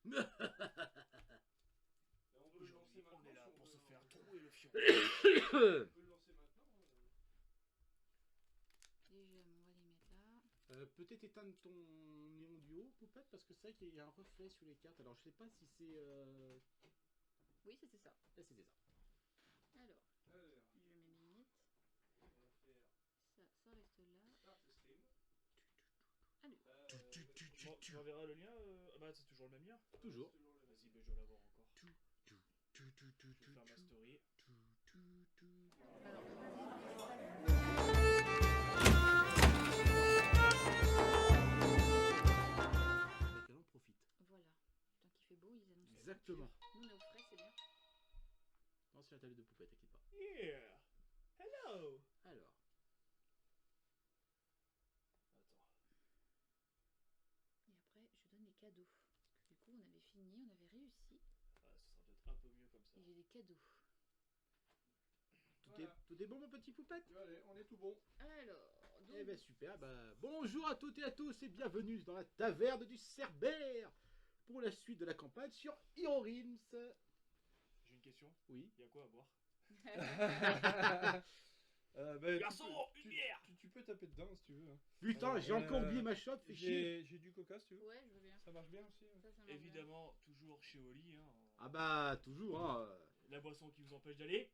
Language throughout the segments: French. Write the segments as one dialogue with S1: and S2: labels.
S1: On peut le lancer maintenant.
S2: On est là
S1: si on
S2: pour
S1: veut,
S2: se
S1: hein.
S2: faire trouer le fion.
S1: On peut le lancer maintenant.
S3: Les gemmes, on va les mettre là.
S4: Peut-être éteindre ton néon du haut, Poupette, parce que c'est vrai qu'il y a un reflet sur les cartes. Alors je sais pas si c'est...
S3: Oui, c'était ça.
S4: Là c'était ça.
S3: Alors,
S1: Alors,
S3: je mets mes limites.
S1: on va faire
S3: Ça reste là.
S1: start stream.
S3: Allez.
S2: Bon, tu m'enverras le lien Ah bah c'est toujours le même lien.
S4: Toujours.
S2: Vas-y, bah, je dois l'avoir encore. Je vais faire ma story.
S3: Alors,
S4: On en profite.
S3: voilà. Tant qu'il fait beau, ils annoncent.
S4: Exactement.
S3: Nous, on est au frais, c'est bien.
S4: Non, c'est la tablette de Poupette, t'inquiète pas.
S2: Yeah. Hello.
S4: Alors,
S2: Attends.
S3: Et après, je donne les cadeaux. Parce que du coup, on avait fini, on avait réussi.
S2: Ah, ce sera peut-être un peu mieux comme ça.
S3: Et j'ai des cadeaux.
S4: tout est bon, mon petit Poupette?
S1: Allez, on est tout bon.
S3: Alors, donc,
S4: Eh ben super, bah, bonjour à toutes et à tous et bienvenue dans la taverne du Cerbère pour la suite de la campagne sur Heroes.
S2: J'ai une question.
S4: Oui.
S2: Il y a quoi à boire?
S1: Bah,
S2: Garçon, une bière.
S1: tu peux taper dedans si tu veux. Hein.
S4: Putain, j'ai encore oublié ma shot, fais chier.
S1: J'ai du coca si tu veux.
S3: ouais, je veux bien.
S1: Ça marche bien aussi. Hein.
S3: Ça marche bien.
S2: Évidemment, toujours chez Oli. Hein,
S4: Ah bah, toujours, hein.
S2: La boisson qui vous empêche d'aller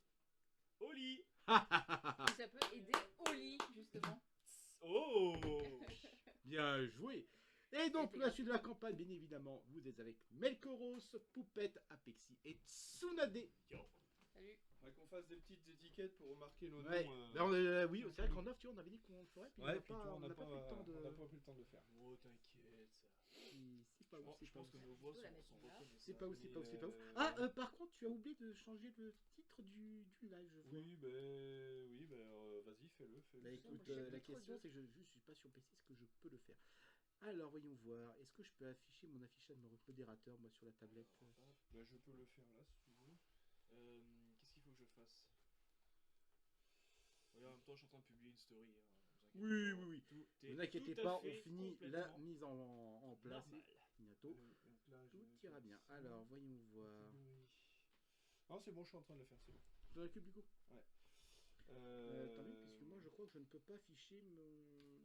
S2: au lit.
S3: Et ça peut aider au lit, justement.
S2: Oh.
S4: Bien joué. Et donc, pour la suite de la campagne, bien évidemment, vous êtes avec Melkoros, Poupette, Apexi et Tsunade.
S2: Yo.
S3: Salut.
S1: Faudrait qu'on fasse des petites étiquettes pour remarquer nos
S4: Ouais,
S1: noms.
S4: ben, oui, c'est vrai qu'en off, tu vois, on avait dit qu'on le ferait, puis
S1: Ouais,
S4: on
S1: puis
S4: n'a
S1: toi,
S4: pas, pris le temps de...
S1: on n'a pas pris le temps de le faire.
S2: Oh, t'inquiète. Ça.
S4: C'est pas où,
S2: Je pense que nos voix
S3: plutôt la
S2: sont
S3: mettre là.
S2: reconnaissables.
S4: c'est pas où, c'est pas où, c'est pas où.
S1: Mais,
S4: Ah, par contre, tu as oublié de changer le titre du live, je vois.
S1: Oui, vas-y, fais-le.
S4: Bah
S3: moi,
S4: écoute,
S3: je sais
S4: la
S3: plus trop
S4: question
S3: de-
S4: c'est que je suis pas sur PC, est-ce que je peux le faire? Alors voyons voir, est-ce que je peux afficher mon affichage de mon modérateur moi sur la tablette?
S1: Bah, je peux le faire là si tu veux.
S2: Qu'est-ce qu'il faut que je fasse? Oui, en même temps, je suis en train de publier une story. Hein, vous
S4: Oui,
S2: inquiétez pas.
S4: oui.
S2: Tout est
S4: Ne t'inquiétez
S2: tout à
S4: pas, on
S2: fait
S4: finit la
S2: complètement
S4: mise en place
S2: normal.
S4: bientôt.
S1: Donc là, je
S4: Tout
S1: vais
S4: ira
S1: faire
S4: bien.
S1: ça.
S4: Alors voyons voir.
S1: Non, c'est bon, je suis en train de le faire, c'est bon.
S4: Dans la cube du coup Attendez,
S1: Euh...
S4: puisque moi je crois que je ne peux pas afficher mes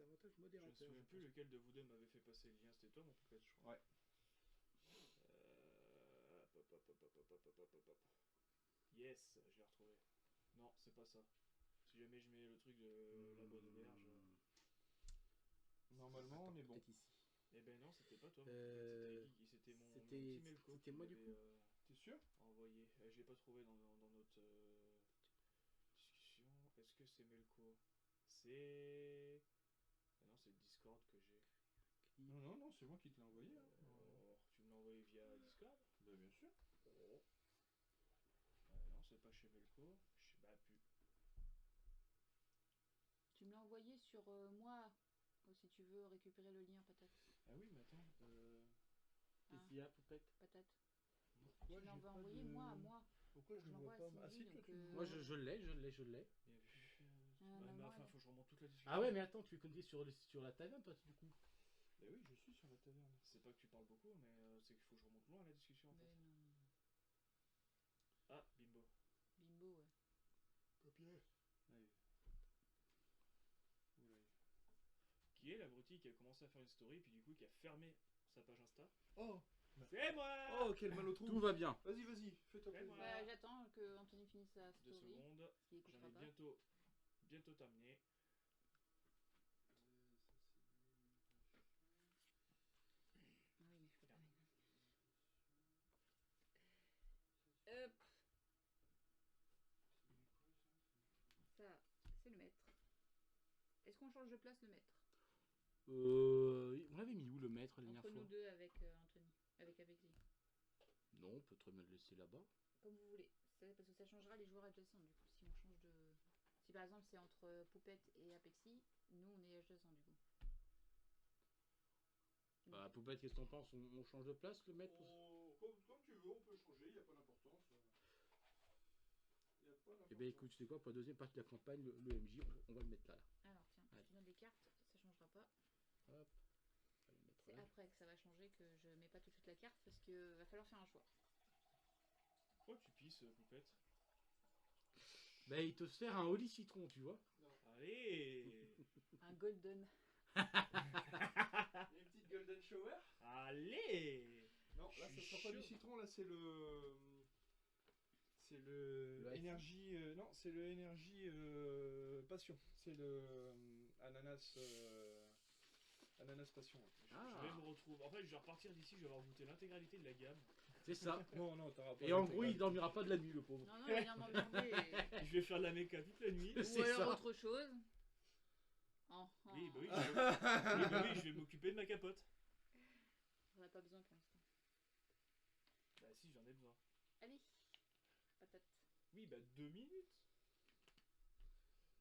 S4: avantages
S2: Je me
S4: modérateurs.
S2: souviens plus lequel de vous deux m'avait fait passer le lien. C'était toi, mon poupette, je crois.
S1: Ouais.
S2: Hop. Yes, je l'ai retrouvé. Non, c'est pas ça. Si jamais je mets le truc de la bonne auberge.
S1: Normalement, on est bon.
S4: Peut-être ici.
S2: Eh ben non, c'était pas toi. C'était mon
S4: c'était-
S2: petit Melko
S4: c'était
S2: qui
S4: moi, du
S2: m'avait,
S4: coup
S1: T'es sûr?
S2: envoyé. Je l'ai pas trouvé dans notre discussion. Est-ce que c'est Melko? C'est. Ah non, c'est le Discord que j'ai.
S1: Non, c'est moi qui te l'ai envoyé. Hein.
S2: Tu me l'as envoyé via Discord?
S1: Bah, bien sûr.
S2: Oh. Non, c'est pas chez Melko. Bah, plus.
S3: Tu me l'as envoyé sur moi. Si tu veux récupérer le lien, patate.
S1: Ah oui, mais attends.
S4: Qu'est-ce qu'il y a, Poupette?
S3: Patate.
S1: Pourquoi
S3: Tu me
S1: j'ai
S3: l'as
S1: pas
S3: envoyé
S1: de-
S3: moi à moi.
S1: Pourquoi je
S3: Je
S1: le vois
S3: l'envoie
S1: pas?
S3: à
S1: Ah si,
S3: Cindy,
S1: toi
S3: donc,
S1: tu le vois.
S4: Moi je l'ai.
S2: Bien vu.
S3: Ah,
S2: Ouais,
S3: non,
S2: mais
S3: non,
S2: enfin,
S3: non.
S2: faut que je remonte toute la discussion.
S4: Ah ouais, mais attends, tu connais sur la taverne toi du coup?
S1: Bah oui, je suis sur la taverne.
S2: C'est pas que tu parles beaucoup, mais c'est qu'il faut que je remonte loin la discussion en fait.
S3: Mais non.
S2: Ah, bimbo.
S3: Bimbo, ouais.
S4: Copier.
S1: Ouais. Oula.
S2: Qui est l'abruti qui a commencé à faire une story, puis du coup qui a fermé sa page Insta?
S1: Oh
S2: C'est moi.
S1: Oh, quel mal au trou.
S4: Tout va bien.
S1: Vas-y, fais-toi
S2: Ouais,
S1: plaisir.
S2: moi.
S3: Bah, j'attends que Anthony finisse sa
S2: 2
S3: story.
S2: secondes.
S3: Qui
S2: J'en
S3: écoutera
S2: ai
S3: pas.
S2: bientôt terminé.
S3: Ah oui, mais je peux pas mettre. Hop. Ça, c'est le maître. Est-ce qu'on change de place le maître?
S4: On l'avait mis où le maître la dernière
S3: Entre
S4: fois?
S3: nous deux avec Anthony. Avec lui.
S4: Non, on peut très bien le laisser là-bas.
S3: Comme vous voulez. Parce que ça changera les joueurs adjacents du coup. Si on change de. Si par exemple c'est entre Poupette et Apexi, nous on est adjacents du coup.
S4: Bah, Poupette, qu'est-ce que t'en penses? On change de place le maître?
S1: Oh, comme tu veux, on peut changer, il n'y a pas d'importance.
S4: Eh ben écoute, tu sais quoi, pour la deuxième partie de la campagne, le MJ, on va le mettre là.
S3: Alors tiens,
S4: Allez.
S3: je te donne les cartes, ça changera pas.
S4: Hop. On va le mettre
S3: C'est
S4: là.
S3: après que ça va changer que je mets pas tout de suite la carte parce que va falloir faire un choix.
S2: Oh, tu pisses, poupette.
S4: Bah, il te sert un Oli citron, tu vois.
S2: Allez.
S3: Un golden.
S1: Une petite golden shower.
S2: Allez.
S1: Non, là,
S2: Je
S1: ça
S2: suis
S1: sera pas du
S2: chaud.
S1: citron, là, c'est le. C'est le.
S4: Le
S1: Énergie. Non, c'est le énergie passion. C'est le. Ananas. Ananas passion. Ouais.
S2: Je vais me retrouver. En fait, je vais repartir d'ici, je vais avoir goûté l'intégralité de la gamme.
S4: C'est ça.
S1: Non, non, t'auras pas.
S4: Et en gros, il dormira pas de la nuit, le pauvre.
S3: Non, non, il vient m'emmerder.
S2: Je vais faire de la méca toute la nuit.
S4: C'est
S3: Ou alors
S4: ça.
S3: autre chose. Oh, oh.
S2: Oui, bah oui, je vais m'occuper de ma capote.
S3: J'en ai pas besoin pour l'instant.
S2: Bah si, j'en ai besoin.
S3: Allez, patate.
S2: Oui, bah 2 minutes.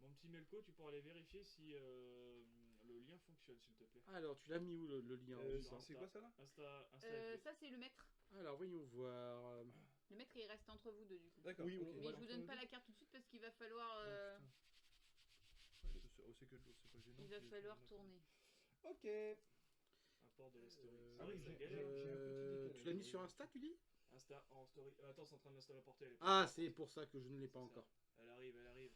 S2: Mon petit Melko, tu pourras aller vérifier si le lien fonctionne, s'il te plaît.
S4: Alors, tu l'as mis où le lien
S2: sur
S1: C'est quoi ça là?
S2: Insta
S3: Ça, c'est le maître.
S4: Alors, voyons voir.
S3: Le maître, il reste entre vous deux, du coup.
S1: D'accord.
S4: Oui,
S1: ok.
S4: on
S3: Mais
S4: va
S3: je vous donne pas la carte tout de suite parce qu'il va falloir,
S1: C'est que de l'eau, c'est pas gênant.
S3: il va
S1: c'est-
S3: falloir
S1: c'est-
S3: tourner.
S1: Ok.
S2: Un port de la story.
S1: Ah
S2: C'est vrai
S1: oui,
S2: que ça
S1: j'ai-
S2: galère.
S1: j'ai un petit décalage.
S4: Tu l'as mis sur Insta, tu dis?
S2: Insta en story. Attends, c'est en train de l'installer à portée. Elle est
S4: Ah, c'est pour ça que je ne l'ai pas
S2: C'est
S4: encore.
S2: Elle arrive, elle arrive.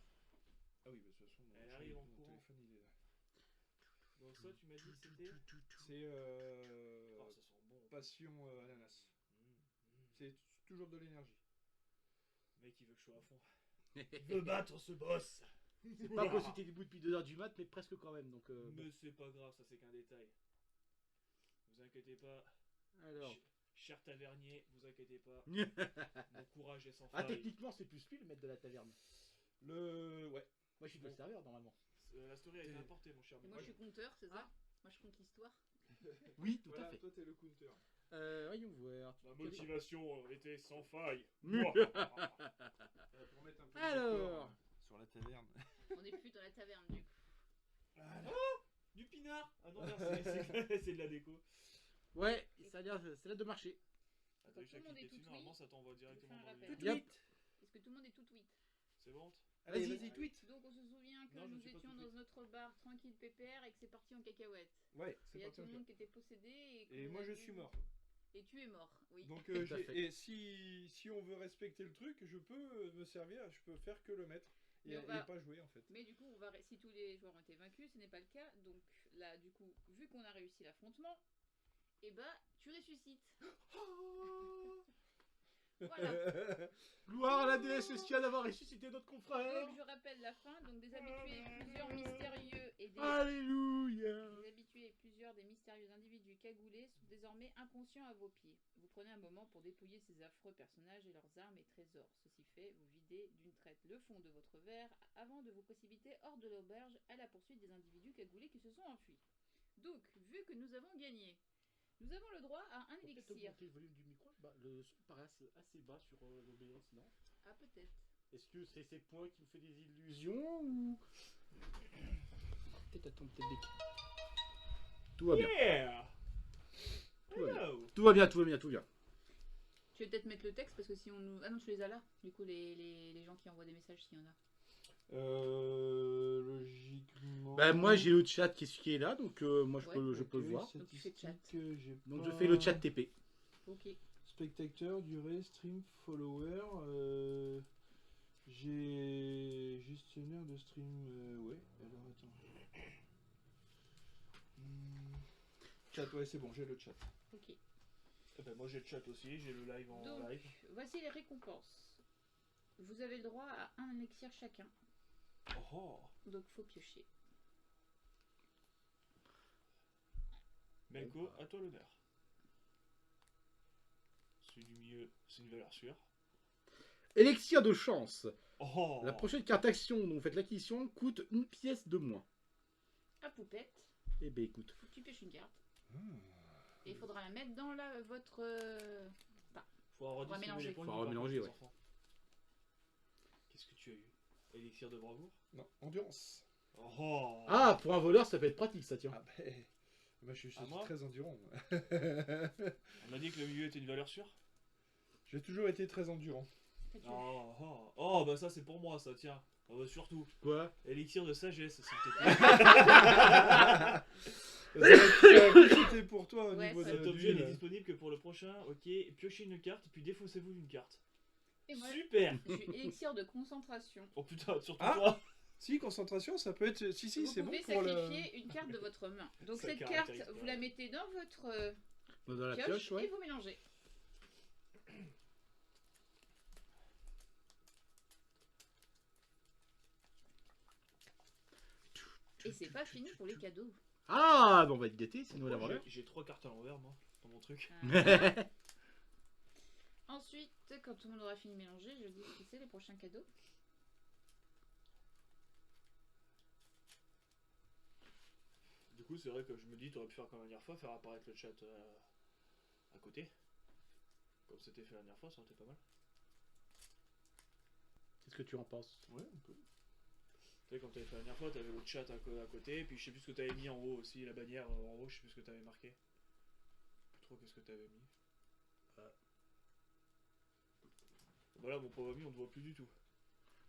S1: Ah oui, bah, de toute façon,
S2: Elle arrive en
S1: mon
S2: courant.
S1: téléphone il est là.
S2: Donc ça, tu m'as dit que c'était...
S1: C'est
S2: Oh, ça sent bon.
S1: passion ananas.
S2: Mmh.
S1: C'est toujours de l'énergie.
S2: Mec, il veut que je sois à fond. Il veut battre ce boss.
S4: C'est pas possible que t'es debout depuis 2h du mat, mais presque quand même. Donc,
S2: Mais c'est pas grave, ça c'est qu'un détail. Vous inquiétez pas.
S4: alors.
S2: Cher tavernier, vous inquiétez pas.
S4: Ah,
S2: Mon courage est sans faille.
S4: techniquement, c'est plus lui le maître de la taverne.
S1: Ouais.
S4: Moi, je suis le serveur normalement.
S2: La story a été importée, mon cher.
S3: Et moi, je suis compteur, c'est ça? Moi, je compte l'histoire.
S4: Oui, tout
S1: Voilà,
S4: à fait.
S1: toi t'es le counter.
S4: Voyons voir.
S2: Ma motivation était sans faille.
S1: Pour mettre un peu de
S4: Alors.
S1: décor, sur la taverne.
S3: On est plus dans la taverne, du coup.
S2: Du pinard. Ah non, merde, c'est de la déco.
S4: Ouais, ça a l'air, c'est là de marcher.
S2: Attends,
S3: Tout le monde est
S2: dessus,
S3: tout
S2: normalement
S3: oui.
S2: ça t'envoie directement
S3: Je fais un
S2: dans le...
S3: rappel.
S4: Yep.
S3: Est-ce que tout le monde est tout tweet?
S2: C'est bon?
S1: Allez,
S4: Vas-y.
S1: vas-y, tweet.
S3: Donc, on se souvient que
S2: Non, je
S3: nous
S2: suis pas
S3: étions
S2: tout
S3: dans
S2: tweet.
S3: notre bar tranquille pépère et que c'est parti en cacahuète.
S1: Ouais,
S3: Il
S1: c'est
S3: y a
S1: parti
S3: tout
S1: en
S3: le
S1: cœur.
S3: monde qui était possédé
S1: Et
S3: qu'on
S1: moi
S3: a
S1: je
S3: dû-
S1: suis mort.
S3: Et tu es mort, oui.
S1: Donc
S4: Tout à fait.
S1: et si on veut respecter le truc, je peux me servir, je peux faire que le maître et,
S3: Mais on va-
S1: et pas jouer en fait.
S3: Mais du coup, si tous les joueurs ont été vaincus, ce n'est pas le cas. Donc là, du coup, vu qu'on a réussi l'affrontement, et bah, tu ressuscites. Voilà.
S4: Gloire à la déesse Estia d'avoir ressuscité notre confrère.
S3: Donc je rappelle la fin. Donc des habitués, plusieurs mystérieux et
S4: Alléluia.
S3: des habitués et plusieurs des mystérieux individus cagoulés sont désormais inconscients à vos pieds. Vous prenez un moment pour dépouiller ces affreux personnages et leurs armes et trésors. Ceci fait, vous videz d'une traite le fond de votre verre avant de vous précipiter hors de l'auberge à la poursuite des individus cagoulés qui se sont enfuis. Donc, vu que nous avons gagné, nous avons le droit à un
S4: Peut-être
S3: élixir.
S4: augmenter le volume du micro. Bah, le son paraît assez bas sur l'OBS, non?
S3: Ah, peut-être.
S4: Est-ce que c'est ces points qui me fait des illusions ou peut-être attends, peut-être des... Tout va bien.
S2: Yeah!
S4: Tout va bien.
S2: Hello!
S4: Tout va bien, tout va bien, tout va bien.
S3: Tu veux peut-être mettre le texte parce que si on nous... Ah non, tu les as là. Du coup, les gens qui envoient des messages, s'il y en a.
S1: Logiquement.
S4: Bah moi j'ai le chat qui est là, donc moi je
S3: Ouais.
S4: peux, je peux le voir.
S3: Donc, tu fais chat.
S4: Donc je fais le chat TP.
S3: Ok.
S1: Spectateur, durée, stream, follower. J'ai gestionnaire de stream. Ouais, alors attends. Chat, ouais, c'est bon, j'ai le chat.
S3: Ok.
S2: Eh ben, moi j'ai le chat aussi, j'ai le live en
S3: Donc,
S2: live.
S3: voici les récompenses. Vous avez le droit à un élixir chacun.
S2: Oh!
S3: Donc, faut piocher.
S2: Melko, à toi l'honneur. Celui du milieu, c'est une valeur sûre.
S4: Élixir de chance.
S2: Oh!
S4: La prochaine carte action dont vous faites l'acquisition coûte une pièce de moins.
S3: À poupette,
S4: Eh ben écoute.
S3: faut que tu pioches une carte. Et il faudra la mettre dans votre...
S2: Faut redistribuer
S3: mélanger.
S2: les points de
S4: Faut
S2: vie, par
S4: mélanger,
S2: contre,
S4: ouais.
S2: les enfants. Qu'est-ce que tu as eu? Élixir de bravoure?
S1: Non, endurance.
S2: Oh!
S4: Ah, pour un voleur ça peut être pratique ça tiens.
S1: Ah bah, je suis
S2: À moi
S1: très endurant. moi.
S2: On a dit que le milieu était une valeur sûre?
S1: J'ai toujours été très endurant.
S3: T'as tué.
S2: Oh, oh, oh, bah ça c'est pour moi ça, tiens. Ah bah surtout.
S4: Quoi?
S2: Élixir de sagesse, s'il te plaît.
S1: C'était pour sur toi au
S3: Ouais,
S1: niveau
S3: ça-
S1: de
S2: Cet objet
S1: d'huile.
S2: n'est disponible que pour le prochain. Ok, piochez une carte et puis défaussez-vous d'une carte.
S3: Et moi,
S2: Super.
S3: je suis élixir de concentration.
S2: Oh putain, surtout
S1: Ah.
S2: toi.
S1: Si, concentration, ça peut être... Si,
S3: Vous
S1: c'est bon
S3: pouvez
S1: pour le...
S3: sacrifier une carte de votre main. Donc
S2: Ça
S3: cette carte,
S2: caractérise
S3: vous
S2: pas.
S3: la mettez dans votre
S4: Dans la
S3: pioche,
S4: pioche,
S3: et
S4: ouais.
S3: vous mélangez. Et c'est pas fini pour les cadeaux.
S4: Ah, bon, on va être gâtés, sinon la
S2: Moi,
S4: valeur.
S2: j'ai 3 cartes à l'envers, moi, dans mon truc.
S3: Ah. Ensuite, quand tout le monde aura fini de mélanger, je dis qui c'est les prochains cadeaux.
S2: Du coup, c'est vrai que je me dis, t'aurais pu faire comme la dernière fois, faire apparaître le chat à côté. Comme c'était fait la dernière fois, ça aurait été pas mal.
S4: Qu'est-ce que tu en penses?
S2: Ouais, on peut. Tu sais, comme t'avais fait la dernière fois, t'avais le chat à côté, et puis je sais plus ce que t'avais mis en haut aussi, la bannière en haut, je sais plus ce que t'avais marqué. Plus trop qu'est-ce que t'avais mis. Voilà, mon pauvre ami, on te voit plus du tout.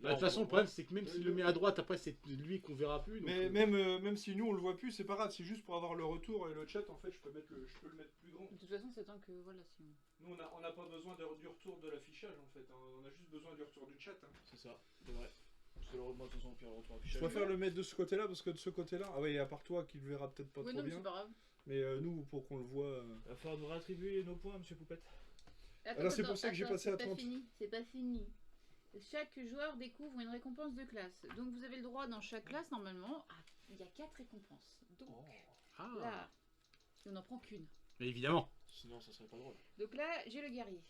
S4: Bah, de toute façon, le problème, c'est que même s'il le met à droite, après, c'est lui qu'on verra plus. Donc,
S1: Mais même si nous on le voit plus, c'est pas grave, c'est juste pour avoir le retour et le chat, en fait, je peux le mettre plus grand.
S3: De toute façon, c'est tant que voilà, si on...
S1: Nous on n'a pas besoin du retour de l'affichage en fait, hein. On a juste besoin du retour du chat. Hein.
S2: C'est ça, c'est vrai. Parce que le moi, de toute façon, puis le retour
S1: Je
S2: affichage.
S1: préfère le mettre de ce côté-là parce que de ce côté-là, ah ouais, à part toi qui le verra peut-être pas
S3: Oui,
S1: trop
S3: non, mais
S1: bien,
S3: c'est pas grave.
S1: mais nous pour qu'on le voit.
S2: Il va falloir nous réattribuer nos points, monsieur Poupette.
S3: Attends,
S1: c'est pour ça que j'ai passé à
S3: c'est pas
S1: 30.
S3: fini, c'est pas fini. Chaque joueur découvre une récompense de classe. Donc vous avez le droit dans chaque classe, normalement, il y a 4 récompenses. Donc
S4: Ah,
S3: là, on n'en prend qu'une.
S4: mais évidemment.
S2: Sinon, ça serait pas drôle.
S3: Donc là, j'ai le guerrier.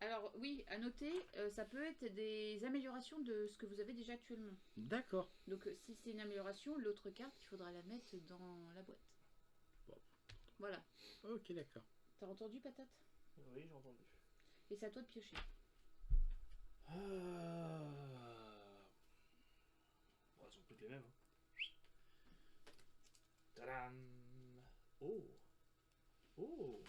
S3: Alors oui, à noter, ça peut être des améliorations de ce que vous avez déjà actuellement.
S4: D'accord.
S3: Donc si c'est une amélioration, l'autre carte, il faudra la mettre dans la boîte.
S4: Bon.
S3: Voilà.
S4: Ok, d'accord.
S3: T'as entendu, patate?
S2: Oui, j'ai entendu.
S3: Et c'est à toi de piocher.
S2: Bon, elles sont toutes les mêmes. Hein. Tadam. Oh. Oh.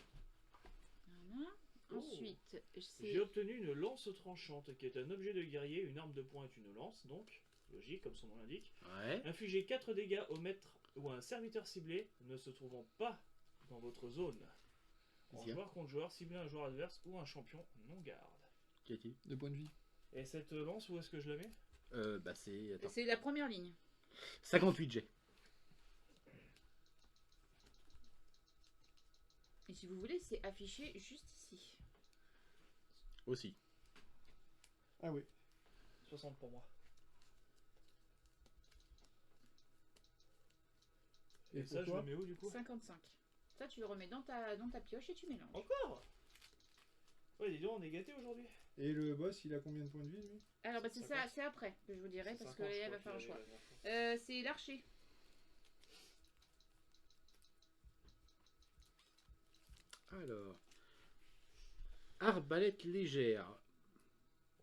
S3: Voilà.
S2: Oh.
S3: Ensuite,
S2: J'ai
S3: c'est...
S2: obtenu une lance tranchante, qui est un objet de guerrier. Une arme de poing est une lance, donc, logique, comme son nom l'indique.
S4: Ouais.
S2: Infligez 4 dégâts au maître ou à un serviteur ciblé ne se trouvant pas dans votre zone. En
S4: Vas-y, hein.
S2: joueur contre joueur, ciblez un joueur adverse ou un champion non garde.
S4: Qui a-t-il?
S1: De points de vie.
S2: Et cette lance, où est-ce que je la mets?
S4: Bah, c'est. Attends.
S3: C'est la première ligne.
S4: 58 G.
S3: Et si vous voulez, c'est affiché juste ici.
S4: Aussi.
S1: Ah oui.
S2: 60 pour moi. Et
S1: Et
S2: ça,
S1: pour
S2: je
S1: toi
S2: le mets où du coup?
S3: 55. Ça, tu le remets dans ta pioche et tu mélanges.
S2: Encore? Ouais, dis donc, on est gâtés aujourd'hui.
S1: Et le boss, il a combien de points de vie lui?
S3: Alors, bah, c'est
S2: 50.
S3: ça, c'est après que je vous dirai parce que
S2: 50, je
S3: là, il
S2: crois
S3: va faire un
S2: qu'il
S3: choix.
S2: avait la dernière fois.
S3: C'est l'archer.
S4: Alors. Arbalète légère.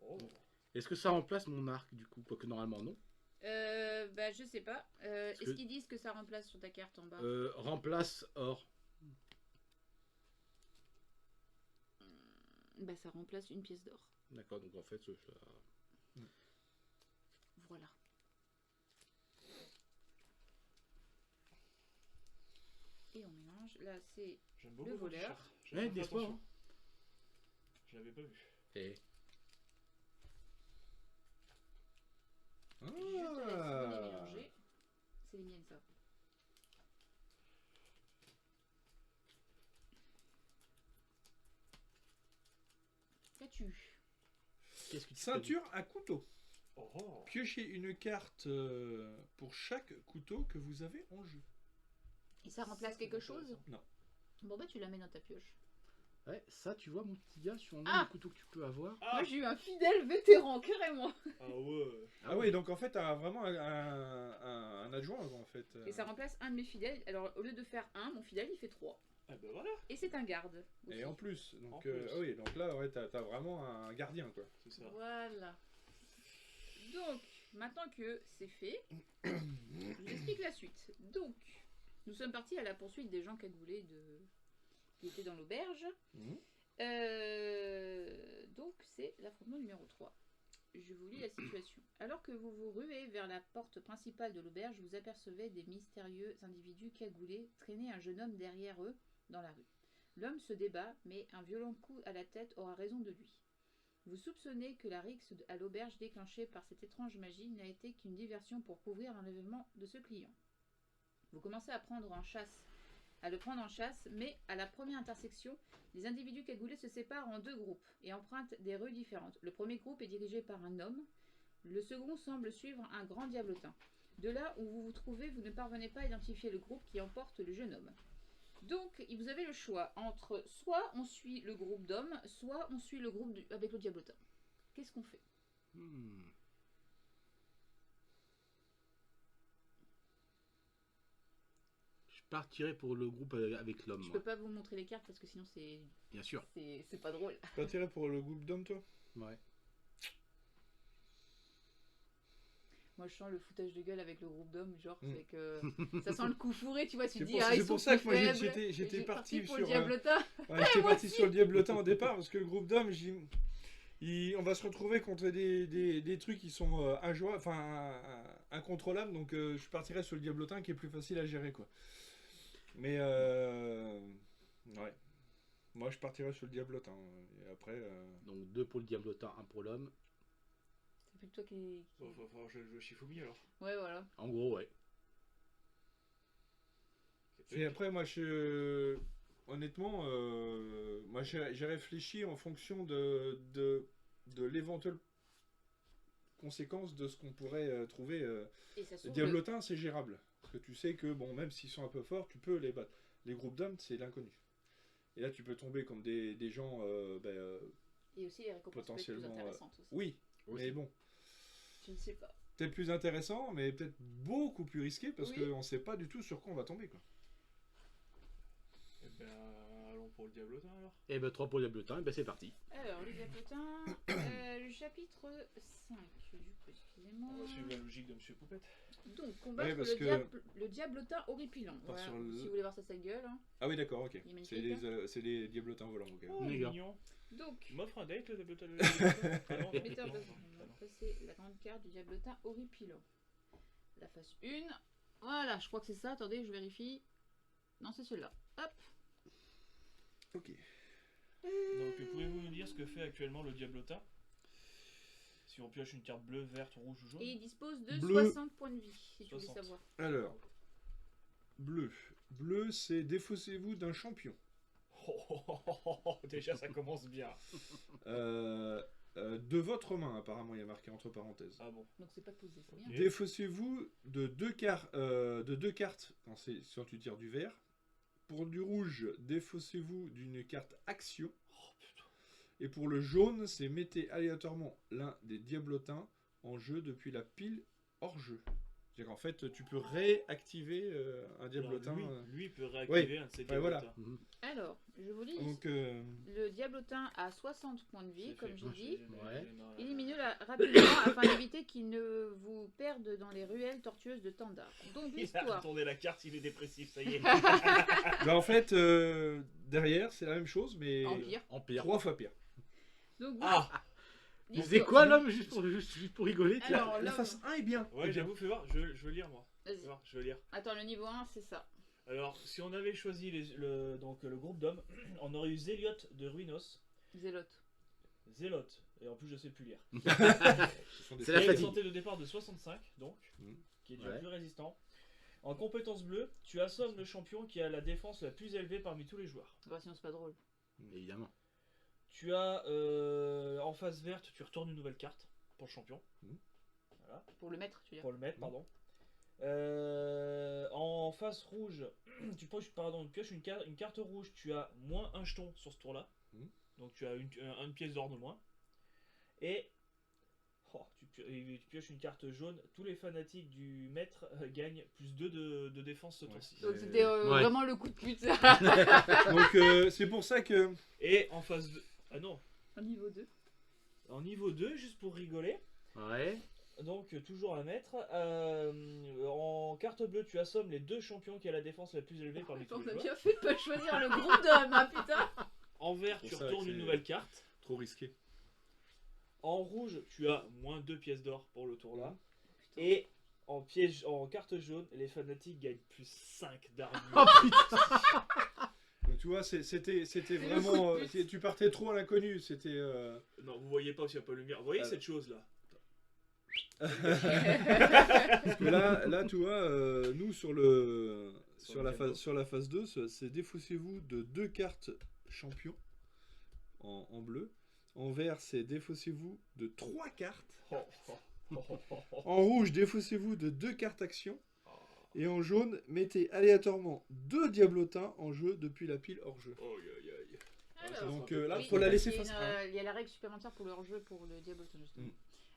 S2: Oh.
S4: Est-ce que ça remplace mon arc du coup? Quoique normalement non.
S3: Bah, je sais pas. Est-ce
S4: que-
S3: qu'ils disent que ça remplace sur ta carte en bas?
S4: Remplace or.
S3: Bah, ça remplace une pièce d'or.
S4: D'accord, donc en fait, ça.
S3: Voilà. Et on mélange. Là, c'est...
S2: J'aime beaucoup
S3: Le
S2: votre
S3: voleur.
S2: t-shirt. J'avais
S4: Ouais,
S2: pas fait
S4: d'espoir.
S2: attention. Je l'avais pas vu.
S4: Et
S3: Je te laisse les
S1: Ah.
S3: mélanger. C'est les miennes, ça. Qu'as-tu?
S4: qu'est-ce que tu
S1: Ceinture à couteau.
S2: Oh, oh.
S1: Piochez une carte pour chaque couteau que vous avez en jeu.
S3: Et ça remplace quelque chose?
S1: Non.
S3: Bon, bah, tu la mets dans ta pioche.
S4: fais? Ouais, ça, tu vois, mon petit gars, sur
S3: Ah.
S4: le couteau que tu peux avoir.
S2: Ah,
S3: Moi, j'ai eu un fidèle vétéran, carrément.
S2: ah ouais.
S1: Ah oui, donc en fait, t'as vraiment un adjoint en fait.
S3: Et ça remplace un de mes fidèles. Alors, au lieu de faire un, mon fidèle, il fait 3.
S2: Ah bah voilà,
S3: Et c'est un garde. aussi.
S1: Et en plus, donc
S2: En plus.
S1: ah oui, donc là, ouais, t'as vraiment un gardien quoi.
S2: c'est ça.
S3: Voilà. Donc, maintenant que c'est fait, je vous explique la suite. Donc, nous sommes partis à la poursuite des gens cagoulés qui étaient dans l'auberge.
S1: Mhm.
S3: Donc, c'est l'affrontement numéro 3. je vous lis la situation. Alors que vous vous ruez vers la porte principale de l'auberge, vous apercevez des mystérieux individus cagoulés traîner un jeune homme derrière eux dans la rue. L'homme se débat, mais un violent coup à la tête aura raison de lui. Vous soupçonnez que la rixe à l'auberge déclenchée par cette étrange magie n'a été qu'une diversion pour couvrir l'enlèvement de ce client. Vous commencez à le prendre en chasse, mais à la première intersection, les individus cagoulés se séparent en 2 groupes et empruntent des rues différentes. Le premier groupe est dirigé par un homme, le second semble suivre un grand diablotin. De là où vous vous trouvez, vous ne parvenez pas à identifier le groupe qui emporte le jeune homme. Donc, vous avez le choix entre soit on suit le groupe d'hommes, soit on suit le groupe avec le diablotin. Qu'est-ce qu'on fait?
S4: Je partirais pour le groupe avec l'homme.
S3: Je
S4: moi.
S3: peux pas vous montrer les cartes parce que sinon
S4: Bien sûr.
S3: c'est pas drôle.
S1: T'as tiré pour le groupe d'hommes, toi?
S4: Ouais.
S3: Moi je sens le foutage de gueule avec le groupe d'hommes, genre c'est que ça sent le coup fourré, tu vois, tu te dis
S1: c'est
S3: ils
S1: pour
S3: sont
S1: ça que
S3: plus
S1: moi
S3: faibles.
S1: j'étais parti
S3: pour
S1: sur
S3: le diablotin.
S1: Ouais, j'étais
S3: Moi
S1: parti
S3: aussi.
S1: sur le diablotin au départ parce que le groupe d'hommes, on va se retrouver contre des trucs qui sont incontrôlables, donc je partirais sur le diablotin qui est plus facile à gérer, quoi. Mais ouais, moi je partirais sur le diablotin. Et après,
S4: Donc 2 pour le diablotin, 1 pour l'homme.
S3: C'est plus toi qui.
S2: Bon, va falloir que je joue Shifumi alors.
S3: Ouais, voilà.
S4: En gros, ouais.
S1: et après moi honnêtement, moi j'ai réfléchi en fonction de l'éventuelle conséquence de ce qu'on pourrait trouver.
S3: Et ça
S1: Le
S3: s'ouvre.
S1: diablotin, c'est gérable. Parce que tu sais que, bon, même s'ils sont un peu forts, tu peux les battre. Les groupes d'hommes, c'est l'inconnu. Et là, tu peux tomber comme des gens.
S3: Et aussi les récompenses peuvent être plus
S1: potentiellement,
S3: intéressantes aussi.
S1: Oui,
S4: Aussi.
S1: mais bon.
S3: Je ne sais pas.
S1: Peut-être plus intéressant, mais peut-être beaucoup plus risqué parce
S3: Oui.
S1: qu'on sait pas du tout sur quoi on va tomber, quoi.
S2: Eh ben, allons pour le diablotin alors.
S4: Et ben 3 pour le diablotin, et ben c'est parti.
S3: Alors, le diablotin, le chapitre 5, du coup, excusez-moi.
S2: On va suivre la logique de Monsieur Poupette.
S3: Donc, combattre
S1: Ouais, parce
S3: le diablotin horripilant.
S1: Part
S3: Voilà,
S1: sur
S3: si
S1: le-
S3: vous voulez voir ça, sa gueule. Hein.
S1: Ah oui, d'accord, ok.
S3: Il est magnifique,
S1: C'est les diablotins volants, ok.
S2: Oh,
S4: D'accord.
S2: mignon.
S3: Donc,
S2: Il m'offre un date le diablotin. Ah non,
S3: mettez en
S2: non,
S3: place.
S2: ah non.
S3: Après, c'est la grande carte du diablotin horripilant. La face 1. Voilà, je crois que c'est ça. Attendez, je vérifie. Non, c'est celui-là. Hop.
S1: Ok.
S2: Donc, pouvez-vous nous dire ce que fait actuellement le diablotin? Si on pioche une carte bleue, verte, rouge ou jaune?
S3: Et il dispose de
S1: Bleu.
S3: 60 points de vie, si tu veux
S2: 60.
S3: savoir.
S1: Alors, bleu. Bleu, c'est défaussez-vous d'un champion.
S2: Déjà, ça commence bien.
S1: De votre main, apparemment, il y a marqué entre parenthèses.
S2: Ah bon.
S3: Donc, c'est pas posé, c'est bien.
S2: Ok.
S1: Défaussez-vous de deux cartes quand tu tires du vert. Pour du rouge, défaussez-vous d'une carte action.
S2: Oh putain.
S1: Et pour le jaune, c'est mettez aléatoirement l'un des diablotins en jeu depuis la pile hors jeu. C'est-à-dire qu'en fait, tu peux réactiver un diablotin.
S2: Alors, lui peut réactiver un de ses
S1: Ouais, voilà.
S2: diablotins.
S3: Alors, je vous lis.
S1: Donc,
S3: Le diablotin a 60 points de vie,
S2: C'est
S3: comme
S2: fait.
S3: j'ai
S2: Moi,
S3: dit.
S4: Ouais.
S3: Éliminez-la rapidement afin d'éviter qu'il ne vous perde dans les ruelles tortueuses de Tandar. Donc,
S2: Il a
S3: l'histoire.
S2: retourné la carte, il est dépressif, ça y est.
S1: bah, en fait, derrière, c'est la même chose, mais
S3: Empire.
S4: Empire.
S1: 3 fois pire.
S3: Donc,
S2: Ah
S4: Il faisait quoi l'homme juste pour rigoler tiens.
S3: Alors,
S1: La
S3: l'homme-
S1: face 1 est bien.
S2: Ouais, j'avoue, fais voir, je veux lire moi.
S3: Vas-y.
S2: Fais voir, je veux lire.
S3: Attends, le niveau 1, c'est ça.
S2: Alors, si on avait choisi donc, le groupe d'hommes, on aurait eu Zéliot de Ruinos,
S3: Zélote.
S2: Zélote, et en plus je sais plus lire.
S1: Ce sont des-
S4: C'est la
S2: Et une
S4: fatigue.
S2: santé de départ de 65, donc,
S1: Mm.
S2: qui est déjà
S4: Ouais.
S2: plus résistant. En compétence bleue, tu assommes le champion qui a la défense la plus élevée parmi tous les joueurs.
S3: Bah, sinon, c'est pas drôle.
S4: Évidemment.
S2: Tu as en face verte, tu retournes une nouvelle carte pour le champion.
S1: Mm.
S2: Voilà,
S3: Pour le mettre, tu veux dire.
S2: pour le mettre, pardon. En face rouge, tu pioches une carte rouge, tu as moins un jeton sur ce tour-là.
S1: Mm.
S2: Donc tu as une pièce d'or de moins. Et tu pioches une carte jaune, tous les fanatiques du maître gagnent plus 2 de défense ce
S1: Ouais.
S2: tour-ci.
S3: Donc,
S1: Et-
S3: c'était
S4: Ouais.
S3: vraiment le coup de pute.
S1: Donc, c'est pour ça que.
S2: Et en face de... Ah non,
S3: Au niveau 2.
S2: en niveau 2, juste pour rigoler,
S4: Ouais.
S2: donc toujours à mettre, en carte bleue, tu assommes les 2 champions qui a la défense la plus élevée parmi tous
S3: On
S2: les
S3: a
S2: joueurs.
S3: bien fait de pas choisir le groupe d'hommes, hein, putain.
S2: En vert,
S1: Pour
S2: tu
S1: ça
S2: retournes
S1: que
S2: une
S1: c'est-
S2: nouvelle carte.
S1: Trop risqué.
S2: En rouge, tu as moins 2 pièces d'or pour le tour là. Et en carte jaune, les fanatiques gagnent plus 5 d'armure.
S4: Oh putain.
S1: Donc, tu vois, c'était
S3: le
S1: vraiment.
S3: coup de pute.
S1: Tu partais trop à l'inconnu. C'était.
S2: Non, vous voyez pas aussi un peu de lumière. Vous voyez cette chose là?
S1: Parce que là, tu vois, nous sur la phase 2, c'est défaussez-vous de 2 cartes champions en bleu. En vert, c'est défaussez-vous de 3 cartes. En rouge, défaussez-vous de 2 cartes actions. Et en jaune, mettez aléatoirement 2 diablotins en jeu depuis la pile hors jeu.
S3: Alors,
S1: Donc là,
S3: oui,
S1: faut la laisser
S3: il y a
S1: face
S3: une,
S1: 1.
S3: il y a la règle supplémentaire pour le hors-jeu pour le diablotin, justement.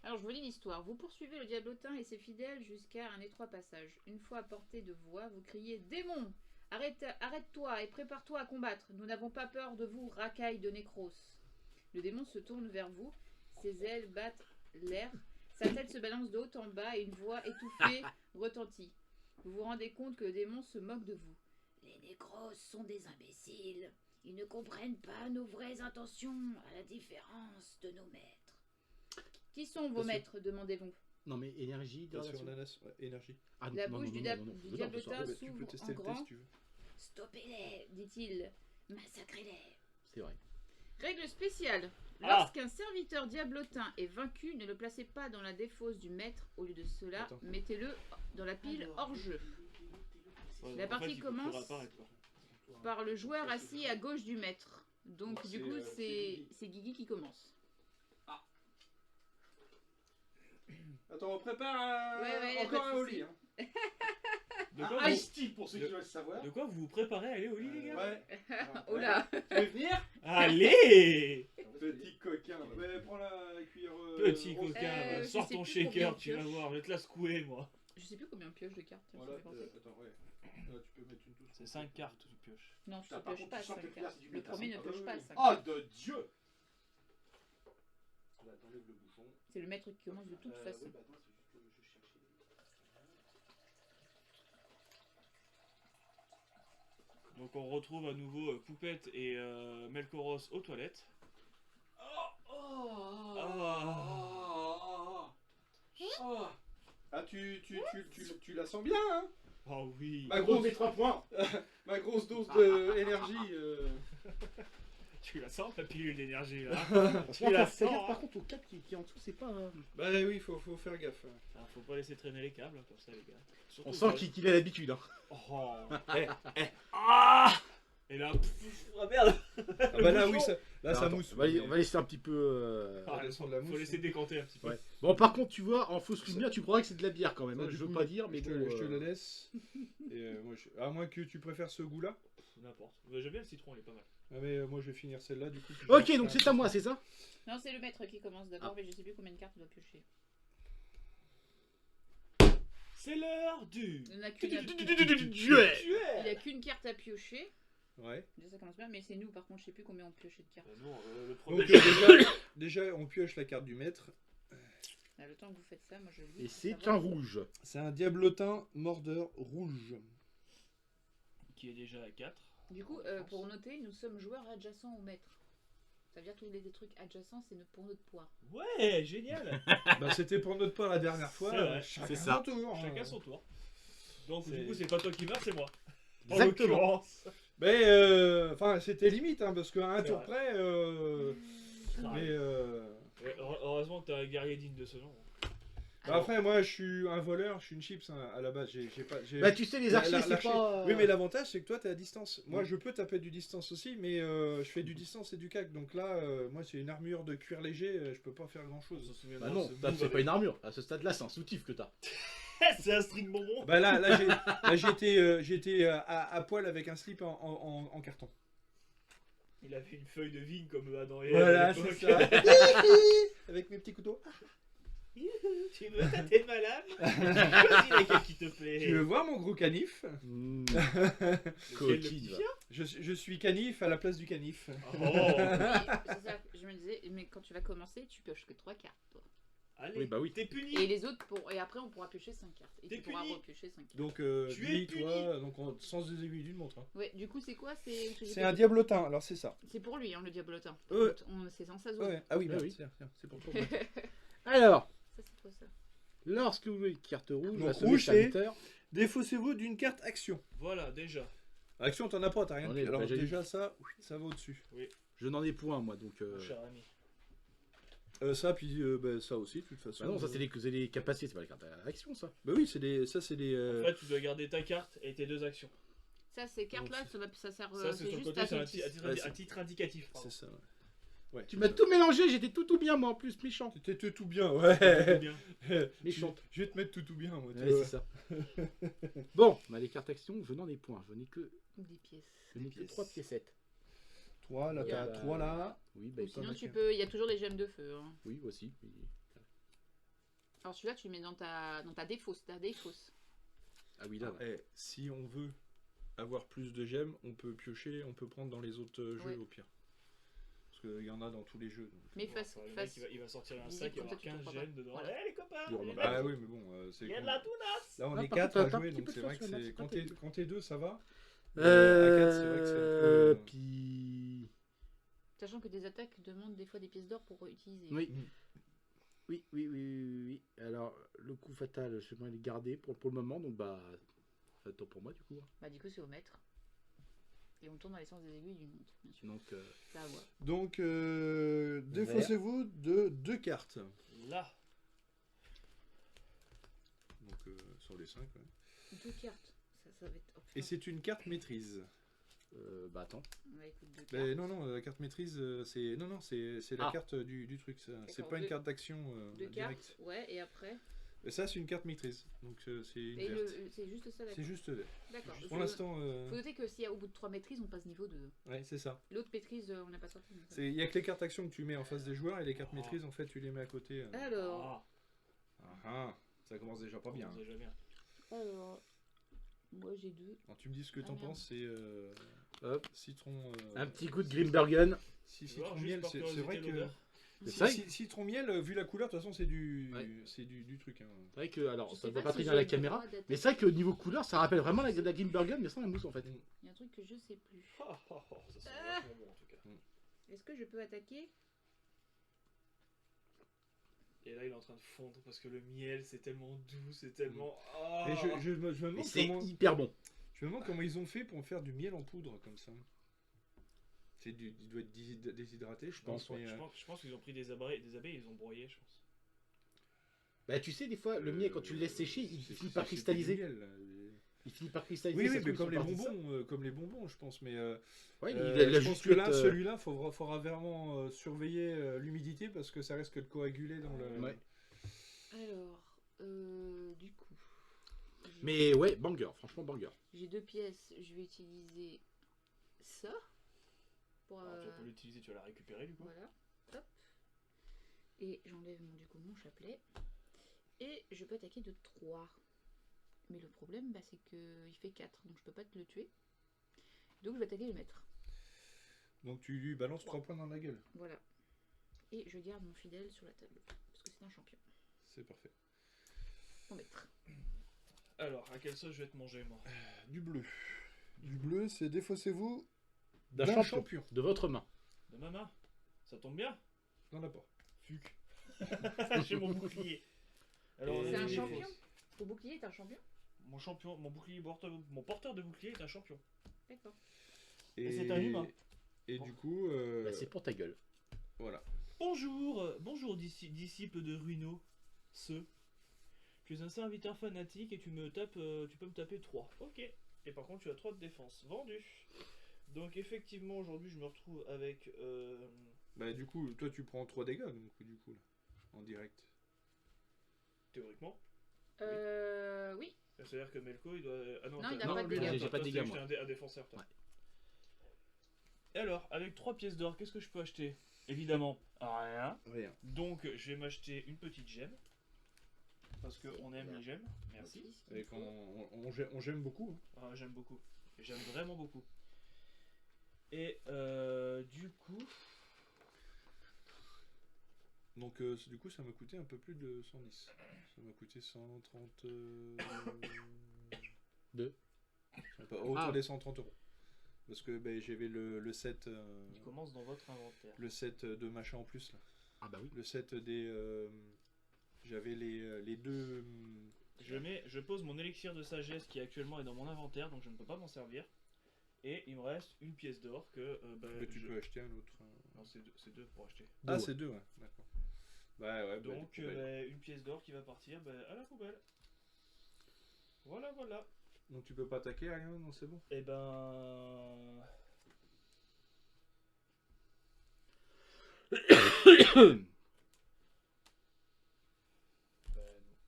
S3: Alors, je vous lis l'histoire. Vous poursuivez le diablotin et ses fidèles jusqu'à un étroit passage. Une fois à portée de voix, vous criez « Démon, arrête-toi et prépare-toi à combattre. Nous n'avons pas peur de vous, racaille de Nécros. » Le démon se tourne vers vous. Ses ailes battent l'air. Sa tête se balance de haut en bas et une voix étouffée retentit. Vous vous rendez compte que le démon se moque de vous. « Les Nécros sont des imbéciles. Ils ne comprennent pas nos vraies intentions, à la différence de nos maîtres. » Qui sont vos
S1: Bien sûr.
S3: maîtres, demandez-vous.
S4: Non mais énergie,
S1: Bien sûr,
S4: relation.
S1: Ananas, ouais, énergie.
S4: Ah,
S3: La
S4: non,
S3: bouche
S4: non,
S3: du
S4: non,
S3: dab-
S4: non, non,
S3: du
S4: non,
S3: diablotin
S4: non,
S1: Tu
S3: s'ouvre
S1: peux tester
S3: en
S1: le
S3: grand.
S1: test si tu veux.
S3: Stoppez-les, dit-il. Massacrez-les.
S4: c'est vrai.
S3: Règle spéciale.
S2: Ah.
S3: Lorsqu'un serviteur diablotin est vaincu, ne le placez pas dans la défausse du maître. Au lieu de cela,
S1: Attends.
S3: mettez-le dans la pile hors jeu. La partie commence par le joueur assis à gauche du maître. Donc
S1: Ouais,
S3: du
S1: c'est,
S3: coup,
S1: c'est
S3: c'est Guigui qui commence.
S1: Attends, on prépare
S3: Ouais,
S1: encore
S3: pas
S1: un
S3: de
S1: au
S3: souci.
S1: lit. Hein.
S2: De quoi,
S4: Un
S2: vous...
S4: ice tea pour ceux qui veulent savoir.
S2: de quoi vous vous préparez à aller au lit, les gars?
S1: Ouais.
S3: Oh là.
S1: Tu veux venir?
S2: Allez!
S1: Petit coquin. Ouais, prends la cuillère.
S2: Petit
S1: rose.
S2: coquin,
S3: je
S2: sors
S3: sais
S2: ton
S3: plus
S2: shaker,
S3: combien
S2: tu vas
S3: de
S2: voir, je vais te la secouer, moi.
S3: Je sais plus combien de pioches de cartes. tiens,
S1: Voilà,
S3: ça fait penser.
S1: attends, ouais. Là, tu peux mettre une touche.
S2: C'est 5 cartes, tu pioches.
S3: Non, tu
S4: Putain,
S3: ne
S4: par
S3: pioches
S4: contre,
S3: pas
S4: tu sors
S3: 5
S4: tes cuillères
S3: cartes.
S4: si tu
S3: Le
S4: mets ta
S3: premier ne
S1: cinq.
S3: pioche
S1: Ah
S3: pas
S1: oui,
S3: 5
S4: Oh de Dieu.
S1: Là, t'enlèves le bouchon.
S3: C'est le maître qui commence de toute façon.
S1: Oui, bah attends, c'est juste que je cherchais.
S2: Donc on retrouve à nouveau Poupette et Melkoros aux toilettes.
S1: Ah, tu la sens bien, hein?
S2: Oh oui.
S1: Ma
S4: Gros,
S1: grosse,
S4: mes 3 points.
S1: ma grosse dose d'énergie.
S2: Tu la sens ta pilule d'énergie là? Tu
S4: Par
S2: la
S4: contre, fais
S2: sens,
S4: gaffe,
S2: hein.
S4: par contre, au cap qui est en dessous, c'est pas.
S1: Bah oui, faut faire gaffe.
S2: Ah, faut pas laisser traîner les câbles hein, comme ça les gars. Surtout
S4: On
S2: le
S4: sent
S2: vol.
S4: qu'il a l'habitude. Hein.
S2: Oh. Ah. Et là, ah merde.
S1: Ah bah là,
S2: bouchon.
S1: oui, ça
S4: Alors, attends,
S1: mousse.
S4: on va laisser un petit peu.
S2: Ah,
S1: descend de la
S2: faut
S1: mousse,
S2: laisser décanter un petit peu.
S4: Ouais. Bon, par contre, tu vois, en fausse lumière, tu croirais que c'est de la bière quand même.
S1: Ça,
S4: Hein,
S1: du
S4: je veux
S1: coup,
S4: pas dire, mais
S1: je
S4: bon.
S1: te la laisse. Et moi, à moins que tu préfères ce goût-là.
S2: N'importe. J'aime bien le citron, il est pas mal.
S1: Ah, mais moi, je vais finir celle-là, du coup.
S4: Ok, donc c'est à moi, c'est ça?
S3: Non, c'est le maître qui commence d'abord,
S4: Ah.
S3: mais je sais plus combien de cartes il doit piocher.
S2: C'est l'heure du.
S3: Il n'y en a qu'une à-
S4: Duel.
S3: il y a qu'une carte à piocher.
S1: Ouais.
S3: Déjà, ça commence bien, mais c'est nous, par contre, je sais plus combien on piochait de cartes.
S2: Non, le premier.
S1: Donc, déjà, on pioche la carte du maître.
S3: Là, le temps que vous faites ça, moi je lis.
S4: Et
S3: pour
S4: c'est
S3: savoir.
S4: un rouge.
S1: C'est un diablotin mordeur rouge.
S2: Qui est déjà à 4.
S3: Du coup, pour noter, nous sommes joueurs adjacents au maître. Ça veut dire qu'il y a des trucs adjacents, c'est pour notre poids.
S2: Ouais, génial.
S1: Bah, c'était pour notre part la dernière fois.
S2: C'est vrai,
S1: Chacun
S4: c'est ça.
S1: son tour.
S2: Chacun son tour. Donc
S1: C'est-
S2: du coup, c'est pas toi qui meurs, c'est moi. En
S4: Exactement.
S2: l'occurrence.
S1: Mais, enfin, c'était limite, hein, parce qu'à un
S2: C'est
S1: tour
S2: vrai.
S1: près. Mais,
S2: Heureusement que t'as un guerrier digne de ce nom.
S1: bah, après, moi, je suis un voleur, je suis une chips hein, à la base. J'ai pas.
S4: Bah, tu sais, les archers, c'est
S1: l'archer-
S4: pas.
S1: Oui, mais l'avantage, c'est que toi, t'es à distance. Moi, je peux taper du distance aussi, mais je fais du distance et du cac. Donc là, moi, c'est une armure de cuir léger, je peux pas faire grand
S2: On
S1: chose.
S2: se souvient
S4: Bah non, c'est pas une armure. À ce stade-là, c'est un soutif que t'as.
S2: C'est un string bonbon.
S1: Bah là, j'étais à poil avec un slip en carton.
S2: Il avait une feuille de vigne comme Adam et Ève
S1: Voilà,
S2: à
S1: c'est
S2: l'époque.
S1: ça. Avec mes petits couteaux.
S2: Tu veux tâter de malade? Choisis laquelle qui te plaît.
S1: Tu veux voir mon gros canif?
S4: Mmh.
S2: Lequel, le
S4: Coquille,
S2: petit
S4: va.
S2: chien?
S1: Je suis canif à la place du canif.
S2: Oh.
S3: Oui, c'est ça, je me disais, mais quand tu vas commencer, tu pioches que 3 cartes, toi.
S2: Allez,
S4: Oui, bah oui.
S2: t'es puni.
S3: Et les autres, et après on pourra piocher 5 cartes. Et
S2: T'es
S3: tu pourras
S2: puni.
S3: repiocher 5 cartes.
S1: Donc,
S2: Tu
S1: lui,
S2: es puni.
S1: toi, donc sens des aiguilles d'une montre. Hein.
S3: Ouais, du coup, c'est quoi?
S1: C'est un diablotin, alors c'est ça.
S3: C'est pour lui, hein, le diablotin.
S1: Ouais.
S3: C'est sans sa zone.
S1: Ouais. Ah oui,
S4: Ah
S1: merde,
S4: oui.
S1: c'est pour toi.
S4: Alors,
S3: Ça, c'est quoi ça?
S4: lorsque vous jouez une carte rouge,
S1: Donc,
S4: la somme
S1: rouge,
S4: est
S1: c'est-
S4: serviteur.
S1: Défaussez-vous d'une carte action.
S2: Voilà, déjà.
S1: Action, t'en as pas, t'as rien
S4: On
S1: de
S4: est-
S1: Alors
S4: bah, j'ai
S1: déjà, ça va au-dessus.
S4: Je n'en ai point, moi, donc.
S2: Mon cher ami.
S1: Ça, puis ça aussi, de toute façon.
S4: Bah non, ça c'est les capacités, c'est pas les cartes à action, ça.
S1: Bah oui, c'est des... ça c'est des...
S2: En fait, tu dois garder ta carte et tes 2 actions.
S3: Ça, ces cartes-là, ça sert.
S2: Ça, c'est sur le
S3: juste
S2: côté,
S3: à
S2: c'est
S3: ton petit-
S1: Ouais,
S2: à titre indicatif.
S1: C'est
S2: pardon.
S1: ça, ouais.
S4: Tu m'as tout mélangé, j'étais tout bien, moi, en plus, méchant.
S1: T'étais tout bien,
S2: Tout
S1: ouais.
S2: bien.
S4: Méchante.
S1: Je vais te mettre tout bien, moi. tu
S4: Ouais,
S1: vois.
S4: c'est ça. Bon, bah, les cartes action, je n'en ai point. Je n'ai que,
S3: Des pièces.
S4: je n'ai que
S1: pièces.
S4: 3 piécettes.
S1: 3, là, t'as
S4: Bah,
S1: 3 là.
S4: Oui, bah,
S3: Ou
S4: il
S3: sinon,
S4: faut-
S3: tu peux. Il y a toujours les gemmes de feu. Hein.
S4: Oui, aussi. Oui.
S3: Alors celui-là, tu le mets dans ta défausse.
S4: Ah oui, là.
S1: Et si on veut avoir plus de gemmes, on peut piocher, on peut prendre dans les autres jeux
S3: Ouais.
S1: au pire. Parce qu'il y en a dans tous les jeux. donc.
S3: Mais
S2: Bon,
S3: face.
S2: enfin, le
S3: face...
S2: mec, il va sortir un
S3: visible,
S2: sac, il va
S3: comme ça,
S2: avoir
S3: tu
S2: 15
S3: comprends pas.
S2: gemmes dedans.
S3: Voilà.
S2: Eh les copains,
S4: Du roman.
S2: les
S1: Ah
S2: mecs,
S1: oui, mais bon, c'est
S2: il y a de
S1: con.
S2: la tounasse.
S1: Là, on
S4: Ah,
S1: est
S4: par
S1: 4
S4: contre,
S1: à
S4: t'as un
S1: jouer,
S4: petit
S1: donc
S4: peu de
S1: c'est vrai que
S4: chance, là,
S1: c'est...
S4: c'est
S1: Quand
S4: pas
S1: t'es
S4: terrible.
S1: quand t'es 2, ça va. À 4, c'est vrai que c'est un peu...
S4: Puis.
S3: Sachant que des attaques demandent des fois des pièces d'or pour utiliser.
S4: Oui.
S1: Mm.
S4: Oui. Alors, le coup fatal, je vais le garder pour le moment, donc bah. Attends pour moi, du coup.
S3: Bah du coup, c'est au maître. Et on tourne dans les sens des aiguilles d'une montre, bien sûr.
S4: Donc,
S3: Ça à voir.
S1: Donc, défaussez-vous de 2 cartes.
S2: Là.
S1: Donc, sur les 5, ouais.
S3: 2 cartes. Ça va être. Oh, putain.
S1: Et c'est une carte maîtrise.
S4: bah attends.
S3: Ouais, écoute, 2 cartes.
S1: Ben, non, la carte maîtrise, c'est... Non, c'est la
S4: Ah.
S1: carte du truc. C'est
S3: D'accord,
S1: pas une
S3: deux-
S1: carte d'action
S3: 2
S1: directe.
S3: cartes. Ouais, et après.
S1: Et ça, c'est une carte maîtrise. Donc, c'est une
S3: Et
S1: verte.
S3: c'est juste ça, d'accord.
S1: C'est juste vert.
S3: D'accord.
S1: Pour l'instant...
S3: Faut noter que s'il y a au bout de 3 maîtrises, on passe niveau 2.
S1: Ouais, c'est ça.
S3: L'autre maîtrise, on n'a pas sorti. donc ça va.
S1: Il y a que les cartes actions que tu mets en face des joueurs et les cartes
S2: Ah.
S1: maîtrises, en fait, tu les mets à côté.
S3: Alors,
S1: Ça commence déjà pas bien.
S2: Ça commence déjà bien.
S3: alors, moi j'ai 2.
S1: Alors, tu me dis ce que
S3: Ah,
S1: t'en
S3: merde.
S1: penses, c'est
S4: Hop.
S1: citron...
S4: Un petit coup de Grimbergen.
S1: Si,
S2: Tu vois,
S1: citron
S2: juste
S1: miel,
S2: par
S1: c'est
S2: curiosité,
S1: vrai que...
S2: l'odeur.
S4: C'est
S1: Si-
S4: vrai
S1: citron miel, vu la couleur, de toute façon, c'est du...
S4: Ouais.
S1: C'est du truc. Hein.
S4: C'est vrai que, alors,
S3: Je
S4: ça
S3: sais
S4: ne voit
S3: pas
S4: pas
S3: si
S4: très bien
S3: j'ai
S4: à la
S3: le
S4: caméra.
S3: droit d'attaquer.
S4: Mais c'est vrai que niveau couleur, ça rappelle vraiment la Grimbergen, mais sans la mousse en fait.
S3: Il y a un truc que je sais plus.
S2: Ça sent
S3: Ah.
S2: vachement bon en tout cas.
S3: Est-ce que je peux attaquer?
S2: Et là, il est en train de fondre parce que le miel, c'est tellement doux, c'est tellement. Ah.
S1: Et je me
S4: Mais
S1: demande
S4: c'est
S1: comment...
S4: hyper bon.
S1: Je me demande comment ils ont fait pour faire du miel en poudre comme ça. Il doit être déshydraté, je pense.
S4: pense,
S1: mais,
S2: Je pense qu'ils ont pris des abeilles, ils ont broyé, je pense.
S4: Bah, tu sais, des fois, le miel, quand tu le laisses sécher, il
S1: c'est-
S4: finit
S1: c'est-
S4: par
S1: c'est
S4: cristalliser.
S1: du miel, là.
S4: Il finit par cristalliser.
S1: Oui,
S4: ça
S1: oui,
S4: se
S1: mais
S4: trouve,
S1: comme
S4: ils
S1: les
S4: sont partis de ça.
S1: comme les bonbons, je pense. Mais
S4: Ouais,
S1: je
S4: il a
S1: pense
S4: juste
S1: que là,
S4: mettre,
S1: celui-là, faudra vraiment surveiller l'humidité parce que ça risque de coaguler dans le.
S4: Ouais.
S3: Alors, du coup.
S4: Mais ouais, banger, franchement banger.
S3: J'ai 2 pièces, je vais utiliser ça. Pour,
S2: Alors, tu vas pas l'utiliser, tu vas la récupérer du coup.
S3: voilà, hop. Et j'enlève du coup mon chapelet. Et je peux attaquer de 3. Mais le problème, c'est qu'il fait 4, donc je peux pas te le tuer. Donc je vais attaquer le maître.
S1: Donc tu lui balances 3 points dans la gueule.
S3: Voilà. Et je garde mon fidèle sur la table. Parce que c'est un champion.
S1: C'est parfait.
S3: Mon maître.
S2: Alors, à quelle sauce je vais te manger, moi?
S1: Du bleu. Du bleu, c'est défaussez-vous
S4: D'un
S1: d'un
S4: champion.
S1: champion.
S4: De votre main.
S2: De ma main? Ça tombe bien?
S1: N'en a pas.
S2: Fuck. J'ai mon bouclier. Alors, on a
S3: C'est un
S2: des
S3: champion?
S2: défauts.
S3: Ton bouclier est un champion?
S2: Mon champion, mon porteur de bouclier est un champion.
S3: D'accord.
S2: Et c'est un humain.
S1: Et du coup,
S4: Bah, c'est pour ta gueule.
S1: voilà.
S2: Bonjour disciple de Ruino. Tu es un serviteur fanatique et tu peux me taper 3. Ok. Et par contre, tu as 3 de défense. Vendu. Donc effectivement, aujourd'hui, je me retrouve avec...
S1: Bah du coup, toi tu prends 3 dégâts donc du coup là, en direct.
S2: Théoriquement.
S3: Oui.
S2: C'est-à-dire que Melko, il doit... Ah
S3: Non, il
S2: t'as-
S3: a pas de
S4: lui,
S3: dégâts.
S4: j'ai pas de dégâts, moi.
S2: J'étais un défenseur, toi.
S4: Ouais.
S2: Et alors, avec 3 pièces d'or, qu'est-ce que je peux acheter? Évidemment, rien.
S1: Rien.
S2: Donc, je vais m'acheter une petite gemme. Parce qu'on aime les gemmes. Merci.
S1: Et on j'aime beaucoup. Hein.
S2: Ah, j'aime beaucoup. J'aime vraiment beaucoup. Et du coup...
S1: Donc du coup, ça m'a coûté un peu plus de 110. Ça m'a coûté 130...
S4: Deux.
S1: Autour des 130 euros. Parce que j'avais le set...
S2: Il commence dans votre inventaire.
S1: le set de machin en plus, là.
S4: Ah bah oui.
S1: Le set des... j'avais les deux...
S2: Je pose mon élixir de sagesse qui actuellement est dans mon inventaire, donc je ne peux pas m'en servir. Et il me reste une pièce d'or que
S1: tu peux acheter un autre...
S2: Non, c'est deux pour acheter.
S1: Ah,
S4: ouais.
S1: c'est deux, ouais. D'accord. Ouais,
S2: Donc une pièce d'or qui va partir à la poubelle. Voilà.
S1: Donc tu peux pas attaquer, rien? Non, c'est bon.
S2: Et ben...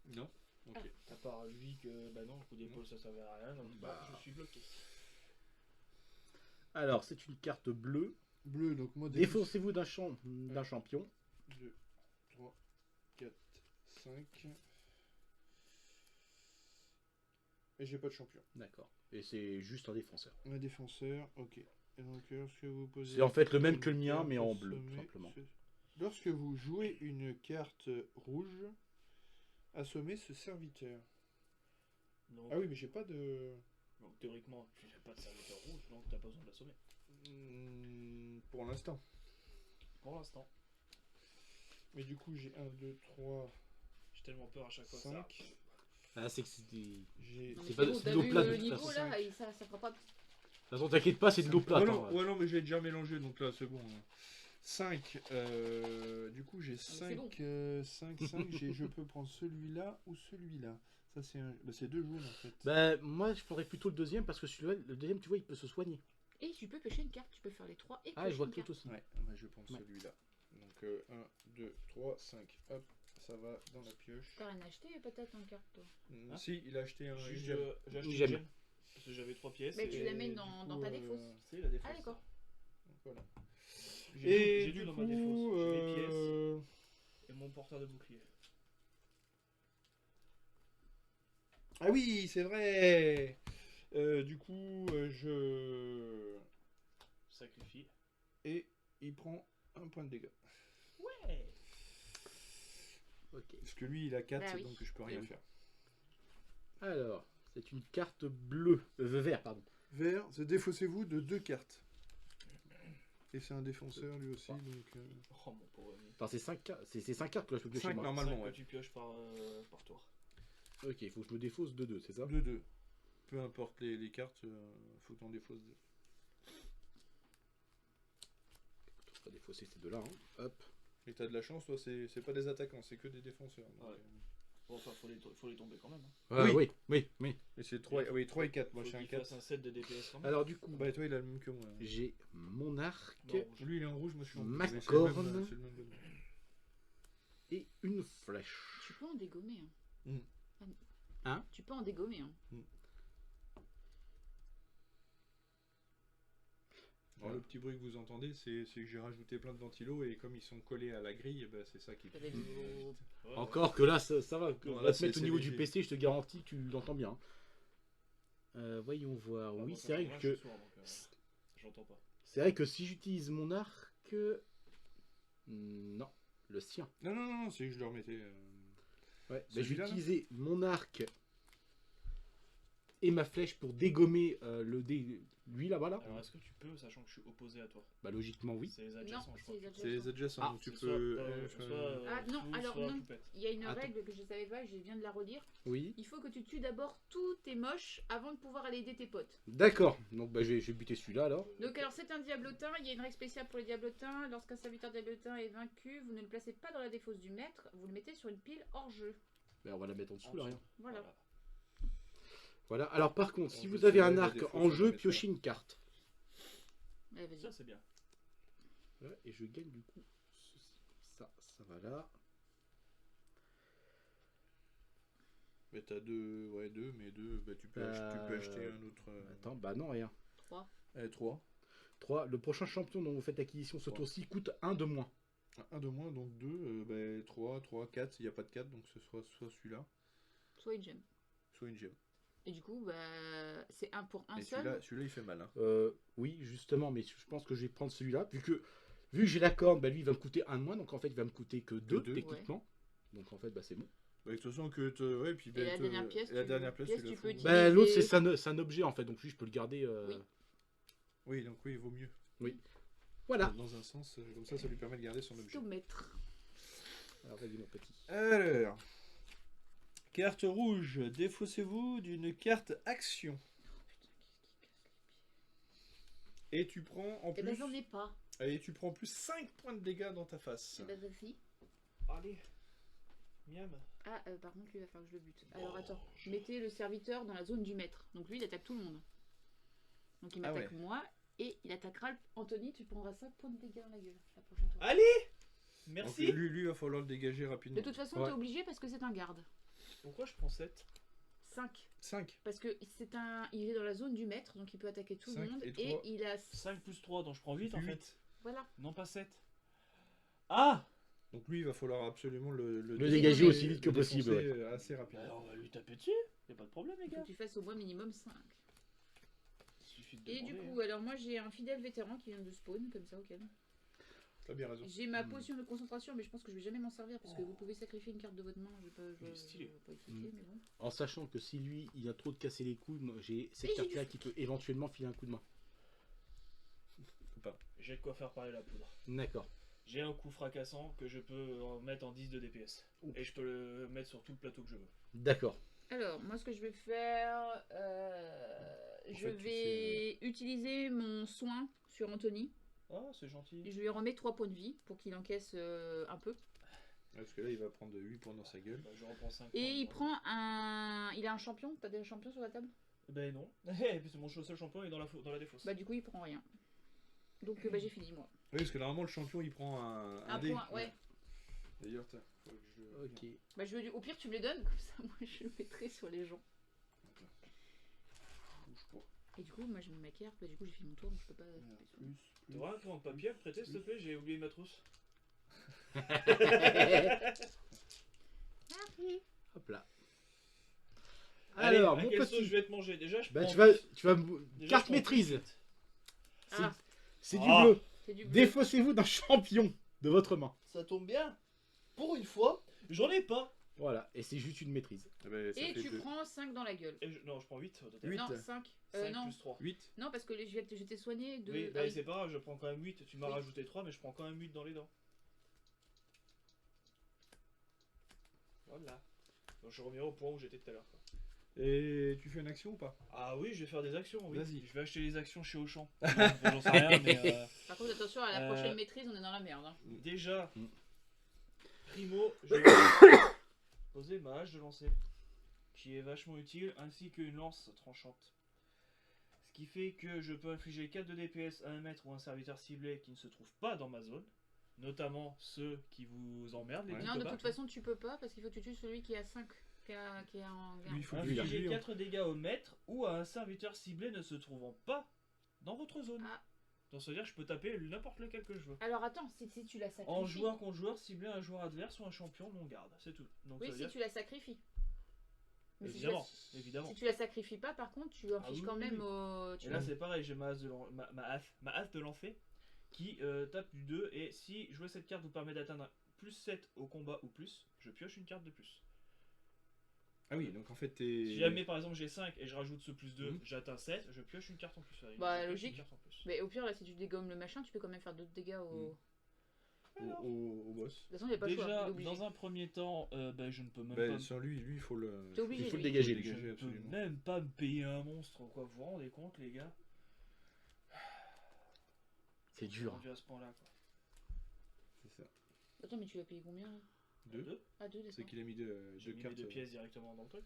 S1: Non. Ok.
S2: À part lui que non, le coup d'épaule ça servait à rien, donc je suis bloqué.
S4: Alors, c'est une carte bleue.
S1: Bleu, donc moi...
S4: Défaussez-vous d'un champion.
S1: 2, 3, 4, 5... Et j'ai pas de champion.
S4: D'accord. Et c'est juste un défenseur.
S1: Un défenseur, ok. Et donc lorsque vous posez...
S4: C'est en fait le même que le
S1: une
S4: mien,
S1: carte
S4: mais en
S1: au
S4: bleu,
S1: sommet,
S4: tout simplement.
S1: Lorsque vous jouez une carte rouge, assommez ce serviteur.
S2: Donc,
S1: Ah oui, mais j'ai pas de...
S2: donc théoriquement, tu n'as pas de serviteur rouge, donc t'as pas besoin de l'assommer.
S1: Pour l'instant.
S2: Pour l'instant.
S1: Mais du coup, j'ai 1, 2, 3,
S2: J'ai tellement peur à chaque fois que ça.
S1: 5...
S4: Ah, c'est que c'est des...
S1: J'ai...
S3: Non,
S4: C'est
S3: mais
S4: pas-
S3: bon,
S4: c'est
S3: t'as
S4: de l'eau
S3: vu
S4: plate,
S3: le
S4: de toute
S3: niveau
S4: façon.
S3: là, ça fera pas.
S4: De toute façon, t'inquiète pas, c'est de l'eau plate.
S1: Ouais, non,
S4: hein.
S1: ouais, non, mais j'ai déjà mélangé, donc là, c'est bon. 5, du coup, j'ai
S3: c'est
S1: 5,
S3: bon.
S1: 5, je peux prendre celui-là ou celui-là. Ça, c'est deux jaunes, en fait.
S4: Bah, moi, je prendrais plutôt le deuxième parce que celui-là, le deuxième, tu vois, il peut se soigner.
S3: Et tu peux piocher une carte, tu peux faire les 3 et
S4: Ah,
S3: piocher
S4: je vois
S3: une
S4: tout
S3: carte.
S4: aussi.
S1: Ouais, je vais prendre
S4: Ouais.
S1: celui-là. Donc 1, 2, 3, 5. Hop, ça va dans la pioche.
S3: T'as rien acheté peut-être en carte toi.
S2: Hein
S1: Si, il a acheté un
S2: Juste,
S1: gemme.
S2: j'ai acheté
S4: J'aime.
S2: une gemme. Parce que j'avais 3 pièces.
S3: Mais
S2: et
S3: tu la mets
S1: du
S3: dans
S1: coup,
S3: ta défausse.
S2: C'est la défausse.
S3: Ah d'accord.
S1: Donc, voilà.
S2: J'ai
S1: Et
S2: deux
S1: du
S2: dans
S1: coup,
S2: ma défausse. J'ai mes pièces et mon porteur de bouclier.
S1: Ah oui, c'est vrai. Du coup, je...
S2: Sacrifie.
S1: Et il prend un point de dégâts.
S2: Ouais.
S4: Ok.
S1: Parce que lui, il a 4,
S3: Bah oui.
S1: donc je peux rien
S4: oui.
S1: faire.
S4: Alors, c'est une carte bleue. Vert, pardon.
S1: Vert, c'est défaussez-vous de 2 cartes. Et c'est un défenseur lui aussi, donc...
S2: Oh mon pauvre ami.
S4: Enfin, c'est 5 cartes que là, je peux piocher.
S1: 5
S4: moi.
S1: normalement,
S2: Cinq
S1: ouais.
S2: que tu pioches par tour.
S4: Ok, il faut que je me défausse de 2, c'est ça?
S1: 2-2. Peu importe les cartes, faut que t'en défausses 2.
S4: On va défausser ces deux-là. Hein. Hop.
S1: Et t'as de la chance, toi, c'est pas des attaquants, c'est que des défenseurs. Donc,
S2: Ouais. Bon, enfin, faut les tomber quand même. Hein.
S4: Ah,
S1: Oui.
S4: oui.
S1: Et c'est 3, oui, 3 et 4, moi
S2: Faut
S1: j'ai un
S2: qu'il
S1: 4.
S2: fasse un set de DPS quand même.
S4: Alors, du coup,
S1: Bah toi, il a le même que moi.
S4: j'ai mon arc
S2: Non, rouge.
S1: Lui, il est en rouge, moi je suis en
S4: Ma
S1: rouge. Mais c'est
S4: corne.
S1: le même, c'est le même bonhomme.
S4: et une flèche.
S3: Tu peux en dégommer. Hein.
S1: Mm.
S4: Hein?
S3: Tu peux en dégommer. Hein.
S1: Alors, le petit bruit que vous entendez, c'est que j'ai rajouté plein de ventilos et comme ils sont collés à la grille, bah, c'est ça qui...
S3: T'avais du-
S2: Ouais,
S4: Encore que là, ça va.
S1: Non,
S4: On
S1: là,
S4: va te mettre
S1: c'est
S4: au niveau
S1: léger.
S4: du PC, je te garantis que tu l'entends bien. Voyons voir.
S2: ouais.
S4: Oui,
S2: Moi,
S4: c'est
S2: ça
S4: vrai
S2: me rage
S4: que
S2: ce soir, donc, j'entends pas.
S4: c'est vrai que si j'utilise mon arc, non, le sien.
S1: Non, c'est que je le remettais...
S4: Ouais, je vais
S1: Celui-là, là
S4: utiliser mon arc et ma flèche pour dégommer lui là-bas là.
S2: Alors, est-ce que tu peux, sachant que je suis opposé à toi?
S4: Bah logiquement oui.
S2: C'est les
S3: Non,
S2: adjacents, je crois.
S1: C'est les adjacents,
S4: Ah,
S1: donc tu
S2: C'est
S1: peux...
S3: Ah, non,
S2: flou,
S3: alors
S2: soit
S3: non.
S2: poupette.
S3: Il y a une
S4: Attends.
S3: règle que je savais pas, je viens de la relire.
S4: Oui.
S3: Il faut que tu tues d'abord tous tes moches avant de pouvoir aller aider tes potes.
S4: D'accord. Donc bah, je vais buter celui-là alors.
S3: Donc alors c'est un diablotin, il y a une règle spéciale pour les diablotins. Lorsqu'un serviteur diablotin est vaincu, vous ne le placez pas dans la défausse du maître, vous le mettez sur une pile hors jeu.
S4: Bah, on va la mettre en dessous là. Rien.
S3: Voilà.
S4: Voilà. Alors par contre, si
S1: On
S4: vous
S1: peut
S4: avez un
S1: sauver la
S4: arc
S1: défausse,
S4: en
S1: on va
S4: jeu,
S1: mettre
S4: piochez une carte.
S3: Allez, vas-y.
S2: Ça, c'est bien.
S4: Voilà, et je gagne du coup ceci. Ça va là.
S1: Mais t'as deux, mais deux, bah tu peux acheter un autre...
S4: Attends, bah non, rien.
S3: 3.
S1: 3.
S4: 3. Le prochain champion dont vous faites acquisition ce
S1: Trois.
S4: tour-ci coûte 1 de moins.
S1: Un de moins, donc 2, 3, 4, il n'y a pas de 4, donc ce soit celui-là,
S3: Soit une gemme.
S1: soit une gemme.
S3: Et du coup, bah, c'est un pour un
S1: Et
S3: seul.
S1: celui-là il fait mal. Hein.
S4: Oui, justement, mais je pense que je vais prendre celui-là, vu Vu que j'ai la corne, bah, lui il va me coûter 1 de moins, donc en fait il va me coûter que 2
S1: deux.
S4: techniquement. Donc en fait bah, c'est bon.
S1: Bah, de toute façon, que ouais, puis,
S3: Et la dernière pièce,
S1: et la
S3: tu-
S1: dernière pièce,
S3: pièce,
S1: tu la
S3: tu
S1: fous.
S3: peux utiliser.
S4: Bah, l'autre c'est un objet en fait, donc lui je peux le garder.
S3: Oui.
S1: Oui, donc oui, il vaut mieux.
S4: Voilà.
S1: Dans un sens, comme ça lui permet de garder son objet.
S3: Tout mettre.
S4: Alors vas-y mon petit.
S1: Alors, carte rouge, défaussez-vous d'une carte action. Et tu prends en
S3: Eh
S1: plus.
S3: ben j'en ai pas.
S1: Et tu prends plus 5 points de dégâts dans ta face.
S3: Eh ben vas-y.
S2: Allez. Miam.
S3: Ah, par contre, lui, il va falloir que je le bute. Alors attends, mettez le serviteur dans la zone du maître. Donc lui, il attaque tout le monde. Donc il
S1: Ah
S3: m'attaque
S1: ouais.
S3: moi. Et il attaquera Anthony, tu prendras 5 points de dégâts dans la gueule la prochaine fois.
S2: Allez.
S1: Donc
S2: Merci.
S1: lui, il va falloir le dégager rapidement.
S3: De toute façon,
S4: Ouais.
S3: t'es obligé parce que c'est un garde.
S2: Pourquoi je prends 7?
S3: 5.
S1: 5.
S3: Parce que c'est un. Il est dans la zone du maître, donc il peut attaquer tout le
S1: 5
S3: monde.
S1: et
S3: Et
S1: 3.
S3: il a.
S2: 5 plus 3, donc je prends 8 en fait.
S1: 8.
S3: Voilà.
S2: Non pas 7. Ah.
S1: Donc lui, il va falloir absolument le
S4: dégager
S1: défoncer-
S4: aussi vite que
S1: le
S4: possible,
S1: défoncer, assez rapidement.
S2: Alors on va lui taper dessus. Y'a pas de problème les
S3: Il faut
S2: gars.
S3: que tu fasses au moins minimum 5.
S2: Il suffit de
S3: Et du
S2: demander,
S3: coup, alors moi j'ai un fidèle vétéran qui vient de spawn, comme ça, au calme.
S1: T'as bien raison.
S3: J'ai ma potion de concentration, mais je pense que je vais jamais m'en servir parce que
S2: Oh.
S3: vous pouvez sacrifier une carte de votre main. Je vais pas,
S2: Il est stylé.
S3: vais pas expliquer, mais bon.
S4: En sachant que si lui il a trop de casser les couilles, moi, j'ai cette
S3: Mais j'ai
S4: carte là qui peut éventuellement filer un coup de main.
S2: J'ai de quoi faire parler la poudre.
S4: D'accord.
S2: J'ai un coup fracassant que je peux en mettre en 10 de DPS.
S4: Ouf.
S2: Et je peux le mettre sur tout le plateau que je veux.
S4: D'accord.
S3: Alors, moi ce que je vais faire, je
S1: fait, tu
S3: vais utiliser mon soin sur Anthony.
S2: Ah, c'est gentil.
S3: Je lui remets 3 points de vie pour qu'il encaisse un peu.
S1: Parce que là, il va prendre 8 points dans sa gueule.
S2: Bah, je reprends 5.
S3: Et il prend un. Il a un champion. T'as des champions sur la table?
S2: Ben non. C'est mon seul champion est dans la défausse.
S3: Bah, du coup, il prend rien. Donc, bah, j'ai fini moi.
S1: Oui, parce que normalement, le champion, il prend un dé.
S3: point, ouais.
S1: D'ailleurs, tiens, faut que je...
S4: Ok.
S3: Bah, au pire, tu me les donnes, comme ça, moi je le mettrai sur les gens.
S1: Bouge pas.
S3: Et du coup, moi je mets ma carte, bah, du coup j'ai fait mon tour donc je peux pas.
S2: Tu auras un crayon de papier à me prêter s'il te plaît? J'ai oublié ma trousse.
S4: Hop là.
S2: Allez,
S4: Alors,
S2: à
S4: mon
S2: quelle sauce
S4: petit.
S2: je vais te manger? Déjà, je
S4: Bah,
S2: prends.
S4: tu vas
S2: Déjà,
S4: carte
S2: je prends
S4: maîtrise.
S2: tout de suite.
S3: Ah,
S4: C'est du
S2: Ah.
S4: bleu.
S3: c'est du bleu.
S4: Défaussez-vous d'un champion de votre main.
S2: Ça tombe bien. Pour une fois, j'en ai pas.
S4: Voilà, et c'est juste une maîtrise.
S1: Eh ben, ça
S3: Et
S1: fait
S3: tu
S1: deux.
S3: prends 5 dans la gueule.
S2: Non, je prends 8 au total.
S1: 8.
S3: Non, 5.
S2: 5
S3: Non.
S2: plus 3.
S1: 8.
S3: Non, parce que je t'ai soigné de.
S2: Oui,
S3: Ah
S2: bah,
S3: oui.
S2: c'est pas grave, je prends quand même 8. Tu m'as
S3: Oui.
S2: rajouté 3, mais je prends quand même 8 dans les dents. Voilà. Donc je reviens au point où j'étais tout à l'heure. quoi.
S1: Et tu fais une action ou pas?
S2: Ah oui, je vais faire des actions, oui.
S1: Vas-y.
S2: Je vais acheter les actions chez Auchan. Non, j'en sais rien, mais
S3: Par contre, attention, à la
S2: Euh,
S3: prochaine maîtrise, on est dans la merde. Hein.
S2: déjà,
S4: Mm.
S2: primo, je vais poser ma hache de lancer, qui est vachement utile, ainsi qu'une lance tranchante. Ce qui fait que je peux infliger 4 de DPS à un maître ou un serviteur ciblé qui ne se trouve pas dans ma zone, notamment ceux qui vous emmerdent, les
S1: Ouais.
S2: petits
S3: Non, de
S2: copains.
S3: toute façon, tu peux pas parce qu'il faut que tu tues celui qui a 5. Qui est en garde.
S1: Lui, il faut
S4: Lui, là.
S2: Infliger
S1: lui,
S2: 4 dégâts au maître ou à un serviteur ciblé ne se trouvant pas dans votre zone.
S3: Ah.
S2: Donc ça veut dire que je peux taper n'importe lequel que je veux.
S3: Alors attends, si tu la sacrifies.
S2: En joueur contre joueur, cibler un joueur adverse ou un champion non garde, c'est tout. Donc
S3: Oui,
S2: ça veut
S3: si
S2: dire...
S3: tu la sacrifies. Mais si tu
S2: Évidemment,
S3: la-
S2: évidemment.
S3: Si tu la sacrifies pas, par contre, tu infliges
S2: oui,
S3: quand
S2: oui,
S3: même
S2: oui.
S3: au.
S2: Et là c'est pareil, j'ai ma hache de lancer qui tape du 2 et si jouer cette carte vous permet d'atteindre plus 7 au combat ou plus, je pioche une carte de plus.
S1: Ah oui, donc en fait, t'es.
S2: Si jamais par exemple j'ai 5 et je rajoute ce plus 2,
S1: Mhm.
S2: j'atteins 7, je pioche une carte en plus. Je
S3: Bah,
S2: pioche
S3: logique.
S2: une carte en plus.
S3: Mais au pire, là, si tu dégommes le machin, tu peux quand même faire d'autres dégâts au.
S1: Au boss.
S3: De toute façon, il n'y a pas le choix.
S2: Déjà,
S3: t'es obligé.
S2: dans un premier temps, ben, je ne peux même
S1: Bah,
S2: pas...
S1: sur lui, il faut le.
S3: T'es obligé,
S4: Il faut le
S3: lui.
S4: dégager,
S1: le
S4: lui.
S2: Je
S1: dégager,
S2: ne peux
S1: absolument.
S2: même pas me payer un monstre, quoi. Vous vous rendez compte, les gars?
S4: C'est dur.
S2: Rendu à ce point-là, quoi.
S1: C'est ça.
S3: Attends, mais tu vas payer combien là?
S1: 2.
S3: Ah, 2,
S1: C'est
S3: d'accord.
S1: qu'il a mis deux
S2: J'ai mis
S1: cartes.
S2: les 2 pièces directement dans le truc.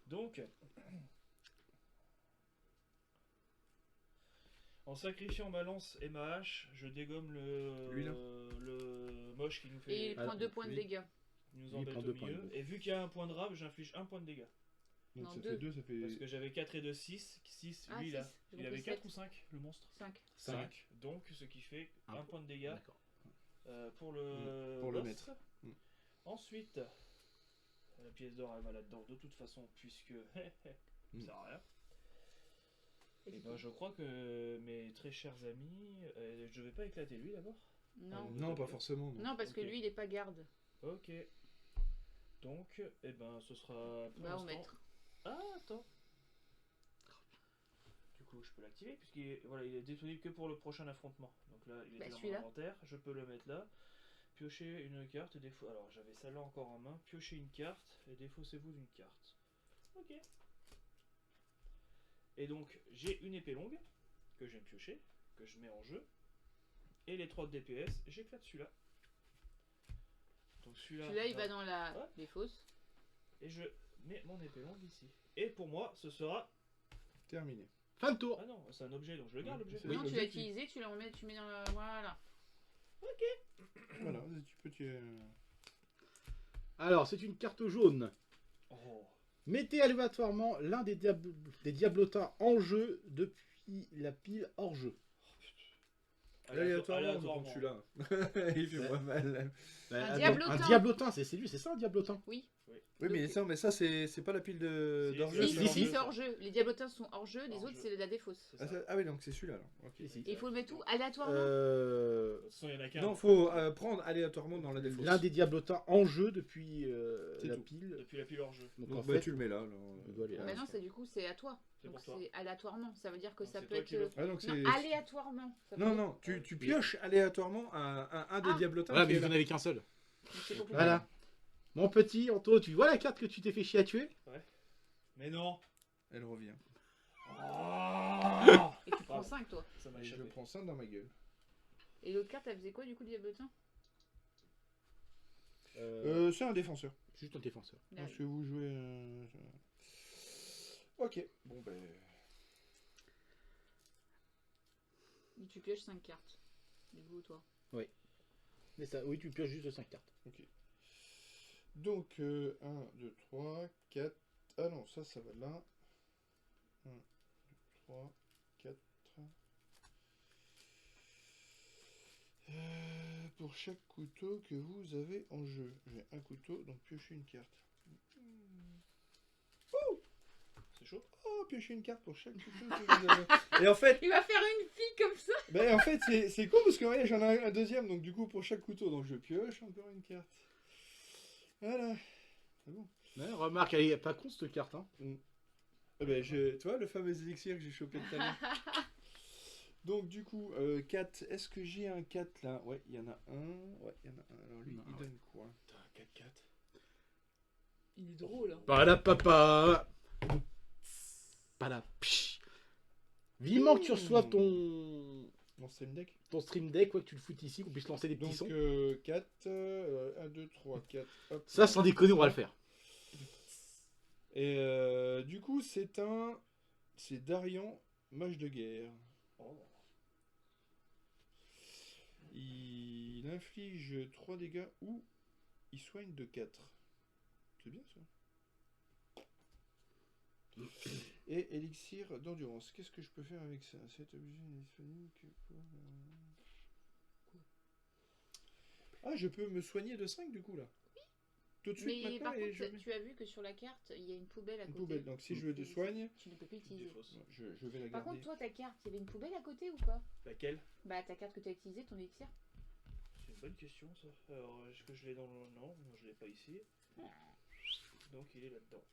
S2: Donc, en sacrifiant ma lance et ma hache, je dégomme
S1: Lui, là.
S2: le moche qui nous
S3: Et
S2: fait
S3: il prend 2 points de
S1: oui.
S3: dégâts.
S2: qui nous
S4: il
S2: embête
S4: prend
S2: au
S4: 2 points de
S2: milieu.
S4: dégâts.
S2: Et vu qu'il y a un point de rab, j'inflige 1 point de dégâts.
S1: Donc
S3: Non,
S1: ça
S3: deux.
S1: fait 2, ça fait.
S2: Parce que j'avais 4 et 2, 6. 6,
S3: Ah,
S2: lui là.
S3: six. J'ai
S2: Il
S3: compris
S2: avait 4
S3: sept.
S2: ou 5, le monstre
S3: 5.
S2: 5. Donc, ce qui fait
S4: Un
S2: 1 point de dégâts
S4: D'accord.
S2: pour le
S1: Pour le
S2: boss.
S1: maître. Mm.
S2: Ensuite, la pièce d'or elle va là-dedans de toute façon puisque ça sert à rien.
S3: Et
S2: Et
S3: c'est
S2: ben,
S3: tout.
S2: je crois que mes très chers amis, je vais pas éclater lui d'abord.
S3: Non.
S1: Non, pas forcément. Non.
S3: Non, parce que
S2: Ok.
S3: lui, il est pas garde.
S2: Ok. Donc, eh ben, ce sera pour
S3: Va au
S2: l'instant.
S3: maître.
S2: Ah, attends. Du coup, je peux l'activer puisqu'il est, voilà, il est disponible que pour le prochain affrontement. Donc là, il était dans mon
S3: celui-là.
S2: inventaire. Je peux le mettre là. Piocher une carte et défaut. Alors, j'avais celle-là encore en main. Piocher une carte et défaussez-vous d'une carte. Ok. Et donc, j'ai une épée longue que je viens de piocher, que je mets en jeu. Et les 3 de DPS, j'éclate celui-là. Donc celui-là.
S3: Celui-là, il va
S2: là,
S3: dans la
S2: hop.
S3: défausse.
S2: Et je mets mon épée longue ici. Et pour moi, ce sera.
S1: Terminé.
S4: Fin de tour.
S2: Ah non, c'est un objet, donc je le garde l'objet.
S1: Oui,
S3: non, tu l'as
S1: l'objectif.
S3: utilisé, tu l'as remets, tu mets dans la... Voilà.
S1: Voilà, tu peux tuer.
S4: Alors, c'est une carte jaune.
S2: Oh.
S4: Mettez aléatoirement l'un des diablotins en jeu depuis la pile hors jeu.
S1: Aléatoirement, je
S2: Aléatoirement.
S1: prends celui-là. Il fait moins mal.
S3: diablotin.
S4: Un diablotin, c'est lui, c'est ça un diablotin?
S3: Oui.
S1: Oui, mais ça c'est pas la pile de
S2: Si,
S1: d'orge.
S3: Si,
S4: si,
S3: si,
S4: si.
S3: c'est hors jeu. Les diablotins sont hors jeu, les
S2: Hors
S3: autres,
S2: jeu.
S3: c'est de la défausse.
S2: C'est ça.
S1: Ah oui, donc c'est celui-là alors. Ok.
S4: Si, si.
S3: Et il faut le mettre où? Aléatoirement
S2: De toute façon, il y en a qu'un.
S1: Non, faut prendre aléatoirement dans la défausse.
S4: L'un des diablotins en jeu depuis
S1: C'est
S4: la
S1: tout.
S4: pile.
S2: Depuis la pile hors jeu.
S4: Donc
S1: Donc
S4: en
S1: bah,
S4: fait,
S1: tu le mets là. alors,
S4: il doit aller là.
S3: Maintenant, c'est du coup, c'est à toi.
S2: C'est
S3: Donc
S2: pour toi.
S3: c'est aléatoirement. Ça veut dire que
S2: Donc,
S3: ça
S2: c'est
S3: peut
S2: toi
S3: être...
S2: qui le
S1: Ah, donc c'est.
S3: Non, aléatoirement. Ça peut
S1: Non,
S3: être-
S1: non, tu pioches aléatoirement un des
S3: Ah.
S1: diablotins.
S4: Voilà,
S1: qui
S4: mais
S1: est
S4: vous
S1: là.
S4: n'en avez qu'un seul.
S3: Donc, c'est compliqué.
S4: Voilà. Mon petit Anto, tu vois la carte que tu t'es fait chier à tuer?
S2: Mais non.
S1: Elle revient.
S2: Oh.
S3: Et tu prends
S2: Pardon.
S3: 5, toi.
S2: Ça m'a
S1: Et je
S2: échappé.
S1: prends ça dans ma gueule.
S3: Et l'autre carte, elle faisait quoi, du coup, le diablotin?
S1: C'est un défenseur.
S4: Juste un défenseur.
S1: Parce que vous jouez. Ok. Bon ben.
S3: Et tu pioches 5 cartes. Du coup, toi.
S4: Mais ça, oui, tu pioches juste 5 cartes.
S1: Ok. Donc 1, 2, 3, 4. Ah non, ça va là. 1, 2, 3, 4. Pour chaque couteau que vous avez en jeu. J'ai un couteau, donc piochez une carte.
S2: C'est chaud.
S1: Oh, piochez une carte pour chaque couteau que vous avez. Et en fait,
S3: Il va faire une fille comme ça.
S1: ben, en fait c'est con parce que ouais, j'en ai un deuxième, donc du coup pour chaque couteau, donc je pioche encore une carte. Voilà. C'est bon.
S4: Ouais, remarque, elle est pas con cette carte. Hein.
S1: Eh ben, tu vois le fameux élixir que j'ai chopé tout à l'heure. Donc du coup, 4, est-ce que j'ai un 4 là? Ouais, il y en a un. Ouais, il y en a un. Alors lui,
S4: Non,
S1: il
S4: ouais.
S1: donne quoi?
S2: Putain, 4-4.
S3: Il est drôle, hein.
S4: Pas la papa. Pas la psh. Vivement que tu reçoives
S1: Mon stream deck.
S4: ton stream deck, quoi, que tu le foutes ici, qu'on puisse lancer des petits
S1: Donc
S4: sons.
S1: 4, 1, 2, 3, 4. Hop.
S4: Ça, sans déconner, on va le faire.
S1: Et du coup, c'est Darian, mage de guerre.
S2: Oh.
S1: Il inflige 3 dégâts ou il soigne de 4. C'est bien ça. Et élixir d'endurance. Qu'est-ce que je peux faire avec ça? Cet objet n'est disponible que pour... Ah, je peux me soigner de 5 du coup là. Tout de suite
S3: Mais
S1: maintenant
S3: par
S1: et
S3: contre,
S1: je mets
S3: tu as vu que sur la carte, il y a une poubelle à
S1: une
S3: côté.
S1: poubelle. Donc si je
S3: Tu-
S1: le soigne,
S3: Tu ne peux plus
S2: Tu
S3: l'utiliser.
S2: défausses.
S1: je vais la
S3: Par
S1: garder.
S3: contre, toi, ta carte, il y avait une poubelle à côté ou pas?
S2: Laquelle?
S3: Bah, ta carte que tu as utilisée, ton élixir.
S2: C'est une bonne question ça. Alors, est-ce que je l'ai dans le. Non, je l'ai pas ici. Donc il est là-dedans.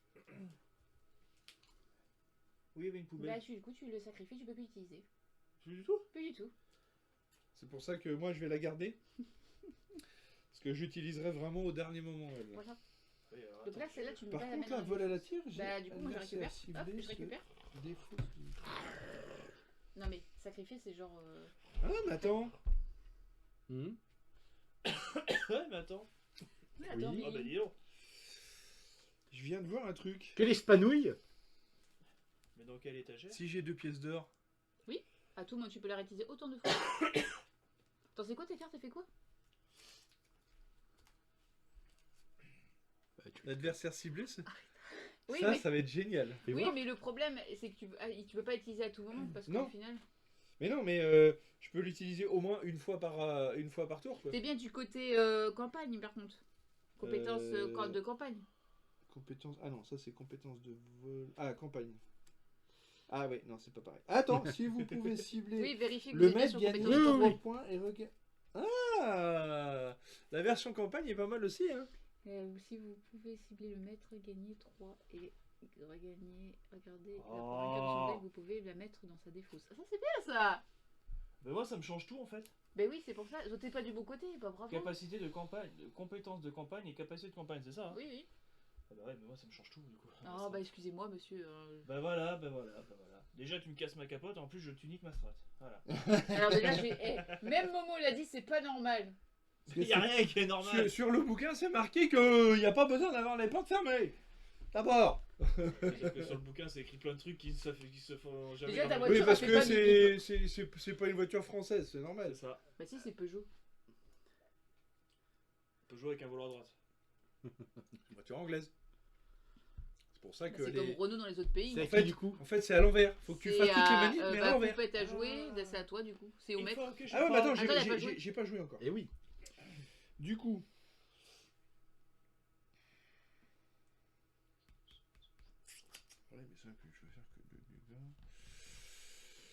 S2: Oui, il y avait une poubelle.
S3: Bah, du coup, tu le sacrifies, tu peux plus l'utiliser.
S2: Plus du tout.
S3: Plus du tout.
S1: C'est pour ça que moi je vais la garder. Parce que j'utiliserai vraiment au dernier moment. Elle.
S3: Voilà.
S2: Oui, alors,
S3: Donc là,
S2: attends,
S3: celle-là, tu ne peux
S1: Par
S3: pas la
S1: contre,
S3: mettre
S1: là,
S3: dans
S1: vol
S3: la
S1: à la
S3: défausse.
S1: tire, j'ai
S3: Bah, du coup, moi, je
S1: adversaire
S3: récupère.
S1: ciblé
S3: Hop, je
S1: se
S3: récupère.
S1: défausse du-
S3: Non, mais sacrifier, c'est genre.
S1: Ah, mais attends.
S4: Hmm.
S2: Ouais, mais attends.
S3: Mais attends,
S4: Oui.
S3: mais.
S2: Ah bah dis donc.
S1: Je viens de voir un truc.
S4: Quelle espanouille.
S2: Mais dans quelle étagère?
S1: Si j'ai 2 pièces d'or,
S3: À tout moment, tu peux la réutiliser autant de fois. Attends, c'est quoi tes cartes? Elle fait quoi?
S1: l'adversaire ciblé,
S3: Oui,
S1: ça,
S3: mais...
S1: ça va être génial.
S4: Fais
S3: oui,
S4: voir.
S3: mais le problème, c'est que tu peux pas l'utiliser à tout moment parce
S1: Non.
S3: qu'au final.
S1: Mais non, mais je peux l'utiliser au moins une fois par tour. Quoi.
S3: T'es bien du côté campagne, par contre. Compétence de campagne.
S1: Compétence. Ah non, ça c'est compétence de vol. Ah, campagne. Ah oui, non, c'est pas pareil. Attends, si vous pouvez cibler
S3: Oui, vérifiez que
S1: le
S3: vous êtes bien
S1: mec
S3: sur
S1: gagne
S3: compétence.
S1: 3
S4: oui.
S1: points et regagne. Ah, la version campagne est pas mal aussi, hein.
S3: Si vous pouvez cibler le maître, gagner 3 et regagner. Regardez la
S2: Oh.
S3: première carte de son deck, vous pouvez la mettre dans sa défausse. Ah, ça c'est bien ça.
S2: Mais moi, ça me change tout en fait.
S3: Ben oui, c'est pour ça. T'es pas du bon côté, pas bravo.
S2: Capacité de campagne, compétence de campagne et capacité de campagne, c'est ça hein?
S3: Oui, oui.
S2: Ah bah ouais, mais moi ça me change tout du coup.
S3: Ah bah excusez-moi monsieur.
S2: Bah voilà. Déjà tu me casses ma capote, en plus je tunique ma strat. Voilà.
S3: Alors déjà, même Momo l'a dit, c'est pas normal.
S2: Il y a rien qui est normal.
S1: Sur le bouquin, c'est marqué qu'il n'y a pas besoin d'avoir les portes fermées. D'abord.
S2: C'est-à-dire que sur le bouquin c'est écrit plein de trucs qui se font jamais.
S3: Déjà, ta
S2: dans le-
S3: voiture,
S1: Oui, parce
S3: elle
S1: que
S3: fait pas
S1: c'est pas une voiture française, c'est normal.
S2: C'est ça.
S3: Bah si, c'est Peugeot.
S2: On peut jouer avec un volant à droite.
S1: Une voiture anglaise. C'est pour ça
S3: Bah,
S1: que
S3: c'est comme Renault dans les autres pays.
S4: C'est
S1: En
S4: à
S1: fait,
S4: qui, du coup?
S1: En fait, c'est à l'envers. Faut que tu
S3: C'est
S1: fasses toutes les
S3: à,
S1: manips, mais à
S3: bah,
S1: l'envers.
S3: Poupette à jouer, bah, c'est à toi du coup. C'est au
S2: Il
S3: maître.
S2: faut que je
S1: Ah ouais, mais attends,
S2: parle.
S3: Attends, t'as pas joué
S1: j'ai pas joué encore.
S4: Eh oui.
S1: Du coup. Ouais, mais ça, que je vais faire que de dégâts.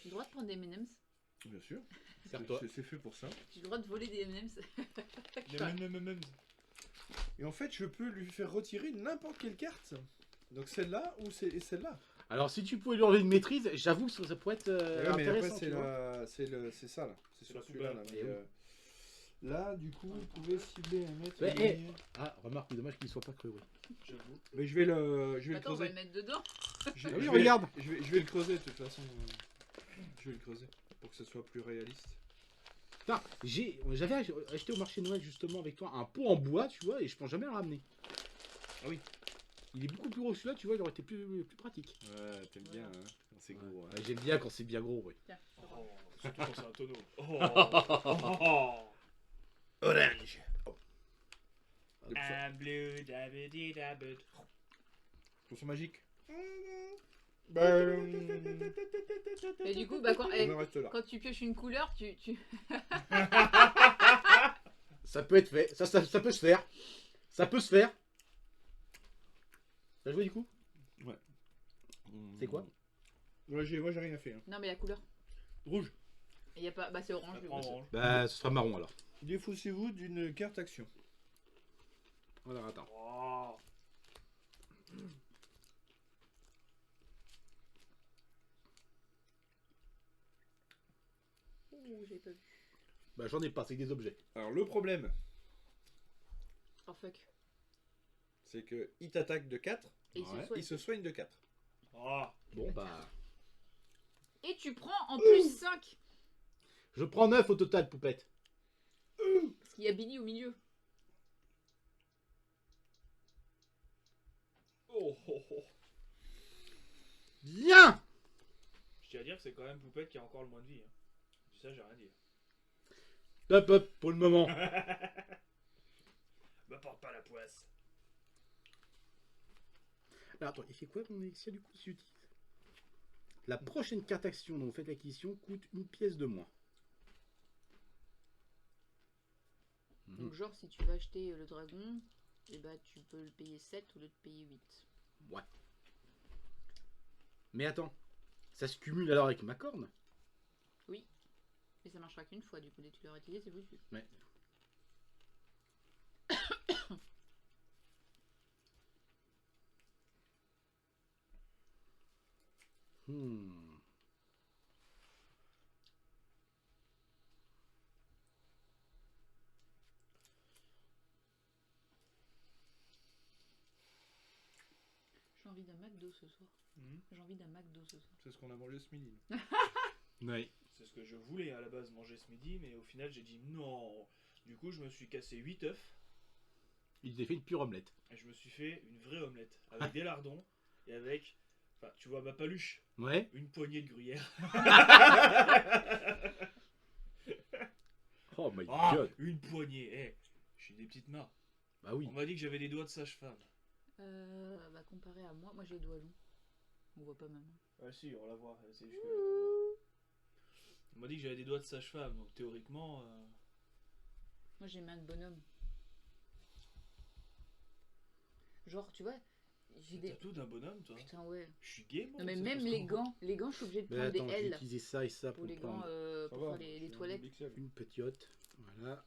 S3: J'ai le droit de prendre des M&M's.
S1: Bien sûr.
S4: Sers-toi.
S1: C'est fait pour ça.
S3: J'ai le droit de voler des M&M's.
S2: Même.
S1: Et en fait, je peux lui faire retirer n'importe quelle carte. Donc celle-là ou celle-là.
S4: Alors, si tu pouvais lui enlever une maîtrise, j'avoue que ça pourrait être
S1: Ouais, mais après,
S4: intéressant.
S1: c'est
S4: tu vois.
S1: c'est ça là. C'est
S2: C'est
S1: sur
S2: la
S1: celui-là. Là,
S2: poubelle.
S1: mais,
S4: Eh oui.
S1: là, du coup, vous pouvez cibler un mètre.
S4: Ouais,
S1: et gagner.
S4: Ah, remarque, mais dommage qu'il soit pas creux.
S2: J'avoue.
S1: Mais je vais le
S3: Attends, on va
S1: creuser.
S3: le mettre dedans.
S1: Je,
S4: Ah oui,
S1: je
S4: regarde.
S1: Je vais le creuser de toute façon. Je vais le creuser pour que ce soit plus réaliste.
S4: Putain, j'avais acheté au marché de Noël justement avec toi un pot en bois, tu vois, et je pense jamais le ramener.
S1: Ah oui.
S4: Il est beaucoup plus gros que celui-là, tu vois, il aurait été plus pratique.
S1: Ouais, t'aimes bien, hein, quand c'est gros. hein.
S4: Ouais, j'aime bien quand c'est bien gros, ouais.
S3: Tiens, je te rends.
S2: Oh, surtout quand c'est un tonneau. Oh.
S1: Orange.
S2: Un bleu, dabedi, dabed.
S1: Potion magique.
S3: Et du coup, bah,
S1: On en reste là.
S3: quand tu pioches une couleur, tu...
S4: Ça peut être fait, ça peut se faire. Ça peut se faire. T'as joué du coup? C'est quoi?
S1: Ouais, j'ai rien fait. Hein.
S3: Non, mais la couleur.
S1: Rouge.
S3: Il y a pas... Bah, c'est orange. du coup.
S2: Orange.
S4: Bah, ce sera marron alors.
S1: Défaussez-vous d'une carte action.
S4: Alors attends.
S2: Oh.
S3: Ouh, j'ai pas vu.
S4: Bah, j'en ai pas, c'est des objets.
S1: Alors, le problème,
S3: Oh fuck.
S1: c'est que il t'attaque de 4,
S3: Et il
S4: Ouais.
S3: se soigne.
S1: il se soigne de 4.
S2: Oh.
S4: Bon, bah.
S3: Et tu prends en plus 5.
S4: Je prends 9 au total, poupette.
S3: Parce qu'il y a Billy au milieu.
S2: Oh, oh, oh.
S4: Bien!
S2: Je tiens à dire que c'est quand même Poupette qui a encore le moins de vie. Hein. Je dis ça, j'ai rien dit.
S4: Hop, hop, pour le moment.
S2: Me porte pas la poisse.
S4: Alors, attends, il fait quoi mon élixir du coup si j'utilise? La prochaine carte action dont vous faites l'acquisition coûte une pièce de moins.
S3: Donc genre, si tu vas acheter le dragon, et bah tu peux le payer 7 au lieu de payer 8.
S4: Ouais. Mais attends, ça se cumule alors avec ma corne?
S3: Oui. Et ça marchera qu'une fois, du coup, dès que tu l'auras utilisé, c'est foutu.
S4: Ouais.
S3: J'ai envie d'un McDo ce soir.
S1: Mhm.
S3: J'ai envie d'un McDo ce soir.
S1: C'est ce qu'on a mangé ce midi.
S4: Ouais.
S2: C'est ce que je voulais à la base manger ce midi, mais au final j'ai dit non. Du coup, je me suis cassé 8 œufs
S4: Il t'a fait une pure omelette.
S2: et je me suis fait une vraie omelette avec des lardons et avec, enfin, tu vois ma paluche,
S4: Ouais.
S2: une poignée de gruyère.
S4: Oh my
S2: Ah,
S4: god.
S2: une poignée. Eh, je suis des petites mains.
S4: Bah oui.
S2: On m'a dit que j'avais des doigts de sage-femme.
S3: Bah comparé à moi j'ai les doigts longs. On voit pas même.
S2: Ah si, on la voit. C'est juste que... On m'a dit que j'avais des doigts de sage-femme, donc théoriquement...
S3: Moi j'ai main de bonhomme. Genre, tu vois, J'ai
S2: T'as
S3: des...
S2: tout d'un bonhomme, toi.
S3: Putain, ouais.
S2: Je suis game.
S3: Non, mais même les gants, je suis obligée de
S4: Mais
S3: prendre
S4: attends,
S3: des
S4: je vais
S3: L
S4: utiliser ça et ça
S3: pour
S4: pour
S3: les gants,
S4: prendre
S1: Ça
S3: pour
S1: va,
S3: faire les
S1: c'est un
S3: toilettes.
S1: XL.
S4: une petite. Voilà.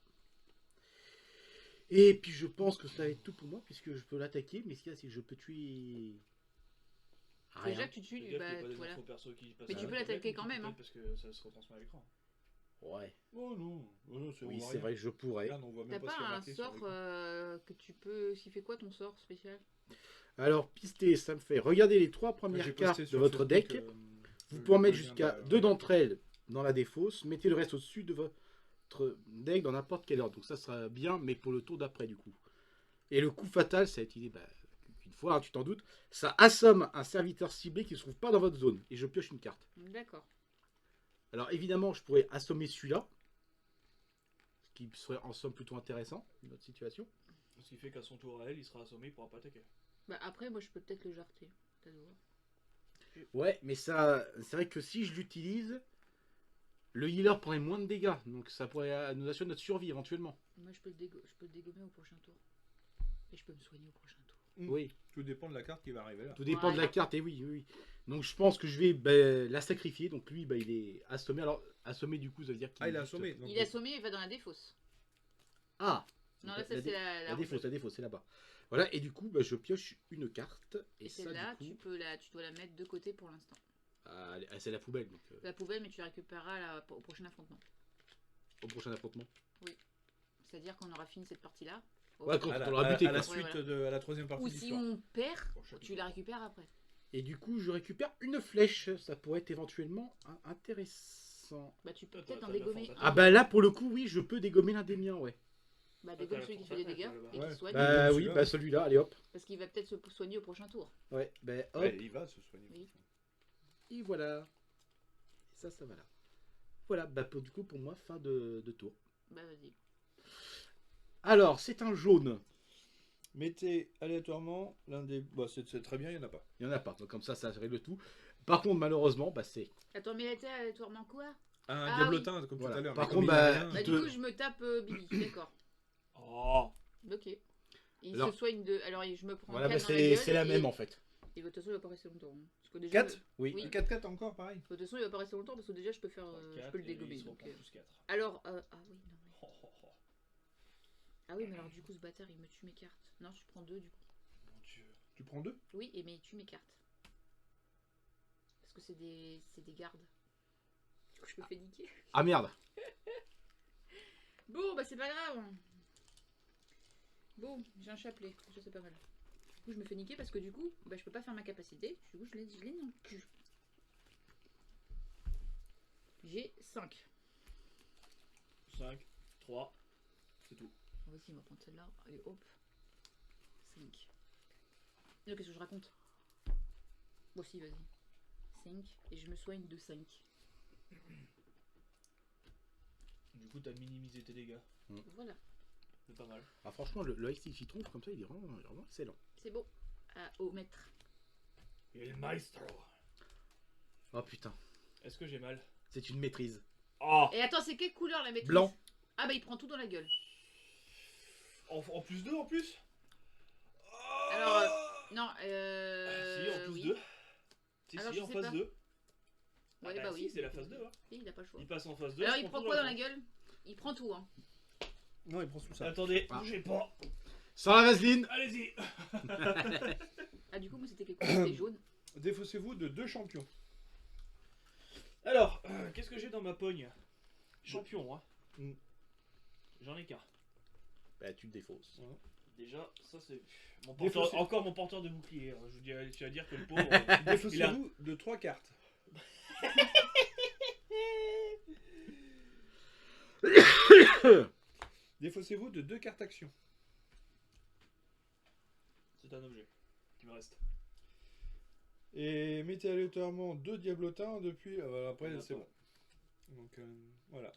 S4: Et puis je pense que ça va être tout pour moi puisque je peux l'attaquer, mais ce qu'il y a, c'est que je peux tuer.
S3: Déjà
S4: Rien.
S3: que tu tues,
S2: Fais gaffe
S3: bah
S2: qu'il y ait pas des
S3: voilà.
S2: infos perso qui passent
S3: Mais
S2: à
S3: tu
S2: la
S3: peux
S2: tablette,
S3: l'attaquer
S2: ou
S3: quand
S2: tu
S3: même,
S2: peux
S3: hein.
S2: parce que ça se retransmet à l'écran.
S4: Ouais.
S1: Oh non, oh non,
S4: Oui,
S1: on voit
S4: c'est
S1: rien.
S4: vrai que je pourrais.
S1: Regarde, on voit
S3: T'as
S1: même pas ce qu'il y a
S3: pas un
S1: marqué sur
S3: sort
S1: l'écran.
S3: que tu peux... Qui fait quoi ton sort spécial?
S4: Alors, pister, ça me fait regarder les 3
S1: Moi,
S4: premières
S1: j'ai posté
S4: cartes de
S1: sur
S4: votre
S1: Facebook,
S4: deck. Vous
S1: le
S4: pouvez en mettre
S1: lien
S4: jusqu'à
S1: de-
S4: 2 d'entre elles dans la défausse. Mettez le reste au-dessus de votre deck dans n'importe quelle ordre. Donc ça sera bien, mais pour le tour d'après du coup. Et le coup fatal, ça a été une fois, hein, tu t'en doutes. Ça assomme un serviteur ciblé qui ne se trouve pas dans votre zone. Et je pioche une carte.
S3: D'accord.
S4: Alors évidemment, je pourrais assommer celui-là. Ce qui serait en somme plutôt intéressant, une autre situation.
S2: Ce qui fait qu'à son tour à elle, il sera assommé, il pourra pas attaquer.
S3: Bah après, moi je peux peut-être le jarter. T'as le droit.
S4: Ouais, mais ça, c'est vrai que si je l'utilise, le healer prendrait moins de dégâts. Donc ça pourrait nous assurer notre survie éventuellement.
S3: Moi je peux le dégommer au prochain tour. Et je peux me soigner au prochain tour.
S4: Oui.
S1: Tout dépend de la carte qui va arriver là.
S4: Tout dépend de la
S3: Ouais.
S4: carte, et oui, oui, oui. Donc je pense que je vais la sacrifier. Donc lui, il est assommé. Alors, assommé du coup, ça veut dire qu'il
S1: Ah, il est
S4: juste-
S1: assommé. donc-
S3: Il est assommé, il va dans la défausse.
S4: Ah.
S3: Non,
S4: Donc,
S3: là, ça, c'est la
S4: la défausse, c'est là-bas. Voilà, et du coup, je pioche une carte. Et
S3: Et
S4: ça,
S3: celle-là,
S4: du coup,
S3: tu dois la mettre de côté pour l'instant.
S4: c'est la poubelle. Donc,
S3: La poubelle, mais tu la récupéreras au prochain affrontement.
S4: au prochain affrontement.
S3: C'est-à-dire qu'on aura fini cette partie-là.
S4: Ouais, quand
S1: À la,
S4: on l'aura buté,
S1: à la
S4: quoi.
S1: suite
S3: Ouais,
S1: à la troisième partie
S3: Ou
S1: de
S3: si
S1: l'histoire.
S3: on perd,
S1: Prochain.
S3: tu la récupères après.
S4: Et du coup, je récupère une flèche. Ça pourrait être éventuellement intéressant.
S3: Bah tu peux
S2: Toi,
S3: peut-être
S2: t'as
S3: en
S2: de la
S3: dégommer
S2: force
S3: un.
S4: Ah bah là, pour le coup, oui, je peux dégommer l'un des miens, ouais.
S3: Bah
S2: t'as
S3: dégomme
S2: la
S3: celui qui
S2: force
S3: fait des
S2: attaque,
S3: dégâts
S2: là-bas.
S3: et
S1: Ouais.
S3: qui soigne.
S4: Bah
S1: Dégommes
S4: oui,
S1: celui-là.
S4: bah celui-là, allez hop.
S3: Parce qu'il va peut-être se soigner au prochain tour.
S4: Ouais, bah hop.
S1: Ouais, il va se soigner.
S3: Oui.
S4: Et voilà. Ça va là. Voilà, bah du coup, pour moi, fin de tour.
S3: Bah vas-y.
S4: Alors, c'est un jaune.
S1: Mettez aléatoirement l'un des. Bah, c'est très bien, il n'y en a pas.
S4: Il n'y en a pas, donc comme ça règle tout. Par contre, malheureusement, bah c'est...
S3: Attends, mais elle était aléatoirement quoi?
S1: Un
S3: Ah,
S1: diablotin, comme
S4: Voilà.
S1: tout à l'heure.
S4: Par
S1: mais comme
S4: contre,
S1: il y a
S4: bah,
S1: rien-
S3: Bah
S4: Il
S3: du
S4: te-
S3: coup je me tape Billy, d'accord.
S2: Oh.
S3: Ok. Et il
S4: Alors-
S3: se soigne de... Alors je me prends
S4: Voilà,
S3: 4
S4: bah,
S3: dans la gueule.
S4: c'est la
S3: et-
S4: même en fait.
S3: Et de toute façon il va pas rester longtemps. Hein. Parce que déjà,
S1: 4
S4: Oui.
S3: Oui.
S1: 4-4 encore, pareil.
S3: De toute façon il va pas rester longtemps parce que déjà je peux faire... je peux le dégommer.
S2: Ils
S3: Donc,
S2: plus 4.
S3: Alors, ah oui, non. Mais...
S2: Oh, oh, oh.
S3: Ah oui, mais alors du coup ce bâtard il me tue mes cartes. Non, je prends 2 du coup.
S2: Mon dieu.
S1: Tu prends 2?
S3: Oui, et mais il tue mes cartes. Parce que c'est des gardes. Je me fais niquer.
S4: Ah merde.
S3: Bon, bah c'est pas grave. Bon, j'ai un chapelet. Ça c'est pas mal. Du coup je me fais niquer parce que du coup, bah, je peux pas faire ma capacité. Du coup je l'ai dans le cul. J'ai 5.
S2: 5, 3, c'est tout.
S3: Voici, on va prendre celle-là. Allez, hop. 5. Qu'est-ce que je raconte? Bon, si, vas-y. 5. Et je me soigne de 5.
S2: Du coup, t'as minimisé tes dégâts.
S3: Voilà.
S2: C'est pas mal.
S4: Ah, franchement, le Ice Citron, comme ça, il est vraiment excellent.
S3: C'est beau. Au maître.
S2: Il maestro.
S4: Oh putain,
S2: Est-ce que j'ai mal?
S4: c'est une maîtrise.
S2: Oh.
S3: Et attends, c'est quelle couleur la maîtrise?
S4: Blanc.
S3: Ah bah il prend tout dans la gueule.
S2: En plus 2 en plus?
S3: Alors, non,
S2: Si, en plus
S3: oui.
S2: 2. Si,
S3: Alors,
S2: si,
S3: je
S2: en
S3: sais
S2: phase
S3: pas.
S2: 2.
S3: Ouais,
S2: bah
S3: bah
S2: si,
S3: oui.
S2: c'est la phase 2. Hein.
S3: Oui, il a pas le choix.
S2: Il passe en phase 2.
S3: Alors il prend quoi dans la gueule? Il prend tout, hein.
S1: Non, il prend tout ça.
S2: Attendez,
S4: Ah.
S2: bougez pas.
S4: Sans la vaseline.
S2: Allez-y.
S3: Ah du coup, moi c'était quelle couleur? C'était jaune.
S1: Défaussez-vous de 2 champions.
S2: Alors, qu'est-ce que j'ai dans ma pogne? Champion, hein.
S1: Mm.
S2: J'en ai qu'un.
S4: Bah, tu te défausses.
S2: Déjà, ça c'est. Mon
S1: Défaussé.
S2: porteur, encore mon porteur de bouclier. Hein. Tu vas dire que le pauvre. il a...
S1: Défaussez-vous de 3 cartes. Défaussez-vous de 2 cartes action.
S2: C'est un objet qui me reste.
S1: Et mettez aléatoirement 2 diablotins depuis. Après,
S2: On a
S1: c'est
S2: pas.
S1: bon. Donc voilà.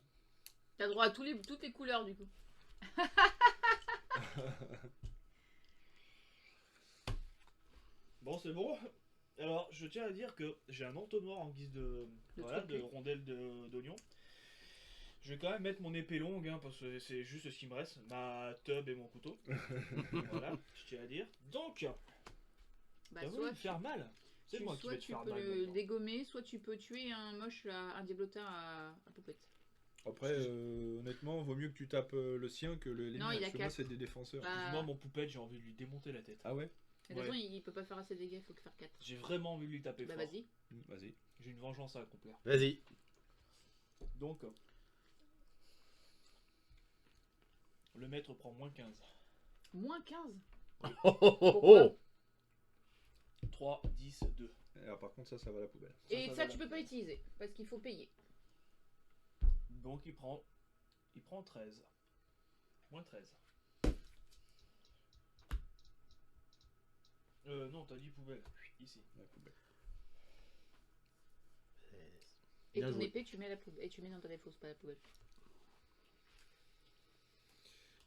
S3: T'as droit à toutes les couleurs du coup.
S2: Bon, c'est bon. Alors, je tiens à dire que j'ai un entonnoir en guise de, voilà,
S3: truc.
S2: de rondelle d'oignon. Je vais quand même mettre mon épée longue, hein, parce que c'est juste ce qui me reste. Ma tub et mon couteau. Voilà, je tiens à dire. Donc,
S3: Bah,
S2: T'as voulu
S3: soit
S2: me faire mal. C'est moi qui
S3: soit
S2: vais te
S3: tu
S2: faire
S3: peux
S2: mal.
S3: le
S2: maintenant.
S3: dégommer, soit tu peux tuer un moche, un diablotin à poupette.
S1: Après, honnêtement, vaut mieux que tu tapes le sien que le
S3: Non, il a
S1: parce que moi,
S3: 4.
S1: c'est des défenseurs.
S3: Bah,
S2: Excuse-moi, mon poupette, j'ai envie de lui démonter la tête.
S1: Ah ouais?
S3: de toute façon, il peut pas faire assez de dégâts, il faut que faire 4.
S2: J'ai vraiment envie de lui taper
S3: Bah,
S2: fort.
S3: vas-y.
S1: Vas-y.
S2: J'ai une vengeance à accomplir.
S4: Vas-y.
S2: Donc, le maître prend moins 15.
S3: Moins 15.
S4: Oh, oh, oh,
S3: Pourquoi
S4: oh.
S2: 3, 10, 2.
S1: Alors, par contre, ça va à la poubelle.
S3: Et
S2: ça
S3: ça,
S2: va
S3: tu
S2: là.
S3: peux pas utiliser, parce qu'il faut payer.
S2: Donc il prend 13. Moins 13. Non, t'as dit poubelle. Ici.
S1: La poubelle.
S3: Et
S4: Bien
S3: ton
S4: joué.
S3: épée, tu mets à la poubelle. Et tu mets dans ta défausse, pas à la poubelle.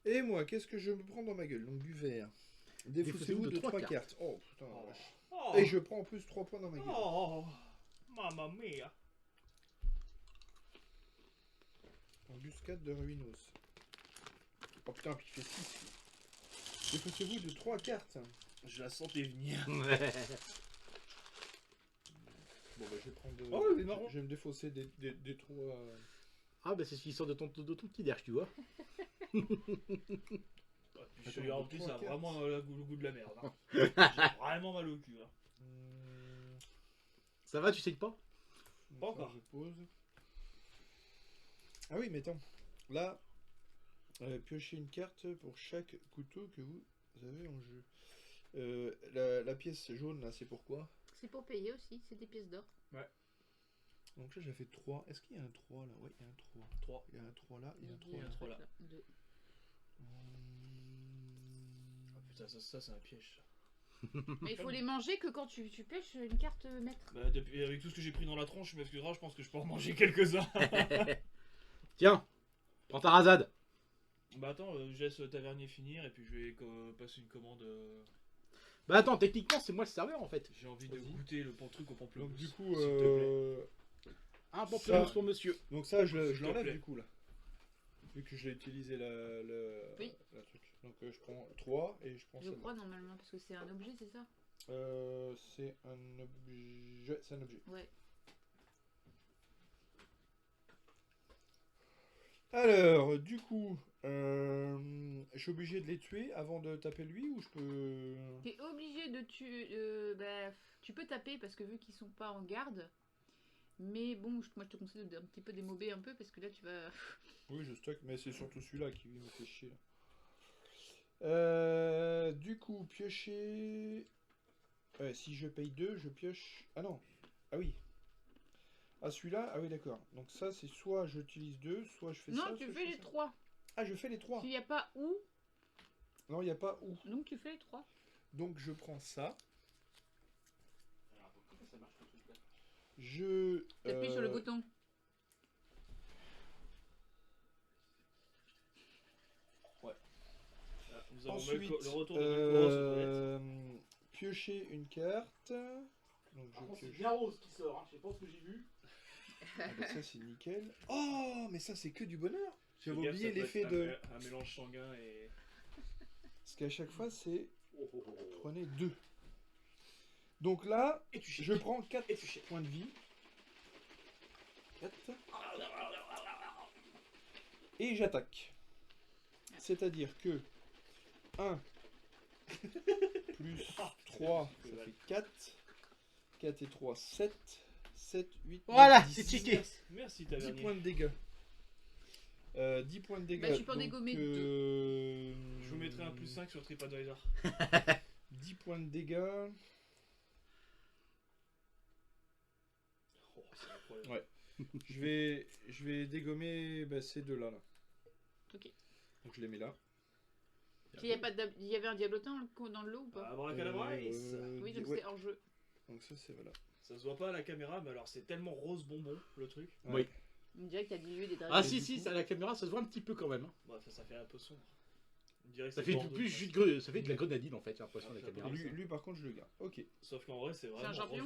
S1: Et moi, qu'est-ce que je me prends dans ma gueule? Donc, du vert. Défaussez-vous de 3 cartes. Oh, putain. la vache.
S2: Oh,
S1: Et je prends en plus 3 points dans ma gueule.
S2: oh, mamma mia.
S1: Embuscade de Ruinos. Oh putain, puis il fait 6. Défaussez-vous de 3 cartes.
S2: Je la sentais venir.
S1: Bon, bah, je vais prendre.
S2: Oh, c'est marrant.
S1: Je vais me défausser des 3.
S4: Ah, bah c'est ce qui sort de ton petit derche, tu vois.
S2: Puis celui-là en plus, ça a
S1: 3
S2: vraiment le goût de la merde. Hein. J'ai vraiment mal au cul. Hein.
S4: Ça va, tu sais pas?
S2: Pas encore.
S1: Je pose. Ah oui, mais attends. Là, piochez une carte pour chaque couteau que vous avez en jeu. La pièce jaune, là, c'est pourquoi?
S3: C'est pour payer aussi, c'est des pièces d'or.
S1: Donc là, j'ai fait 3. Est-ce qu'il y a un 3 là? Ouais, il y a un 3.
S2: 3.
S1: Il y a un 3 là, il y a un 3
S2: Il y a
S1: là.
S2: un 3 là.
S3: 2.
S2: Ah putain, ça c'est un piège. Ça.
S3: Mais il faut les manger que quand tu pêches une carte maître.
S2: Bah, depuis, avec tout ce que j'ai pris dans la tronche, je m'excuseras, je pense que je peux en manger quelques-uns.
S4: Tiens, prends ta rasade.
S2: Bah attends, je laisse Tavernier finir et puis je vais passer une commande.
S4: Bah attends, techniquement, c'est moi le serveur en fait.
S2: J'ai envie de
S1: Vas-y.
S2: goûter le truc au pamplemousse.
S1: Donc du coup,
S2: s'il te plaît.
S4: Un pamplemousse
S1: Ça-
S4: pour monsieur.
S1: donc ça, je
S2: te
S1: l'enlève
S2: plaît.
S1: du coup là. Vu que j'ai utilisé
S3: Oui.
S1: la truc. Donc je prends 3 et je prends
S3: Je
S1: ça.
S3: crois normalement, parce que c'est un objet, c'est ça?
S1: C'est un objet. C'est un objet.
S3: Ouais.
S1: Alors, du coup, je suis obligé de les tuer avant de taper lui ou je peux.
S3: T'es obligé de tuer. Bah, tu peux taper parce que vu qu'ils sont pas en garde. Mais bon, moi je te conseille un petit peu démober un peu parce que là tu vas.
S1: Oui, je stocke, mais c'est surtout celui-là qui me fait chier là. Du coup, piocher. Ouais, si je paye 2, je pioche. Ah non. Ah oui. Ah celui-là, ah oui d'accord. Donc ça c'est soit j'utilise 2, soit je fais ça.
S3: Non, tu
S1: soit
S3: fais
S1: je
S3: les
S1: ça.
S3: 3.
S1: Ah je fais les 3.
S3: S'il n'y a pas où,
S1: Non, il n'y a pas où.
S3: donc tu fais les 3.
S1: Donc je prends ça.
S2: Alors, comment ça marche le truc là?
S1: Je.
S3: T'appuies sur le bouton.
S2: Ah, nous avons
S1: Ensuite,
S2: le retour de Melkoros aux toilettes.
S1: piocher une carte. Donc
S2: Par
S1: je
S2: contre, c'est
S1: pioche.
S2: bien rose qui sort, hein. Je sais pas ce que j'ai vu.
S1: Ah bah ça c'est nickel. Oh, mais ça c'est que du bonheur. J'avais
S2: Fais gaffe,
S1: oublié
S2: ça peut
S1: l'effet
S2: être
S1: de.
S2: un mélange sanguin et.
S1: Parce qu'à chaque fois c'est.
S2: Oh, oh, oh, oh.
S1: Prenez 2. Donc là,
S2: Et tu
S1: je prends 4
S2: Et tu chies.
S1: points de vie. 4. Et j'attaque. C'est-à-dire que 1 plus 3, ça fait 4. 4 et 3, 7. 7, 8,
S4: Voilà,
S1: 10.
S4: c'est checké.
S2: Merci
S1: 10
S2: Tavernier.
S1: points de dégâts. 10 points de dégâts.
S3: Bah, tu peux en
S1: donc,
S3: dégommer
S2: Je vous mettrai un plus 5 sur TripAdvisor.
S1: 10 points de dégâts.
S2: Oh, c'est incroyable.
S1: Ouais. Je vais dégommer ces deux-là. Là.
S3: Ok.
S1: Donc je les mets là.
S3: Il y avait un diablotin dans le lot ou pas?
S2: Avant la calabraise.
S3: Oui, donc
S1: ouais.
S3: c'est hors jeu.
S1: Donc ça c'est voilà.
S2: Ça se voit pas à la caméra, mais alors c'est tellement rose bonbon le truc.
S4: Oui.
S3: On dirait qu'il y a dilué des dragons.
S4: Ah
S1: Et
S4: si,
S1: du
S4: si,
S1: coup-
S4: ça, à la caméra, ça se voit un petit peu quand même. Hein.
S2: Bah, ça fait un peu sombre. On dirait que
S4: Ça
S2: c'est
S4: fait
S2: Bordeaux,
S4: plus
S2: quoi.
S4: juste ça fait de la grenadine en fait, j'ai l'impression,
S2: Ah,
S4: la
S2: ça
S4: caméra.
S2: peut-
S1: Lui par contre je le garde. Ok.
S2: Sauf qu'en vrai, c'est
S3: C'est
S2: vraiment.
S3: un champion?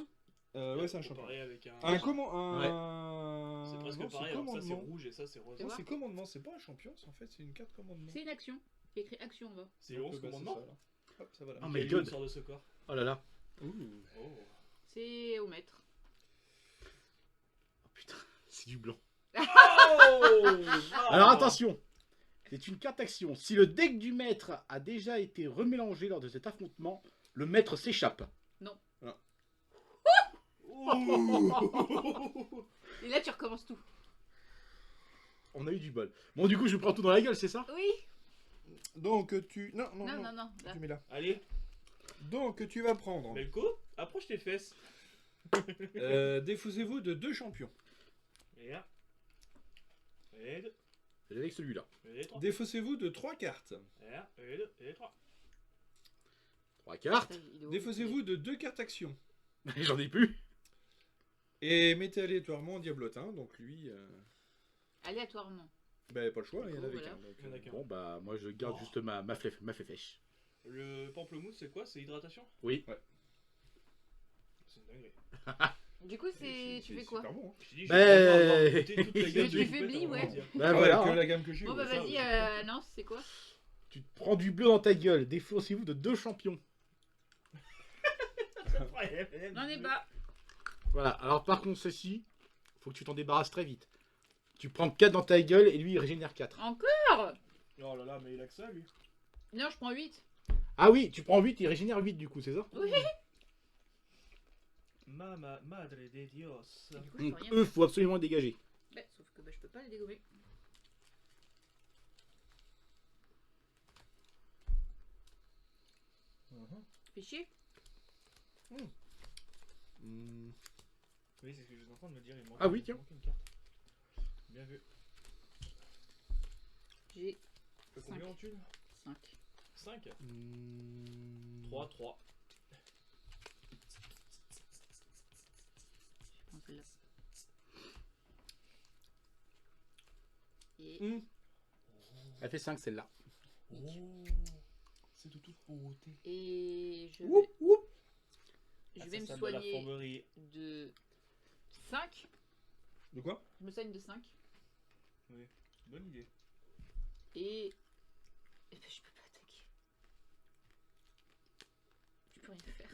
S2: rose.
S1: Ouais c'est un champion.
S2: Comparé avec
S1: Un comment un.
S2: C'est presque
S1: Non,
S2: pareil, alors ça c'est
S1: commandement.
S2: rouge et ça c'est rose.
S3: C'est
S1: Non,
S3: quoi
S1: c'est commandement, c'est pas un champion, en fait c'est une carte commandement.
S3: C'est une action. Il y a écrit action en bas.
S2: C'est le 11
S1: Donc, bah,
S2: commandement.
S1: ça, là. Hop, ça va là.
S4: Oh my
S2: Michael
S4: God.
S2: sort de ce corps.
S4: Oh là là.
S1: Ouh.
S2: Oh.
S3: C'est au maître.
S4: Oh putain, c'est du blanc.
S2: Oh
S4: Alors attention, c'est une carte action. Si le deck du maître a déjà été remélangé lors de cet affrontement, le maître s'échappe.
S3: Et là, tu recommences tout.
S4: On a eu du bol. Bon, du coup, je prends tout dans la gueule, c'est ça?
S3: Oui.
S1: Donc tu... Non, non,
S3: Non,
S1: non.
S3: non, non. Là.
S1: Tu mets là.
S2: Allez,
S1: Donc tu vas prendre...
S2: Melko, approche tes fesses.
S1: défaussez-vous de 2 champions.
S2: Et un. Et deux.
S4: C'est avec celui-là.
S2: Et trois.
S1: Défaussez-vous de 3 cartes.
S2: Et un. Et deux. Et trois.
S4: 3 cartes.
S3: Il est au-
S1: Défaussez-vous de 2 cartes actions.
S4: J'en ai plus.
S1: Et mettez aléatoirement Diablotin, donc lui...
S3: Aléatoirement.
S1: Bah pas le choix, il y en avait
S3: Voilà.
S1: qu'un. donc,
S2: Il y en a qu'un.
S4: Bon, bah, moi, je garde
S2: Oh.
S4: juste ma flèche.
S2: Le pamplemousse, c'est quoi? C'est hydratation?
S4: Oui.
S2: C'est une dinguerie.
S3: Du coup, c'est. Tu fais quoi?
S1: super bon, hein.
S2: Je dis,
S4: Bah,
S2: je vais goûter toute la gamme
S3: tu
S2: de
S3: faiblis,
S2: poupettes avant
S3: ouais.
S2: de dire.
S4: Bah,
S1: Ah ouais,
S4: voilà.
S1: que
S4: Hein.
S1: la gamme que j'ai.
S3: Bon, bah
S1: ouais, ça,
S3: vas-y,
S1: ouais.
S3: non, c'est quoi?
S4: Tu te prends du bleu dans ta gueule. Défaussez-vous de 2 champions.
S3: N'en est pas.
S4: Voilà. Alors, par contre, ceci, faut que tu t'en débarrasses très vite. Tu prends 4 dans ta gueule et lui, il régénère 4.
S3: Encore?
S2: Oh là là, mais il a que ça, lui.
S3: Non, je prends 8.
S4: Ah oui, tu prends 8, il régénère 8 du coup, c'est ça?
S3: Oui.
S2: Mama, madre de Dios.
S3: Du coup, je
S4: Donc,
S3: peux rien.
S4: eux, faut absolument les dégager.
S3: Bah, sauf que bah, je peux pas les dégommer. Fais chier.
S4: Hmm.
S2: Oui, c'est ce que j'étais en train de me dire. Il manque,
S4: Ah oui,
S2: il
S4: tiens.
S2: manque une carte. Bien vu.
S3: J'ai
S2: T'as combien en thune?
S3: 5.
S2: 5.
S4: Hmm.
S2: 3, 3.
S3: Je prends celle-là. Et
S1: Hmm.
S4: Elle fait 5 celle-là.
S2: Oh, c'est de toute beauté.
S3: Et je
S1: Oup,
S3: vais,
S1: oup.
S3: je vais me
S2: Ça sent de la
S3: soigner
S2: fourberie.
S3: de 5.
S1: De quoi?
S3: Je me soigne de 5.
S2: Bonne idée.
S3: Et ben, je peux pas attaquer. Je peux rien faire.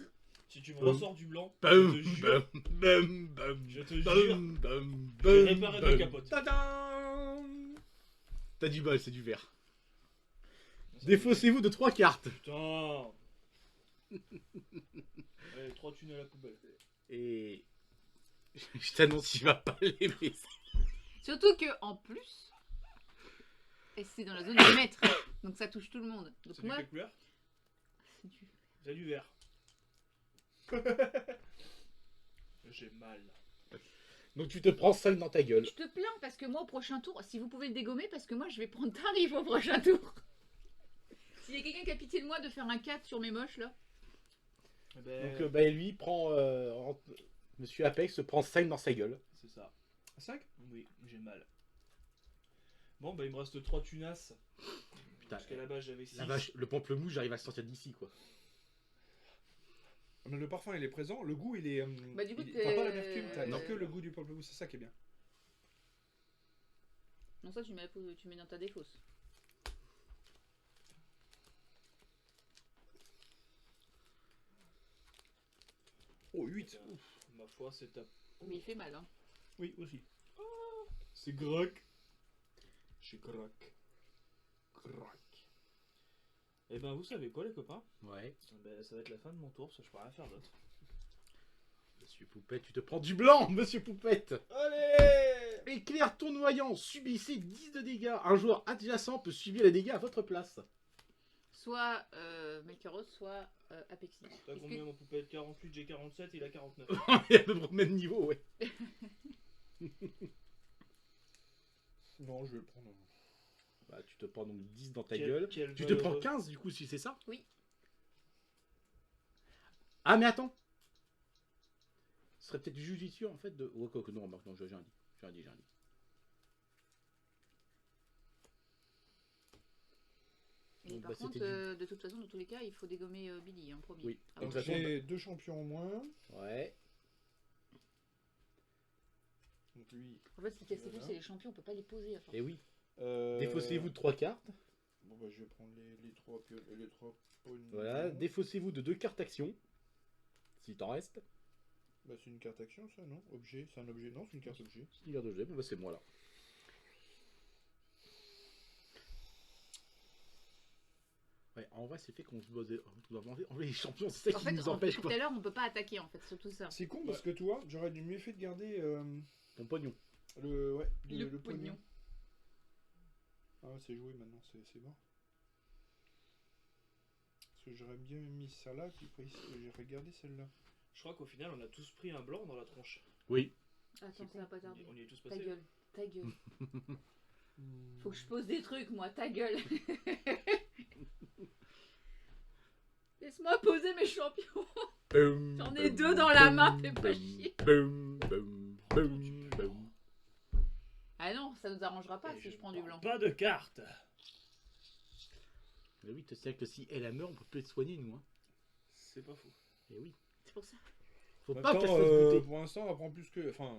S2: Si tu me
S4: Bum.
S2: ressors du blanc,
S4: Bam,
S2: je te jure,
S4: bam, bam,
S2: je te jure,
S4: bam, bam,
S2: je vais
S4: bam,
S2: réparer
S4: bam.
S2: ma capote.
S1: Tadam!
S4: T'as du bol, c'est du vert. Défaussez-vous de 3 cartes.
S2: Putain. Allez, 3 thunes à la poubelle.
S4: Et je t'annonce, il va pas les baiser.
S3: Surtout que en plus, et c'est dans la zone du maître, donc ça touche tout le monde. Donc
S2: C'est du
S3: moi,
S2: quelle couleur?
S3: c'est du-
S2: C'est du vert. J'ai mal.
S4: Donc tu te prends 5 dans ta gueule.
S3: je te plains parce que moi au prochain tour, si vous pouvez le dégommer, parce que moi je vais prendre tarif au prochain tour. S'il y a quelqu'un qui a pitié de moi de faire un 4 sur mes moches là,
S2: Eh ben,
S4: Donc bah, lui prend. Monsieur Apex se prend 5 dans sa gueule.
S2: c'est ça.
S1: 5?
S2: Oui, j'ai mal. Bon, bah il me reste 3 tunas.
S4: Putain,
S2: Parce qu'à la base j'avais 6.
S4: la vache, le pamplemousse, j'arrive à le sortir d'ici quoi.
S1: Mais le parfum il est présent, le goût il est.
S3: Bah, du coup,
S1: t'as pas l'amertume, t'as
S3: non.
S1: que le goût du pamplemousse, c'est ça qui est bien.
S3: non ça tu mets dans ta défausse.
S1: Oh, 8!
S2: Ma foi, c'est ta.
S3: Mais il fait mal hein.
S1: Oui, aussi.
S2: C'est groc. J'ai groc. Groc. Et ben, vous savez quoi, les copains?
S4: Ouais.
S2: Ben, ça va être la fin de mon tour, parce que je peux rien faire d'autre.
S4: Monsieur Poupette, tu te prends du blanc, monsieur Poupette.
S2: Allez!
S4: Éclair tournoyant, subissez 10 de dégâts. Un joueur adjacent peut subir les dégâts à votre place.
S3: Soit Melkaros, soit Apexis.
S2: T'as
S3: Est-ce
S2: combien,
S3: que-
S2: mon poupette? 48, j'ai 47, il a 49.
S4: Il est à peu près au même niveau, ouais.
S1: Non, je vais le prendre.
S4: Bah, tu te prends donc 10 dans ta
S2: Quel-
S4: gueule.
S2: quel
S4: Tu te prends
S2: malheureux.
S4: 15 du coup, si c'est ça?
S3: Oui.
S4: Ah, mais attends. Ce serait peut-être judicieux en fait de. Ouais, quoi que non, remarque, non, j'ai rien dit. J'ai rien dit, j'ai rien dit.
S3: Et
S4: Donc,
S3: par
S4: bah,
S3: contre,
S4: c'était du-
S3: de toute façon, dans tous les cas, il faut dégommer Billy en premier.
S4: Oui.
S3: Avant
S4: Donc,
S3: de-
S4: de toute façon,
S1: J'ai 2 champions en moins.
S4: Ouais.
S1: Donc lui.
S3: En fait, ce qui casse les couilles,
S1: Voilà.
S3: c'est les champions, on peut pas les poser à force.
S4: Et oui.
S1: Euh...
S4: Défaussez-vous de 3 cartes.
S1: Bon bah je vais prendre les 3 pognons.
S4: Voilà. Défaussez-vous de 2 cartes action. s'il t'en reste.
S1: Bah, c'est une carte action, ça, non? Objet, c'est un objet. Non, c'est une carte objet.
S4: C'est une carte d'objet, bon bah c'est moi là. Ouais, en vrai, c'est fait qu'on se base. On doit enlever les champions, c'est ça
S3: En
S4: qui
S3: fait,
S4: nous empêche
S3: tout
S4: quoi.
S3: à l'heure, on peut pas attaquer en fait, surtout ça.
S1: C'est con parce que toi, j'aurais dû mieux fait de garder
S4: Ton pognon.
S1: le pognon.
S3: pognon.
S1: Ah ouais, c'est joué maintenant, c'est bon. Parce que j'aurais bien mis ça là, puis après j'ai regardé celle-là.
S2: Je crois qu'au final, on a tous pris un blanc dans la tronche.
S4: Oui.
S3: Attends, ça va pas tarder.
S2: On y est tous
S3: Ta
S2: passés.
S3: gueule, ta gueule. Faut que je pose des trucs, moi, ta gueule. Laisse-moi poser mes champions. J'en ai deux dans la main, fais pas chier. Ah non, ça nous arrangera pas
S2: Et
S3: si je prends du blanc.
S2: Pas de carte.
S4: Mais oui, tu sais que si elle a meurt, on peut plus être soigné nous. Hein.
S2: C'est pas faux.
S4: Et oui.
S3: C'est pour ça.
S4: Faut pas
S1: Attends,
S4: qu'elle se fasse buter.
S1: pour l'instant, on apprend plus que. Enfin.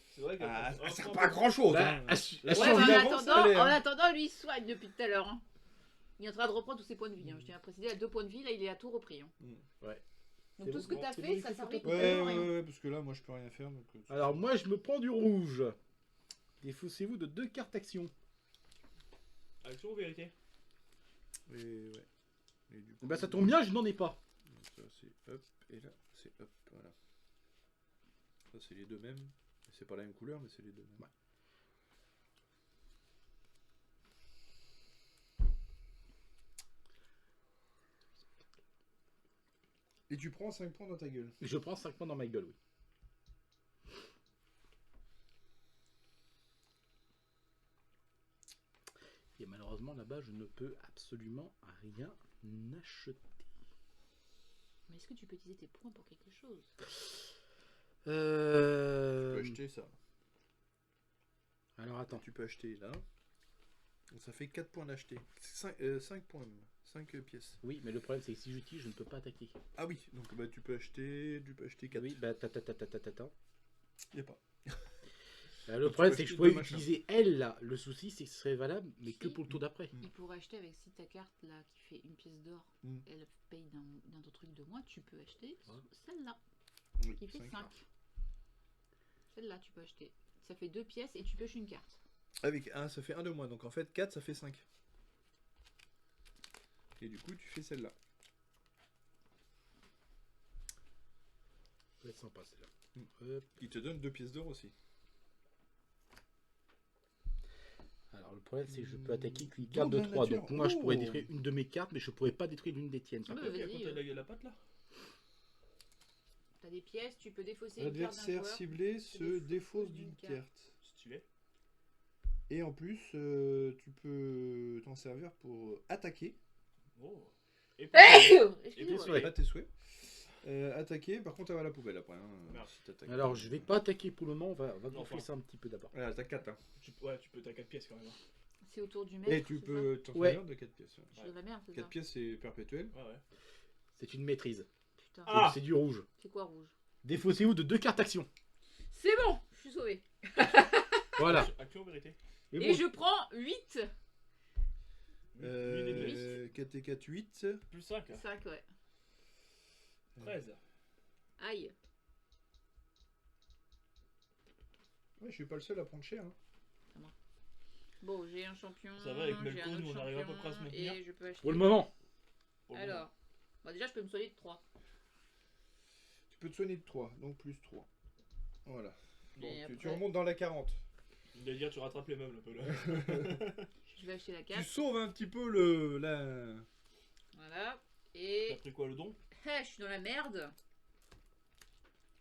S2: C'est vrai
S1: Ça sert pas à grand chose.
S4: Bah,
S1: Hein.
S4: elle
S1: La
S3: Ouais,
S1: chance
S3: mais
S1: d'avance, elle est,
S3: en
S1: hein.
S3: attendant, lui, il soigne depuis tout à l'heure. Hein. Il est en train de reprendre tous ses points de vie. Hein. Je tiens à préciser, à 2 points de vie, là, il est à tout repris. Hein.
S4: Ouais.
S3: Donc
S4: C'est
S3: tout
S4: bon,
S3: ce que
S4: bon,
S3: t'as
S4: c'est
S3: fait,
S4: bon, il
S3: ça
S4: faut
S3: servait
S4: tout
S3: tout à
S1: Ouais,
S3: l'heure.
S1: ouais,
S3: rien.
S1: ouais, parce que là, moi, je peux rien faire. Donc,
S4: Alors moi, je me prends du rouge. Défaussez-vous de 2 cartes action.
S2: Action ou vérité?
S1: Et ouais. Et du coup,
S4: Bah ça tombe bien, je n'en ai pas.
S1: Ça, c'est hop, et là, c'est hop, voilà. Ça, c'est les deux mêmes. C'est pas la même couleur, mais c'est les deux mêmes.
S4: Ouais.
S1: Et tu prends 5 points dans ta gueule.
S4: Je prends 5 points dans ma gueule, oui. Et malheureusement, là-bas, je ne peux absolument rien acheter.
S3: Mais est-ce que tu peux utiliser tes points pour quelque chose?
S1: Tu peux
S4: Euh...
S1: acheter ça.
S4: Alors attends.
S1: Tu peux acheter là. Donc ça fait 4 points d'acheter. 5 points même. 5 pièces.
S4: Oui, mais le problème, c'est que si j'utilise, je ne peux pas attaquer.
S1: Ah oui, donc bah, tu peux acheter 4.
S4: Oui, bah
S1: Y a pas.
S4: Le
S1: Donc,
S4: problème,
S1: tu peux
S4: c'est que je
S1: acheter
S4: pourrais
S1: deux machins.
S4: utiliser elle là. Le souci, c'est que ce serait valable, mais que
S3: Si.
S4: pour le tour d'après.
S3: Il pourrait acheter avec si ta carte là qui fait une pièce d'or,
S1: Mm.
S3: elle paye d'un autre truc de moi, tu peux acheter
S4: Ouais.
S3: celle-là
S1: Oui,
S3: qui fait 5.
S1: cartes.
S3: Celle-là, tu peux acheter. Ça fait 2 pièces et tu pioches une carte.
S1: Avec 1, ça fait 1 de moins. Donc en fait, 4, ça fait 5. Et du coup, tu fais celle-là.
S4: Ça va être sympa, celle-là.
S1: Hop. Il te donne 2 pièces d'or aussi.
S4: Alors le problème, c'est que je peux attaquer qu'une
S1: Don
S4: carte de
S1: de la
S4: 3.
S1: nature.
S4: Donc moi, je pourrais
S1: Oh.
S4: détruire une de mes cartes, mais je pourrais pas détruire l'une des tiennes.
S3: Ah bah,
S2: Ok,
S3: vas-y,
S2: à côté de la patte là.
S3: T'as des pièces, tu peux défausser une carte d'un
S1: L'adversaire
S3: joueur.
S1: ciblé se
S3: défausse
S1: défausse
S3: d'une
S1: d'une
S3: carte.
S1: carte.
S2: Stylé.
S1: Et en plus, tu peux t'en servir pour attaquer.
S2: Oh. Et
S3: Excusez-moi.
S4: Ouais.
S1: Pas tes souhaits. Attaquer, par contre, elle va à la poubelle après. Hein,
S2: Merde.
S1: si t'attaques.
S4: Alors je vais pas attaquer pour le moment, on va
S2: Non,
S4: gonfler
S2: enfin.
S4: ça un petit peu d'abord.
S1: Voilà, t'as 4. Hein.
S2: Ouais, tu peux, t'as 4 pièces quand même. Hein.
S3: C'est autour du maître.
S1: Et tu
S3: c'est
S1: peux t'en
S4: Ouais.
S1: servir de 4 pièces.
S3: ça Je suis de la merde, c'est
S1: 4
S3: ça.
S1: pièces, c'est perpétuel.
S2: Ouais, ouais.
S4: C'est une maîtrise.
S3: Putain.
S2: Ah.
S4: C'est du rouge.
S3: C'est quoi rouge?
S4: Défaussez-vous de 2 cartes action.
S3: C'est bon, je suis sauvé.
S4: Voilà.
S2: Action ou vérité?
S1: Mais
S3: Et je prends 8.
S1: 4 et 4, 8.
S2: Plus 5.
S3: 5, ouais.
S2: 13.
S3: Aïe.
S1: Ouais, je suis pas le seul à prendre cher. Hein.
S3: Bon, j'ai un champion.
S2: Ça va, avec
S3: j'ai
S2: Melko,
S3: un autre
S2: nous, on arrive à peu près à se
S3: champion,
S2: maintenir.
S3: Et je peux acheter.
S4: Pour le moment.
S2: Pour le moment.
S3: Alors, bah déjà, je peux me soigner de 3.
S1: Tu peux te soigner de 3, donc plus 3. Voilà. Bon,
S3: Et
S1: tu
S3: après-
S1: remontes dans la 40.
S2: Il va dire, tu rattrapes les meubles un peu là.
S3: Je vais acheter la
S1: Tu
S3: carte.
S1: sauves un petit peu la...
S3: Voilà.
S2: T'as
S3: Et.
S2: pris quoi le don?
S3: Je suis dans la merde.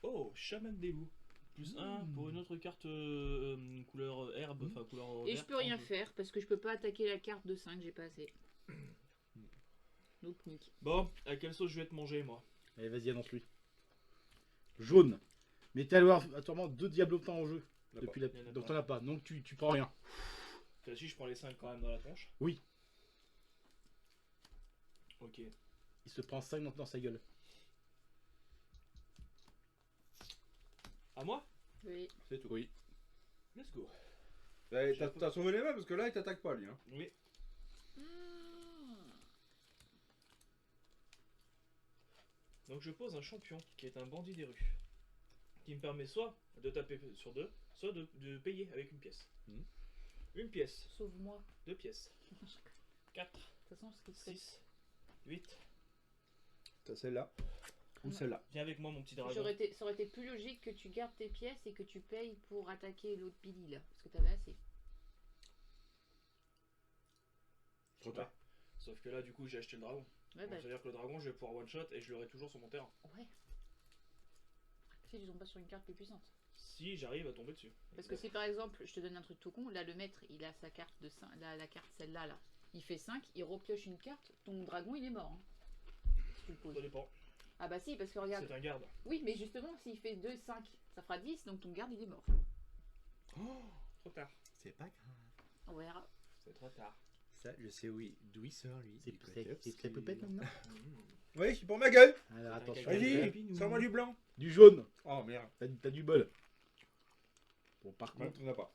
S2: Oh, chaman des loups. Plus 1 pour une autre carte couleur herbe, enfin couleur
S3: Et je
S2: verte,
S3: peux rien
S2: orange.
S3: faire parce que je peux pas attaquer la carte de 5, j'ai pas assez. Donc, nique.
S2: Bon, à quelle sauce je vais te manger moi?
S4: Allez, vas-y, annonce-lui. Jaune. Mais t'as alors actuellement 2 diablotins en jeu.
S1: Là-bas.
S4: Depuis la...
S2: Il y en a
S4: Donc
S2: pas.
S4: t'en as pas. Donc tu prends rien.
S2: T'as si je prends les 5 quand même dans la tronche.
S4: Oui.
S2: Ok.
S4: Il se prend 5 dans sa gueule.
S2: À moi?
S3: Oui.
S1: C'est tout.
S4: Oui.
S2: Let's go.
S1: Ouais, t'as sauvé les mains parce que là, il t'attaque pas, lui. Hein.
S2: Oui. Donc je pose un champion qui est un bandit des rues. Qui me permet soit de taper sur 2, soit de payer avec une pièce.
S1: Mhm.
S2: Une pièce,
S3: Sauve-moi.
S2: 2 pièces, 4,
S3: De toute façon, ce qui serait...
S2: 6, 8.
S1: T'as celle-là. Ou
S3: Non.
S1: celle-là.
S2: Viens avec moi mon petit dragon.
S3: Ça aurait été plus logique que tu gardes tes pièces et que tu payes pour attaquer l'autre Billy là. Parce que t'avais assez.
S1: Trop tard.
S2: Sauf que là du coup j'ai acheté le dragon.
S3: Ouais,
S2: Donc,
S3: bah.
S2: c'est-à-dire que le dragon je vais pouvoir one shot et je l'aurai toujours sur mon terrain.
S3: Ouais. Si tu tombes pas sur une carte plus puissante.
S2: Si j'arrive à tomber dessus.
S3: Parce que si par exemple, je te donne un truc tout con, là le maître il a sa carte de 5, la carte celle-là là. Il fait 5, il repioche une carte, ton dragon il est mort. Hein. Si tu le poses.
S2: Ça dépend.
S3: Ah bah si, parce que regarde.
S2: C'est un garde.
S3: Oui, mais justement, s'il fait 2, 5, ça fera 10, donc ton garde il est mort.
S2: Oh, trop tard.
S5: C'est pas grave.
S3: On verra.
S2: C'est trop tard.
S5: Ça, je sais d'où il sort, lui.
S4: C'est
S5: du
S4: c'est
S5: Kotovski.
S4: très pépette maintenant.
S1: Oui, c'est pour ma gueule.
S4: Alors attention.
S1: Vas-y, sors-moi du blanc.
S4: Du jaune.
S1: Oh merde.
S4: T'as du bol. Bon, par
S1: Ouais,
S4: contre,
S1: t'en as pas.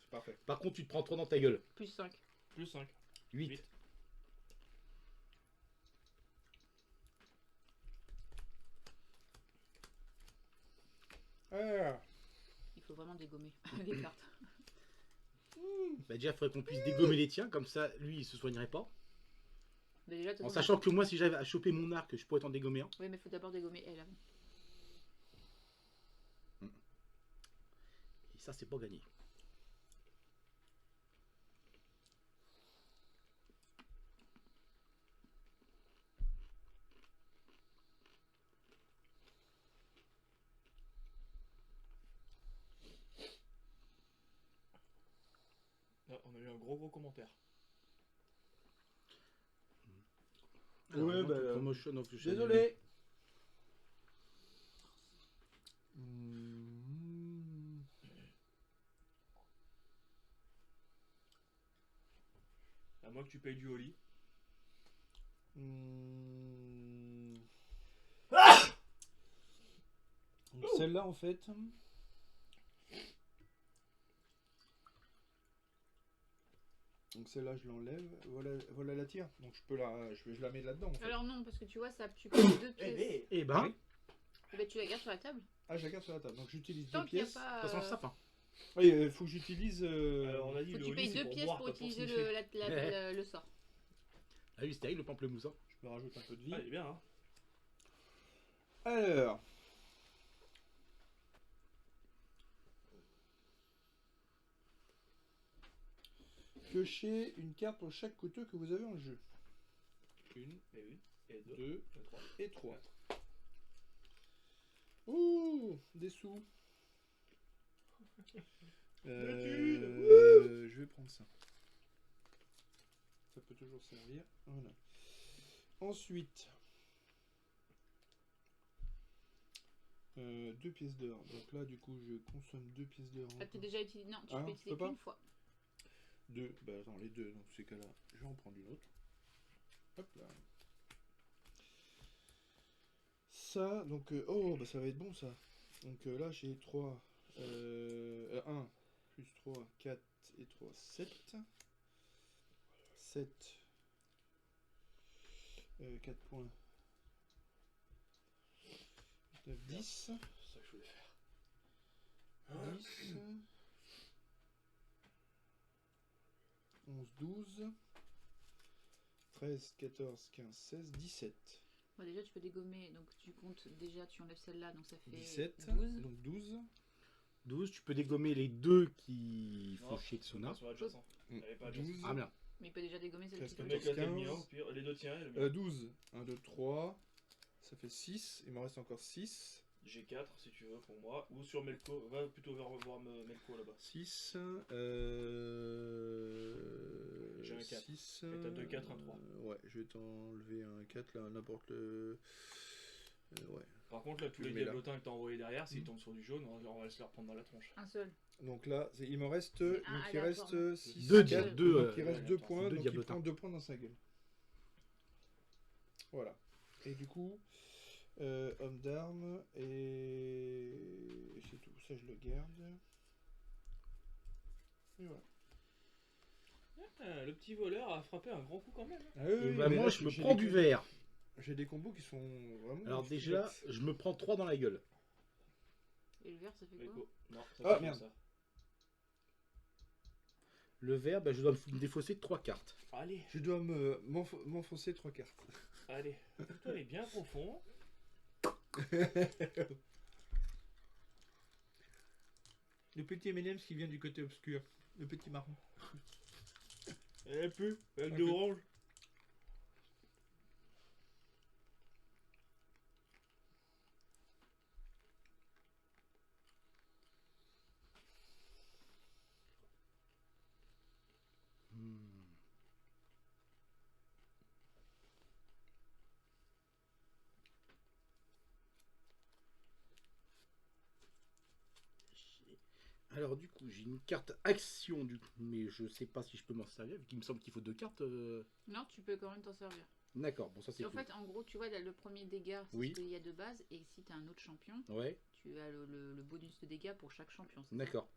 S1: C'est parfait.
S4: tu te prends 3 dans ta gueule.
S3: Plus 5.
S2: Plus 5.
S4: 8.
S2: Huit.
S1: Ah.
S3: Il faut vraiment dégommer les cartes.
S4: Bah déjà, il faudrait qu'on puisse dégommer les tiens, comme ça, lui, il se soignerait pas.
S3: Mais déjà, de toute
S4: En
S3: façon,
S4: sachant que moi, si j'arrive à choper mon arc, je pourrais t'en dégommer un.
S3: oui, mais faut d'abord dégommer elle avant.
S4: Et ça, c'est pas gagné.
S2: Ah, on a eu un gros commentaire.
S1: Ouais,
S4: non,
S1: bah,
S4: promotion of-
S1: Désolé.
S2: À moins que tu payes du Oli.
S1: Donc celle-là en fait. Donc celle-là je l'enlève. Voilà la tire. Donc je la mets là-dedans en fait.
S3: Alors non, parce que tu vois, ça, tu payes 2 pièces.
S4: Eh ben,
S1: Oui.
S3: Eh ben, tu la gardes sur la table.
S1: Ah, je la garde sur la table. Donc j'utilise
S3: Tant
S1: deux
S3: qu'il n'y a
S1: pièces.
S3: pas.
S4: de toute façon, ça fin.
S1: Oui, il faut que j'utilise.
S2: Alors on a dit
S3: Faut
S2: le
S3: que tu
S2: Oli
S3: payes
S2: c'est
S3: 2
S2: pour
S3: pièces
S2: boire,
S3: pour
S2: pas pour
S3: utiliser
S2: sniffer.
S3: le sort.
S4: Ah oui, c'était avec le pamplemousse. Hein.
S1: Je me rajoute un peu de vie.
S2: Ah, il est bien hein.
S1: Alors. Piochez une carte pour chaque couteau que vous avez en jeu. Une,
S2: Et une, et deux,
S1: deux
S2: et trois.
S1: et trois. Ouh, des sous. Je vais prendre ça. Ça peut toujours servir. Voilà. Ensuite, 2 pièces d'or. Donc là, du coup, je consomme 2 pièces d'or.
S3: Ah, t'as déjà utilisé. Non, tu
S1: Ah,
S3: peux
S1: je
S3: utiliser
S1: peux pas
S3: qu'une fois.
S1: 2. Bah attends, les deux. Dans ces cas-là, je vais en prendre une autre. Hop là. Ça, donc, oh, bah ça va être bon ça. Donc là, j'ai 3. 1 plus 3, 4 et 3, 7. 7. 4 points. 9, 10.
S2: C'est ça que je voulais faire.
S1: 10. 11, 12. 13, 14, 15, 16, 17.
S3: Bon, déjà, tu peux dégommer. Donc, tu comptes déjà, tu enlèves celle-là. Donc, ça fait
S1: 17.
S3: 12.
S1: Donc 12.
S4: 12, tu peux dégommer les deux qui font
S2: Non,
S4: chier de Sona.
S2: Sur l'adjacent. Elle est pas adjacente.
S1: 12.
S4: Ah merde.
S3: Mais il peut déjà dégommer celle
S1: Parce
S3: qui
S1: que
S2: Le
S3: te
S2: mec là t'es le
S1: 15.
S2: mien, au pire, les deux tiens et le mien.
S1: 12. 1, 2, 3. Ça fait 6. Il m'en reste encore 6.
S2: J'ai 4 si tu veux pour moi. Ou sur Melko. Va plutôt voir Melko là-bas.
S1: 6.
S2: J'ai un 4.
S1: 6.
S2: Et t'as deux 4, un 3.
S1: Ouais, je vais t'enlever un 4 là, n'importe le. Ouais.
S2: Par contre là tous les
S1: Mais là.
S2: diablotins que t'as envoyés derrière, s'ils tombent sur du jaune, on va se les reprendre dans la tronche.
S3: Un seul.
S1: Donc là, il m'en reste.
S3: C'est
S1: Donc
S3: un
S1: il reste
S3: aléatoire.
S1: 6.
S4: Deux,
S1: 4.
S4: deux,
S1: Donc il reste 2
S2: aléatoires.
S1: points.
S4: Deux
S1: Donc il
S4: diablotins.
S1: prend 2 points dans sa gueule. Voilà. Et du coup, homme d'armes. Et c'est tout. Ça, je le garde. Et voilà.
S2: Ah, le petit voleur a frappé un grand coup quand même.
S1: Ah oui,
S4: Et
S1: oui,
S4: bah,
S1: mais
S4: moi,
S1: là,
S4: je me
S1: j'ai
S4: prends
S1: les
S4: du
S1: que-
S4: verre.
S1: J'ai des combos qui sont vraiment.
S4: Alors déjà, je me prends 3 dans la gueule.
S3: Et le vert, ça fait quoi?
S2: Écho. Non, ça
S1: Ah,
S2: fait
S1: merde.
S2: ça.
S4: Le vert, bah, je dois me défausser de 3 cartes.
S2: Allez,
S1: Je dois m'enfoncer 3 cartes.
S2: allez. Toi, elle est bien profond.
S1: Le petit M&M's qui vient du côté obscur. Le petit marron.
S2: Elle pue, avec
S1: Ok.
S2: de l'orange.
S4: Alors du coup, j'ai une carte action, mais je sais pas si je peux m'en servir, vu qu'il me semble qu'il faut 2 cartes.
S3: Non, tu peux quand même t'en servir.
S4: D'accord, bon ça c'est
S3: En
S4: cool.
S3: fait, en gros, tu vois, le premier dégât, c'est
S4: Oui.
S3: ce qu'il y a de base. Et si tu as un autre champion,
S4: Ouais,
S3: tu as le bonus de dégâts pour chaque champion. c'est ça?
S4: d'accord.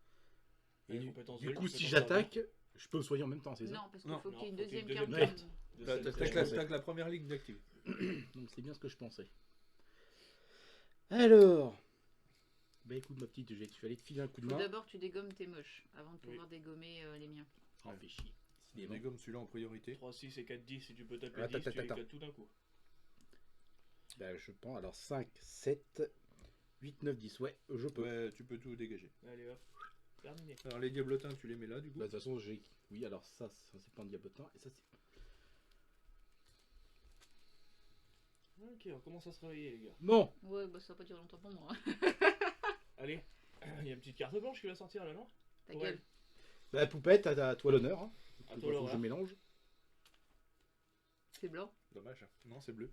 S4: Et
S2: Les
S4: du,
S2: compétences
S4: du
S2: de
S4: coup,
S2: lui, tu
S4: si
S2: peux t'en
S4: j'attaque, je peux soigner en même temps, c'est ça?
S3: Non, parce qu'il
S1: Non.
S3: faut qu'il y ait une
S2: Non, faut qu'il y ait
S3: deuxième
S2: une
S3: carte.
S2: deuxième
S3: de-
S2: De
S1: T'as
S2: celle-
S1: que la première ligne d'active.
S4: Donc c'est bien ce que je pensais. Alors, bah écoute ma petite, je vais aller te filer un coup de
S3: Faut
S4: main.
S3: d'abord tu dégommes tes moches avant de
S2: Oui.
S3: pouvoir dégommer les miens.
S4: Oh, fais chier.
S1: On
S4: Décidément.
S1: dégomme celui-là en priorité.
S2: 3, 6 et 4, 10. Si tu peux taper
S4: Attends,
S2: 10, tu les
S4: attends.
S2: éclates tout d'un coup.
S4: Bah, je prends alors 5, 7, 8, 9, 10. Ouais, je peux.
S1: Ouais, tu peux tout dégager.
S2: Allez hop. Terminé.
S1: Alors les diablotins, tu les mets là du coup.
S4: Bah, de toute façon, j'ai. Oui, alors ça c'est pas un diabotin. Et ça, c'est.
S2: Ok, on commence à se réveiller, les gars.
S4: Non!
S3: Ouais, bah ça va pas durer longtemps pour moi.
S2: Allez. Il y a une petite carte blanche qui va sortir là, non?
S3: Ta
S2: Ouais.
S3: gueule.
S4: Bah, poupette, à toi l'honneur. Hein.
S2: À
S4: Faut
S2: toi
S4: que
S2: l'honneur.
S4: je mélange.
S3: C'est blanc.
S1: Dommage. Non, c'est bleu.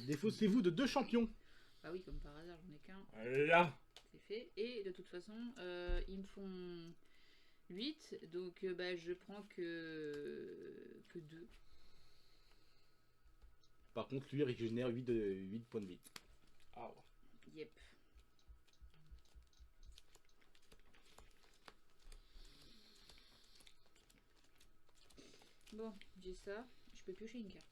S4: Défaussez-vous de 2 champions.
S3: Bah oui, comme par hasard, j'en ai qu'un.
S2: Là.
S3: C'est fait. Et de toute façon, ils me font 8. Donc bah, je prends que 2.
S4: Par contre, lui, il régénère 8 points de vie.
S2: Ah ouais.
S3: Yep. Bon, j'ai ça. Je peux piocher une carte.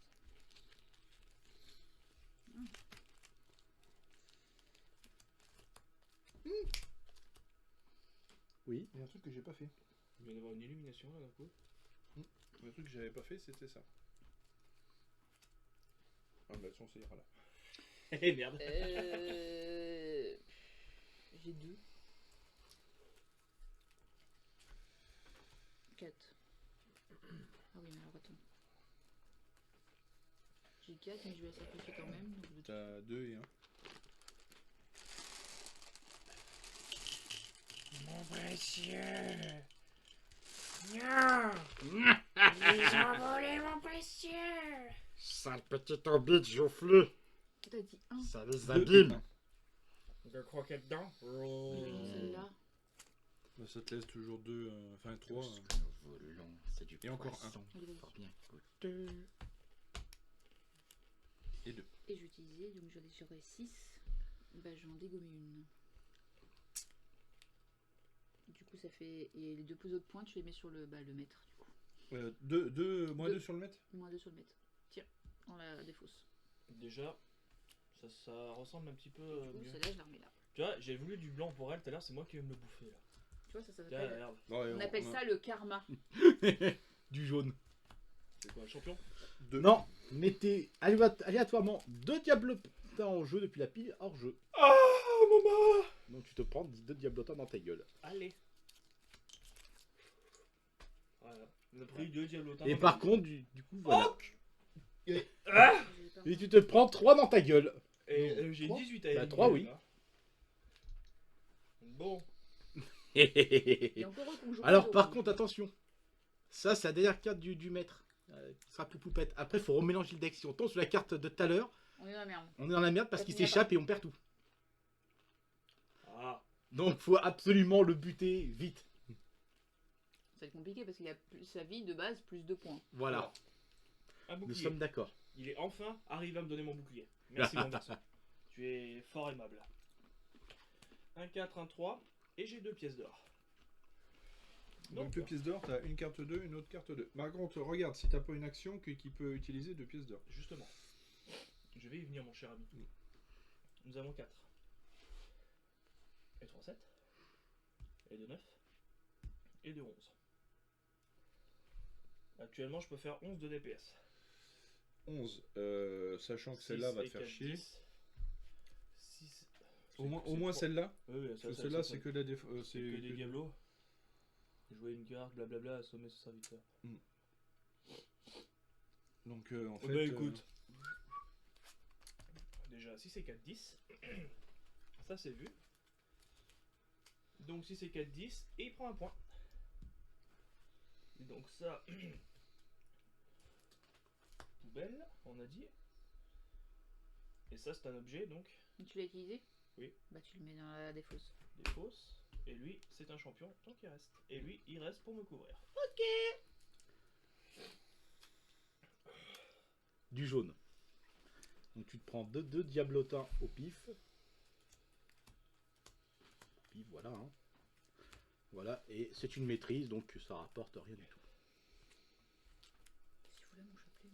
S4: Oui.
S1: Il y a un truc que j'ai pas fait.
S2: Il vient d'avoir une illumination là d'un coup.
S1: Le truc que j'avais pas fait, c'était ça. Ah bah son ça ira là.
S2: Eh merde.
S3: J'ai 2. 4. Ah oui, mais alors attends. J'ai 4, mais je vais la sacrifier quand même. Donc je...
S1: T'as 2 et 1.
S2: Mon précieux. Non. Ils ont volé mon précieux.
S4: Sale petite embête, Geoffrey.
S3: T'as dit 1.
S4: Ça les
S1: Deux.
S4: abîme.
S2: De croquer dedans.
S3: Celle-là.
S1: Bah, ça te laisse toujours 2, enfin 3.
S4: Volant, c'est du
S1: Et encore
S4: poisson.
S3: Allez, vas-y.
S4: Fort bien coûteux.
S1: Et 2.
S3: Et j'ai utilisé, donc j'aurai 6. Bah j'en dégomme une. Du coup ça fait... Et les 2 plus autres points, tu les mets sur le maître du coup.
S1: Moins
S3: Deux.
S1: 2 sur le mètre.
S3: Moins 2 sur le maître. Tiens, on la défausse.
S2: Déjà, ça ressemble un petit peu
S3: Du coup
S2: mieux.
S3: celle-là je la remets là.
S2: Tu vois, j'ai voulu du blanc pour elle tout à l'heure, c'est moi qui vais me le bouffer là.
S3: Tu vois ça
S2: Tiens,
S3: s'appelle...
S2: regarde.
S1: Ouais,
S3: On appelle ça le karma.
S4: Du jaune.
S2: C'est quoi, champion?
S1: 2.
S4: Non, mettez aléatoirement 2 diablotins en jeu depuis la pile hors jeu.
S1: Ah maman.
S4: Donc tu te prends 2 diablotins dans ta gueule.
S2: Allez. Voilà. On a pris 2 diablotins.
S4: Et par contre, du coup, voilà.
S3: Je vais pas-
S4: Et tu te prends 3 dans ta gueule.
S2: Et
S4: Non,
S2: j'ai
S4: trois
S2: 18 à
S4: Bah,
S2: éliminer,
S4: 3, oui.
S2: là. Bon.
S3: Et encore eux qu'on joue
S4: Alors
S3: pas
S4: par
S3: au-
S4: contre, attention. Ça, c'est la dernière carte du maître. Qui sera pour poupette. Après, il faut remélanger le deck. Si on tombe sur la carte de tout à l'heure,
S3: On est dans la merde.
S4: on est dans la merde parce
S3: Ça
S4: qu'il
S3: finira
S4: s'échappe et on perd tout.
S2: Ah.
S4: Donc faut absolument le buter vite.
S3: Ça va être compliqué parce qu'il a sa vie de base plus 2 points.
S4: Voilà,
S2: Un
S4: nous
S2: bouclier.
S4: sommes d'accord.
S2: Il est enfin arrivé à me donner mon bouclier. Merci mon garçon. Tu es fort aimable. Un 4, un 3. Et j'ai 2 pièces d'or.
S1: Donc 2 pièces d'or, t'as une carte 2, une autre carte 2. Par contre, regarde, si t'as pas une action qui peut utiliser 2 pièces d'or.
S2: Justement. Je vais y venir, mon cher ami. Nous avons 4. Et 3, 7. Et 2, 9. Et 2, 11. Actuellement, je peux faire 11 de DPS.
S1: 11, sachant que celle-là va te faire chier.
S2: 6.
S1: Au moins celle-là.
S2: Oui,
S1: Parce que celle-là, c'est que la défense.
S2: C'est que des diablos. Jouer une carte, blablabla, assommer ce serviteur.
S1: Donc, en fait.
S2: Bah écoute. Déjà, si c'est 4-10, ça c'est vu. Donc si c'est 4-10, et il prend un point. Et donc ça. Poubelle, on a dit. Et ça c'est un objet donc.
S3: Tu l'as utilisé?
S2: Oui.
S3: Bah tu le mets dans la défausse.
S2: Défausse. Et lui c'est un champion donc il reste. Et lui il reste pour me couvrir.
S3: Ok.
S4: Du jaune. Donc tu te prends deux diablotins au pif. Pif, voilà. Hein. Voilà, et c'est une maîtrise, donc ça rapporte rien du tout.
S3: Si vous voulez mon chapelet.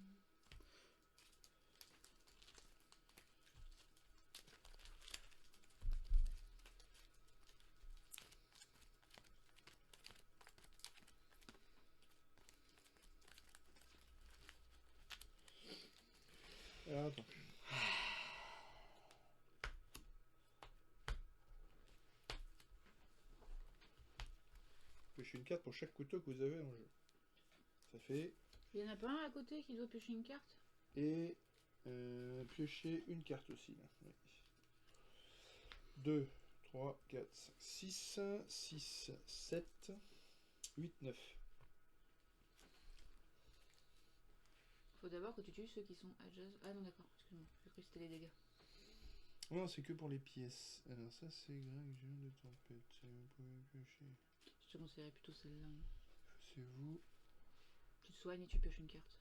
S1: Alors, attends. Pêchez une carte pour chaque couteau que vous avez en jeu. Ça fait.
S3: Il y en a pas un à côté qui doit piocher une carte?
S1: Et piocher une carte aussi. Là. Oui. 2, 3, 4, 5, 6, 6, 7, 8, 9.
S3: Faut d'abord que tu tues ceux qui sont adjacents. Ah non, d'accord, excuse-moi, j'ai cru que c'était les dégâts.
S1: Non, c'est que pour les pièces. Alors, ça, c'est Greg, géant de tempête. Vous pouvez piocher.
S3: Je te conseillerais plutôt celle-là.
S1: C'est vous.
S3: Tu te soignes et tu pioches une carte.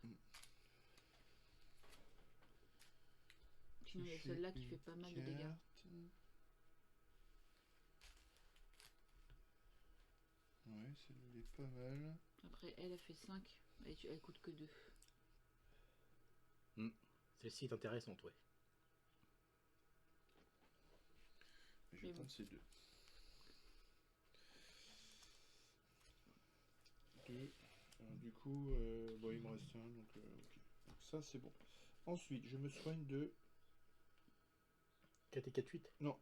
S3: Sinon, il y a celle-là qui fait pas mal de dégâts.
S1: Ouais, celle-là est pas mal.
S3: Après, elle fait 5 et elle coûte que 2.
S4: Celle-ci est intéressante, ouais.
S1: Je vais prendre ces deux. 2. Du coup, bon, il me reste un, donc ok. Donc ça, c'est bon. Ensuite, je me soigne de...
S4: 4 et 4, 8.
S1: Non.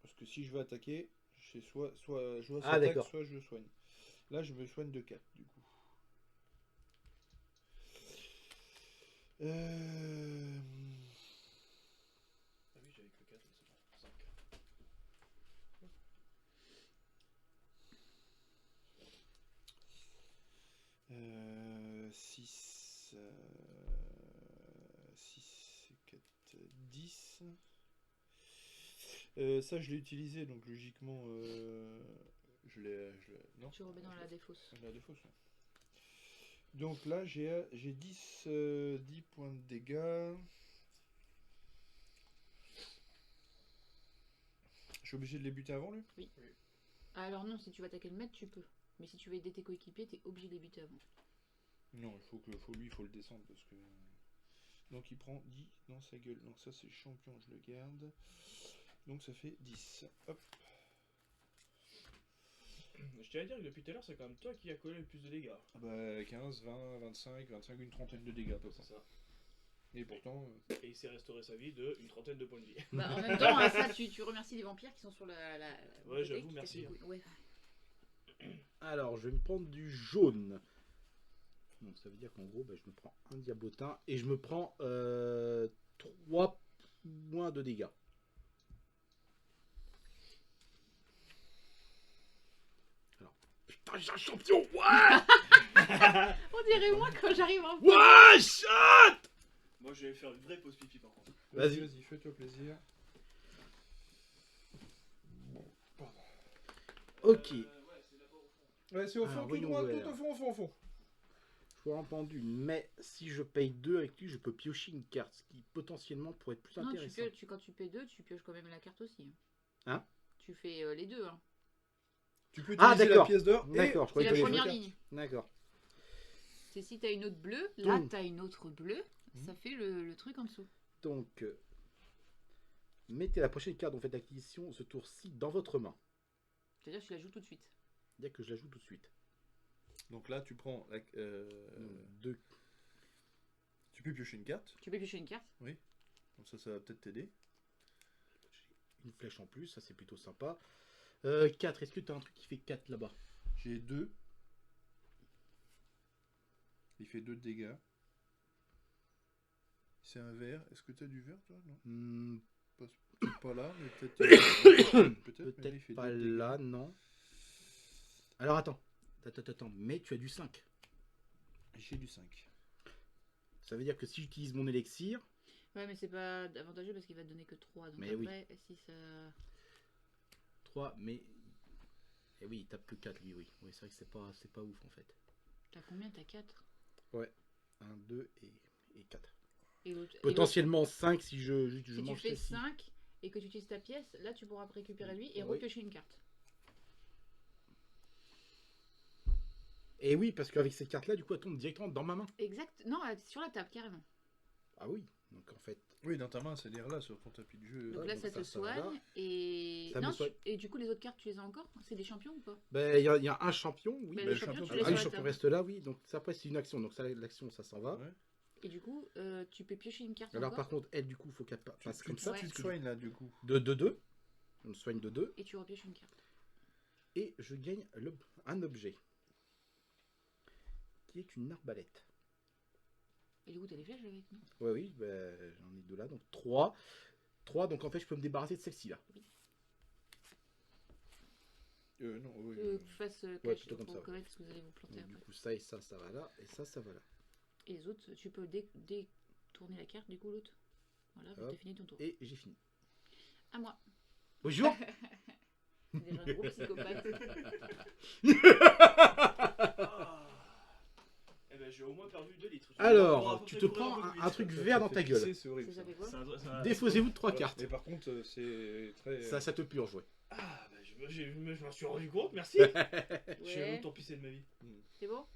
S1: Parce que si je veux attaquer, c'est soit je dois
S4: Ah, d'accord.
S1: soit je soigne. Là, je me soigne de 4, du coup.
S2: Ah oui, j'avais que 4, c'est bon. 5.
S1: 6, 6, 4, 10. Ça, je l'ai utilisé, donc logiquement, je l'ai. Non.
S3: Tu remets dans la défausse.
S1: La défausse, ouais. Donc là, j'ai 10 points de dégâts. Je suis obligé de les buter avant, lui?
S3: Oui. Alors non, si tu vas attaquer le maître, tu peux. Mais si tu veux aider tes coéquipiers, t'es obligé de les buter avant.
S1: Non, il faut le descendre parce que. Donc il prend 10 dans sa gueule. Donc ça, c'est champion, je le garde. Donc ça fait 10. Hop.
S2: Je tiens à dire que depuis tout à l'heure, c'est quand même toi qui as collé le plus de dégâts.
S1: Ah bah 15, 20, 25, 25, une trentaine de dégâts à peu près.
S2: C'est ça.
S1: Et pourtant.
S2: Et il s'est restauré sa vie de une trentaine de points de vie.
S3: Bah, en même temps, hein, ça, tu remercies les vampires qui sont sur la
S2: Ouais,
S3: côté
S2: j'avoue,
S3: qui
S2: merci.
S3: cassent les couilles. Ouais.
S4: Alors, je vais me prendre du jaune. Donc, ça veut dire qu'en gros, bah, je me prends un diablotin et je me prends 3 points de dégâts. Alors, putain, j'ai un champion! Ouais!
S3: On dirait moi quand j'arrive en
S4: Ouais, shot!
S2: Moi, je vais faire une vraie pause pipi par contre.
S4: Vas-y.
S1: Vas-y, fais-toi plaisir.
S4: Ok.
S2: Ouais, c'est d'abord au fond.
S1: Ouais, c'est au fond,
S4: Alors,
S1: tout
S4: voyons
S1: droit,
S4: voir.
S1: tout au fond, au fond, au fond.
S4: Je vois entendu, mais si je paye 2 avec lui, je peux piocher une carte, ce qui potentiellement pourrait être plus
S3: Non,
S4: intéressant.
S3: quand tu paies 2, tu pioches quand même la carte aussi.
S4: Hein?
S3: Tu fais les deux. Hein.
S1: Tu peux
S4: Ah,
S1: utiliser la
S4: d'accord.
S1: pièce d'or et
S4: D'accord, je
S3: C'est
S4: croyais
S3: la
S4: que j'allais
S3: première
S4: faire-
S3: ligne.
S4: D'accord.
S3: C'est si t'as une autre bleue, là
S4: Donc.
S3: t'as une autre bleue, ça fait le truc en dessous.
S4: Donc, mettez la prochaine carte dont vous faites l'acquisition ce tour-ci dans votre main.
S3: C'est-à-dire que tu la joues tout de suite.
S4: C'est-à-dire que je la joue tout de suite.
S1: Donc là, tu prends.
S4: Deux.
S1: Tu peux piocher une carte.
S3: Tu peux piocher une carte.
S1: Comme ça va peut-être t'aider.
S4: Une flèche en plus, ça c'est plutôt sympa. 4, est-ce que tu as un truc qui fait 4 là-bas?
S1: J'ai 2. Il fait 2 de dégâts. C'est un vert. Est-ce que tu as du vert, toi? Non. Peut-être pas là, mais peut-être. Peut-être mais là, il fait
S4: pas
S1: 2 de dégâts.
S4: là, non. Alors attends. Mais tu as du 5.
S1: J'ai du 5.
S4: Ça veut dire que si j'utilise mon élixir,
S3: Ouais, mais c'est pas avantageux parce qu'il va te donner que 3. Donc
S4: Mais oui.
S3: après, si ça.
S4: 3, mais. Et oui, il tape que 4 lui, oui. Oui, c'est vrai que c'est pas ouf en fait.
S3: T'as combien? T'as 4.
S4: 1, 2 et 4.
S3: Et l'autre.
S4: Potentiellement 5 si je
S3: Si tu
S4: mange
S3: fais
S4: celle-ci.
S3: 5 et que tu utilises ta pièce, là tu pourras récupérer lui et
S4: Oui.
S3: repiocher une carte.
S4: Et oui, parce qu'avec cette carte-là, du coup, elle tombe directement dans ma main.
S3: Exact. Non, sur la table, carrément.
S4: Ah oui, donc en fait.
S1: Oui, dans ta main, c'est-à-dire là, sur ton tapis de jeu.
S3: Donc
S4: Ouais,
S3: là,
S4: donc
S3: ça te
S4: ça va là.
S3: soigne. Et.
S4: Ça me
S3: Non,
S4: soigne.
S3: et du coup, les autres cartes, tu les as encore? C'est des champions ou pas?
S4: Ben, il y a un champion, oui.
S3: Mais
S1: le
S3: le
S1: champion,
S3: champion, tu
S1: tu
S3: l'as
S1: l'as
S4: Ah oui, le
S3: sur la
S4: champion
S3: table.
S4: reste là, oui. Donc ça, après, c'est une action. Donc ça, l'action, ça s'en va.
S1: Ouais.
S3: Et du coup, tu peux piocher une carte
S4: Alors
S3: encore
S4: par contre, elle, du coup, il faut qu'elle passe comme ça.
S3: Ouais.
S1: Tu te soignes là, du coup.
S4: De 2. On me soigne de 2.
S3: et tu repioches une carte.
S4: Et je gagne un objet. Qui est une arbalète.
S3: Et du coup, t'as des flèches avec, non?
S4: Ouais, oui, ben, j'en ai 2 là. Donc 3. 3, donc en fait, je peux me débarrasser de celle-ci là.
S1: Non, oui.
S3: Que tu fasses
S4: Ouais,
S3: cache
S4: plutôt comme
S3: pour
S4: ça, ouais.
S3: connaître parce que vous allez vous planter
S4: Donc, du
S3: après.
S4: coup, ça et ça, ça va là. Et ça va là.
S3: Et les autres, tu peux détourner la carte, du coup, l'autre. Voilà,
S4: Hop.
S3: t'as fini ton tour.
S4: Et j'ai fini.
S3: À moi.
S4: Bonjour.
S3: C'est déjà un gros psychopathe.
S2: Eh ben, j'ai au moins perdu 2 litres.
S4: Alors, tu te prends un truc vert dans ta gueule.
S1: C'est horrible.
S3: Ça
S1: Ça.
S3: fait quoi?
S4: Défaussez-vous de 3
S1: Voilà.
S4: cartes.
S1: Mais par contre, c'est très.
S4: Ça te purge, ouais.
S2: Ah, bah, je m'en suis rendu compte, merci. J'ai
S3: Ouais.
S2: autant pissé de ma vie.
S3: C'est bon?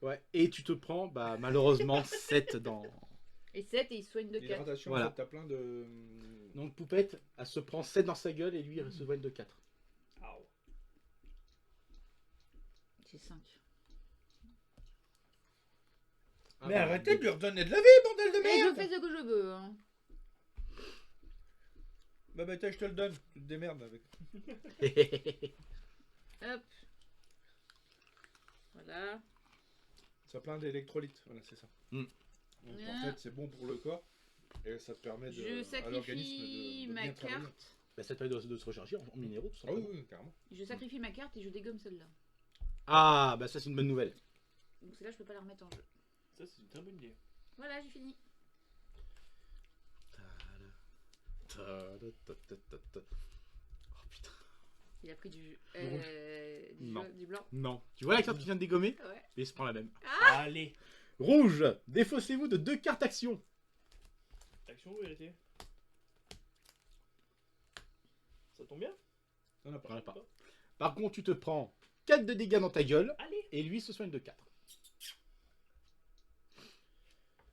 S4: Ouais, et tu te prends, bah, malheureusement, 7 dans.
S3: Et 7 et il soigne de 4.
S1: L'hydratation,
S4: Voilà.
S1: en fait, t'as plein de.
S4: Donc, Poupette, elle se prend 7 dans sa gueule et lui, il se soigne de 4.
S2: Aouh.
S3: J'ai 5.
S1: Mais arrêtez de lui redonner de la vie, bordel de
S3: Et je
S1: merde!
S3: fais ce que je veux. Hein.
S1: Bah, tiens, je te le donne. Tu te démerdes avec.
S3: Hop. Voilà.
S1: Ça a plein d'électrolytes. Voilà, c'est ça.
S4: Mm.
S1: Donc,
S3: Bien.
S1: en fait, c'est bon pour le corps. Et ça te permet de.
S3: Je
S1: à l'organisme
S3: sacrifie
S1: de
S3: ma
S1: bien travailler.
S3: carte.
S4: Bah, ça te permet de se recharger en minéraux, tout
S1: Ah oui,
S4: simplement.
S1: oui, carrément.
S3: Je sacrifie ma carte et je dégomme celle-là.
S4: Ah, bah, ça, c'est une bonne nouvelle.
S3: Donc celle-là, je peux pas la remettre en jeu.
S2: Ça, c'est une très bonne idée.
S3: Voilà, j'ai fini.
S4: Oh putain.
S3: Il a pris du
S4: Non.
S3: du blanc.
S4: Non. Tu vois la carte qui vient de dégommer?
S3: Ouais.
S4: Et il se prend la même.
S2: Allez.
S4: Rouge, défaussez-vous de 2 cartes action.
S2: Action ou vérité? Ça tombe bien?
S1: On a pas.
S4: J'en ai pas. Par contre, tu te prends 4 de dégâts dans ta gueule
S2: Allez.
S4: et lui se soigne de 4.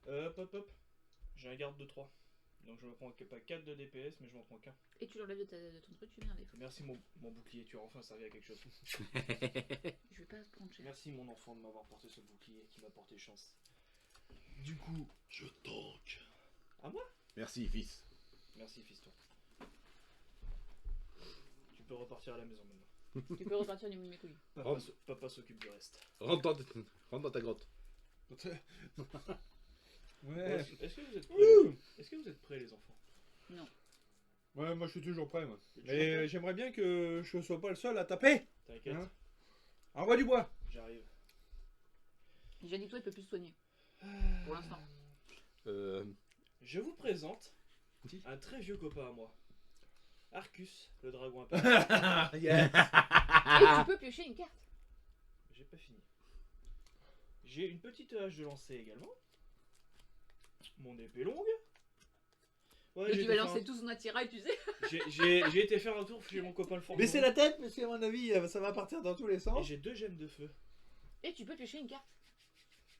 S2: Hop. J'ai un garde de 3. Donc je me prends pas 4 de DPS, mais je m'en prends qu'un.
S3: Et tu l'enlèves de ton truc, tu viens avec.
S2: Merci mon bouclier, tu as enfin servi à quelque chose.
S3: Je vais pas prendre cher.
S2: Merci mon enfant de m'avoir porté ce bouclier qui m'a porté chance. Du coup, je tank. À moi?
S4: Merci, fils.
S2: Merci fiston. Tu peux repartir à la maison maintenant.
S3: Tu peux repartir du mes couilles.
S2: Papa s'occupe du reste.
S4: Rentre dans ta grotte.
S1: Ouais.
S2: Est-ce que vous êtes prêts? Est-ce que vous êtes prêts les enfants?
S1: Ouais, moi je suis toujours prêt, moi.
S2: T'es toujours prêt?
S1: Mais j'aimerais bien que je sois pas le seul à taper.
S2: T'inquiète,
S1: Hein? Envoie du bois.
S2: j'arrive.
S3: J'ai dit que toi, il peut plus se soigner. Pour l'instant.
S2: Je vous présente
S4: Oui.
S2: un très vieux copain à moi. Arcus, le dragon impérial.
S1: Yes.
S3: Et tu peux piocher une carte.
S2: J'ai pas fini. J'ai une petite hache de lancer également. Mon épée longue. Ouais,
S3: Et
S2: j'ai
S3: tu vas
S2: été
S3: lancer
S2: faire
S3: tout son attirail, tu sais.
S2: j'ai été faire un tour chez mon copain le forgeron.
S1: Baissez la tête, parce qu'à mon avis, ça va partir dans tous les
S2: Et
S1: sens.
S2: j'ai 2 gemmes de feu.
S3: Et tu peux piocher une carte.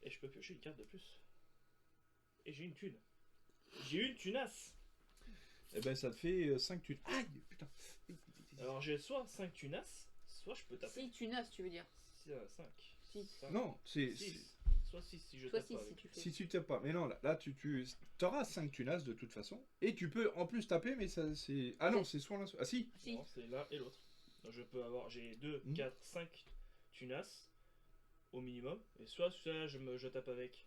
S2: Et je peux piocher une carte de plus. Et j'ai une thune. J'ai une tunasse.
S1: Eh ben ça te fait 5 thunes. Aïe, putain.
S2: Alors j'ai soit 5 tunasses, soit je peux taper.
S3: Si tu nasses, tu veux dire.
S2: 5.
S3: 6.
S1: Non, c'est
S2: 6. Soit 6 si je
S3: Soit
S2: tape
S3: 6
S2: pas
S3: si
S2: avec.
S3: tu fais.
S1: si tu tapes pas. Mais non, là tu auras 5 tunas de toute façon. Et tu peux en plus taper, mais ça c'est. Ah non, c'est soit l'un soit. Ah si.
S3: Si.
S2: Non, c'est l'un et l'autre. Donc je peux avoir, j'ai 2,
S1: Mhm.
S2: 4, 5 tunasses au minimum. Et soit je tape avec.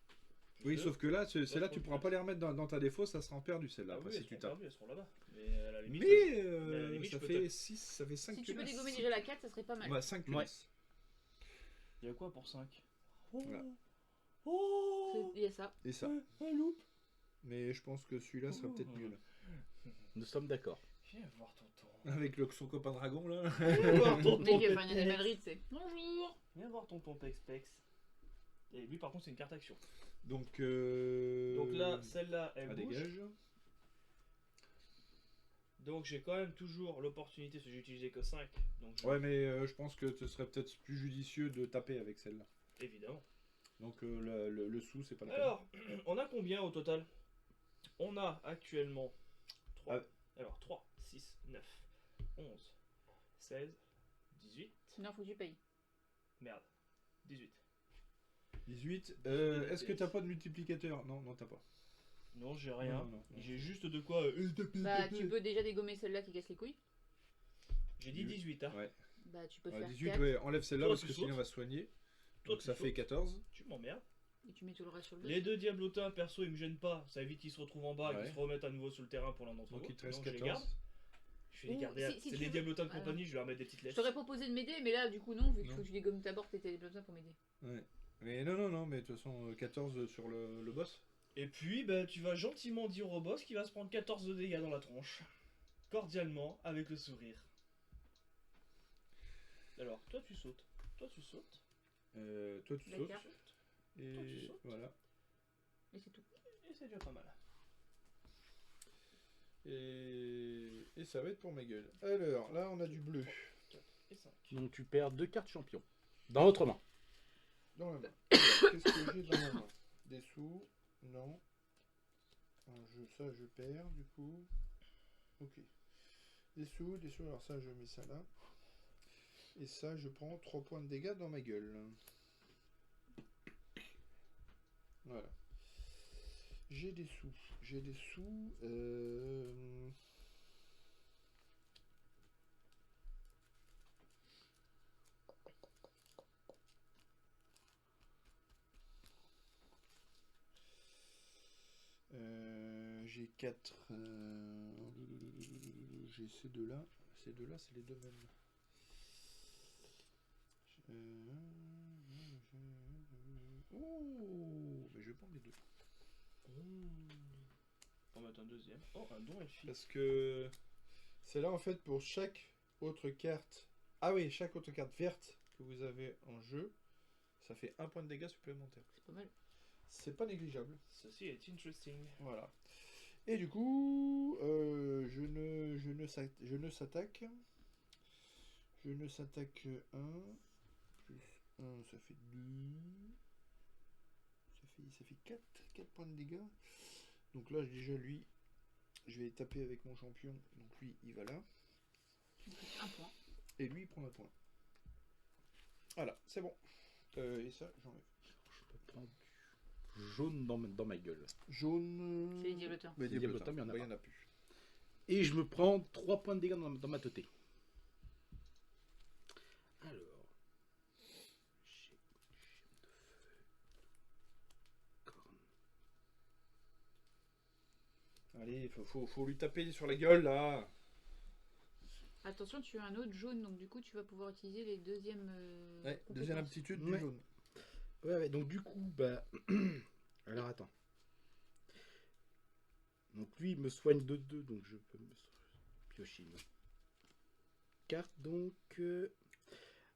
S1: Oui,
S2: Deux.
S1: sauf que là, celle-là,
S2: trois
S1: tu pourras
S2: tunas.
S1: pas les remettre dans ta défaut, ça sera en perdu celle-là.
S2: Ah
S1: Après,
S2: oui,
S1: si
S2: elles
S1: tu
S2: seront
S1: tapes.
S2: perdues, elles seront là-bas. Mais à la limite,
S1: Mais
S2: mais à la limite,
S1: ça
S2: je peux
S1: fait
S2: taper.
S1: 6, ça fait 5
S3: Si tu peux
S1: tunas.
S3: dégommer déjà la 4, ça serait pas mal.
S1: Ouais, 5 tunas.
S2: il y a quoi pour 5?
S1: Voilà.
S2: Oh
S3: Il y a ça.
S1: Et ça.
S2: Un loup.
S1: Mais je pense que celui-là sera peut-être mieux là.
S4: Nous sommes d'accord.
S2: Viens voir tonton.
S1: Avec son copain dragon là.
S2: Viens voir
S3: Le
S2: tonton.
S3: mec qui va faire une animalerie, tu sais. Bonjour.
S2: Viens voir tonton Pex. Et lui, par contre, c'est une carte action.
S1: Donc
S2: Donc là, celle-là, elle
S1: ça
S2: bouge.
S1: dégage.
S2: Donc j'ai quand même toujours l'opportunité, parce que j'ai utilisé que 5. Donc
S1: Ouais, mais je pense que ce serait peut-être plus judicieux de taper avec celle-là.
S2: évidemment.
S1: Donc le sous, c'est pas la peine.
S2: Alors, on a combien au total? On a actuellement 3.
S1: Ah.
S2: Alors 3, 6, 9, 11, 16, 18.
S3: Non, faut que tu payes.
S2: Merde. 18.
S1: 18.
S2: J'ai
S1: Est-ce que
S2: des
S1: t'as pas de multiplicateur? Non, non, t'as pas.
S2: Non, j'ai rien.
S1: Non.
S2: J'ai juste de quoi.
S3: Bah, tu peux déjà dégommer celle-là qui casse les couilles.
S2: J'ai dit 18, hein.
S1: Ouais.
S3: Bah, tu peux
S1: Ouais,
S3: faire
S1: 18,
S3: 4
S1: ouais, enlève celle-là
S2: Toi,
S1: parce
S2: tu
S1: que sinon
S2: sautes.
S1: elle va se soigner.
S2: Toi,
S1: Donc
S2: tu
S1: ça fait
S2: sautes.
S1: 14.
S2: Tu m'emmerdes.
S3: et tu mets tout le reste sur le dos.
S2: Les deux diablotins, perso, ils me gênent pas. Ça évite qu'ils se retrouvent en bas et
S1: Ouais.
S2: qu'ils se remettent à nouveau sur le terrain pour l'un d'entre
S1: Donc
S2: vous.
S1: il te reste
S2: Donc, je les garde.
S1: 14.
S2: Je vais les
S3: Ou,
S2: garder.
S3: si
S2: C'est
S3: tu
S2: des
S3: veux-
S2: diablotins de
S3: Ah,
S2: compagnie, je vais leur mettre des petites
S3: Je
S2: lettres.
S3: t'aurais proposé de m'aider, mais là, du coup, non, vu qu'il
S1: Non.
S3: faut que tu dégommes ta porte, t'étais besoin pour m'aider.
S1: Ouais. Mais non, mais de toute façon 14 sur le boss.
S2: Et puis, bah, tu vas gentiment dire au boss qu'il va se prendre 14 de dégâts dans la tronche. Cordialement, avec le sourire. Alors, toi tu sautes. Toi tu sautes.
S1: Toi tu
S3: D'accord.
S1: sautes. Et
S2: Toi, tu sautes.
S1: voilà.
S3: Et c'est tout.
S2: Et c'est déjà pas mal.
S1: Et ça va être pour ma gueule. Alors, là on a du bleu.
S2: 4 et 5.
S4: Donc tu perds 2 cartes champion. Dans l'autre main.
S1: Dans la main. Alors, qu'est-ce que j'ai dans ma main? Des sous? Non. Ça je perds du coup. Ok. Des sous. Alors ça je mets ça là. Et ça je prends 3 points de dégâts dans ma gueule. Voilà. J'ai des sous. J'ai 4. J'ai ces deux-là. Ces deux-là, c'est les deux mêmes. Oh, mais je vais prendre les deux.
S2: On va mettre un deuxième. Oh, un don elfique.
S1: Parce que c'est là en fait pour chaque autre carte. Ah oui, chaque autre carte verte que vous avez en jeu, ça fait 1 point de dégâts supplémentaire.
S3: C'est pas mal.
S1: C'est pas négligeable.
S2: Ceci est interesting.
S1: Voilà. Et du coup, je ne s'attaque. Je ne s'attaque que 1. Plus 1, ça fait 2. Ça fait 4 points de dégâts. Donc là, déjà, lui, je vais taper avec mon champion. Donc lui, il va là.
S3: Tu prends un point.
S1: Et lui, il prend un point. Voilà, c'est bon. Et ça, j'enlève.
S4: Je peux prendre du jaune dans ma gueule.
S1: Jaune.
S3: C'est les diablotins.
S1: Mais
S4: Les diablotins,
S1: diablotins,
S4: il y en a
S1: bah, il
S4: pas.
S1: y en a plus.
S4: Et je me prends 3 points de dégâts dans ma teuté. Alors. J'ai de feu. Corne.
S1: Allez, faut lui taper sur la gueule, là.
S3: Attention, tu as un autre jaune, donc du coup, tu vas pouvoir utiliser les deuxièmes.
S1: Ouais, deuxième
S3: compétences.
S1: aptitude
S4: Ouais.
S1: du jaune.
S4: Ouais, donc du coup, bah. Alors attends. Donc lui, il me soigne de 2, donc je peux me piocher une carte. Donc.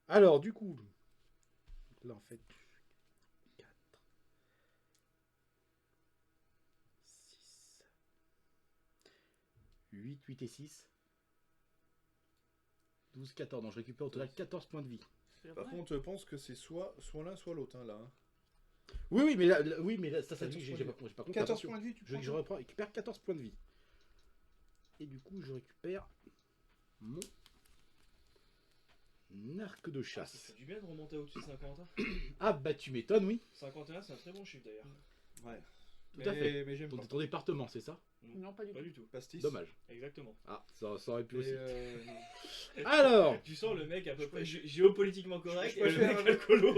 S4: Alors, du coup. Là, en fait. 4. 6. 8 et 6. 12, 14. Donc je récupère au total 14 points de vie.
S3: C'est déjà
S1: Par
S3: pas mal.
S1: contre, je pense que c'est soit l'un, soit l'autre, hein, là. Hein.
S4: Oui, mais là, ça dit que
S1: 14
S4: j'ai pas compris.
S1: 14
S4: Attention.
S1: points de vie, tu
S4: Je
S1: prends.
S4: récupère 14 points de vie. Et du coup, je récupère mon arc de
S2: Ah, ça
S4: chasse.
S2: fait du bien de remonter au-dessus de 50. Hein.
S4: Ah, bah tu m'étonnes, oui.
S2: 51, c'est un très bon chiffre d'ailleurs.
S1: Ouais.
S4: Tout à fait.
S1: Mais j'aime pas.
S4: Ton département, c'est ça?
S3: Non, pas du
S2: Pas
S3: tout.
S2: du tout.
S1: Pastis.
S4: Dommage.
S2: Exactement.
S4: Ah, ça aurait pu
S1: Et,
S4: aussi.
S1: non.
S4: Alors,
S2: Tu sens le mec à peu près géopolitiquement correct
S1: je
S2: et le
S1: préfère
S2: mec alcoolo.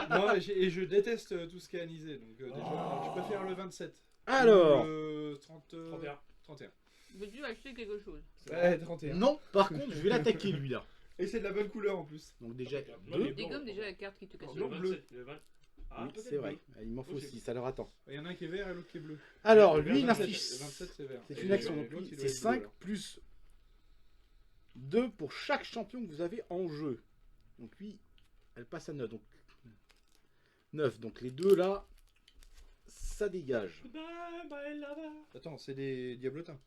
S1: Moi, je déteste tout ce qui est anisé, donc déjà, je préfère le 27.
S4: alors.
S1: Ou le 30,
S2: 31.
S1: 31.
S3: Veux-tu acheter quelque chose?
S1: Ouais, 31.
S4: Non, par contre, je vais l'attaquer lui là.
S1: Et c'est de la bonne couleur en plus.
S4: Donc déjà
S2: Non,
S4: 2.
S2: mais-
S3: Dégomme déjà la carte qui te casse
S2: Non,
S3: le
S2: le
S1: Blanc,
S2: 27, le 20. Ah,
S4: Oui,
S2: peut-être
S4: c'est vrai.
S2: bleu.
S4: Il m'en faut
S2: Ok.
S4: aussi, ça leur attend.
S1: Il y en a un qui est vert et l'autre qui est bleu.
S4: Alors,
S1: Le
S4: lui, il
S1: 27,
S4: inflige.
S1: Le 27, c'est vert.
S4: C'est
S1: Et
S4: une action,
S1: l'autre,
S4: donc
S1: il
S4: lui,
S1: doit
S4: c'est
S1: être
S4: 5
S1: bleu, alors.
S4: plus 2 pour chaque champion que vous avez en jeu. Donc lui, elle passe à 9. Donc 9. Donc les deux là, ça dégage.
S2: Bye bye lava.
S1: Attends, c'est des diablotins.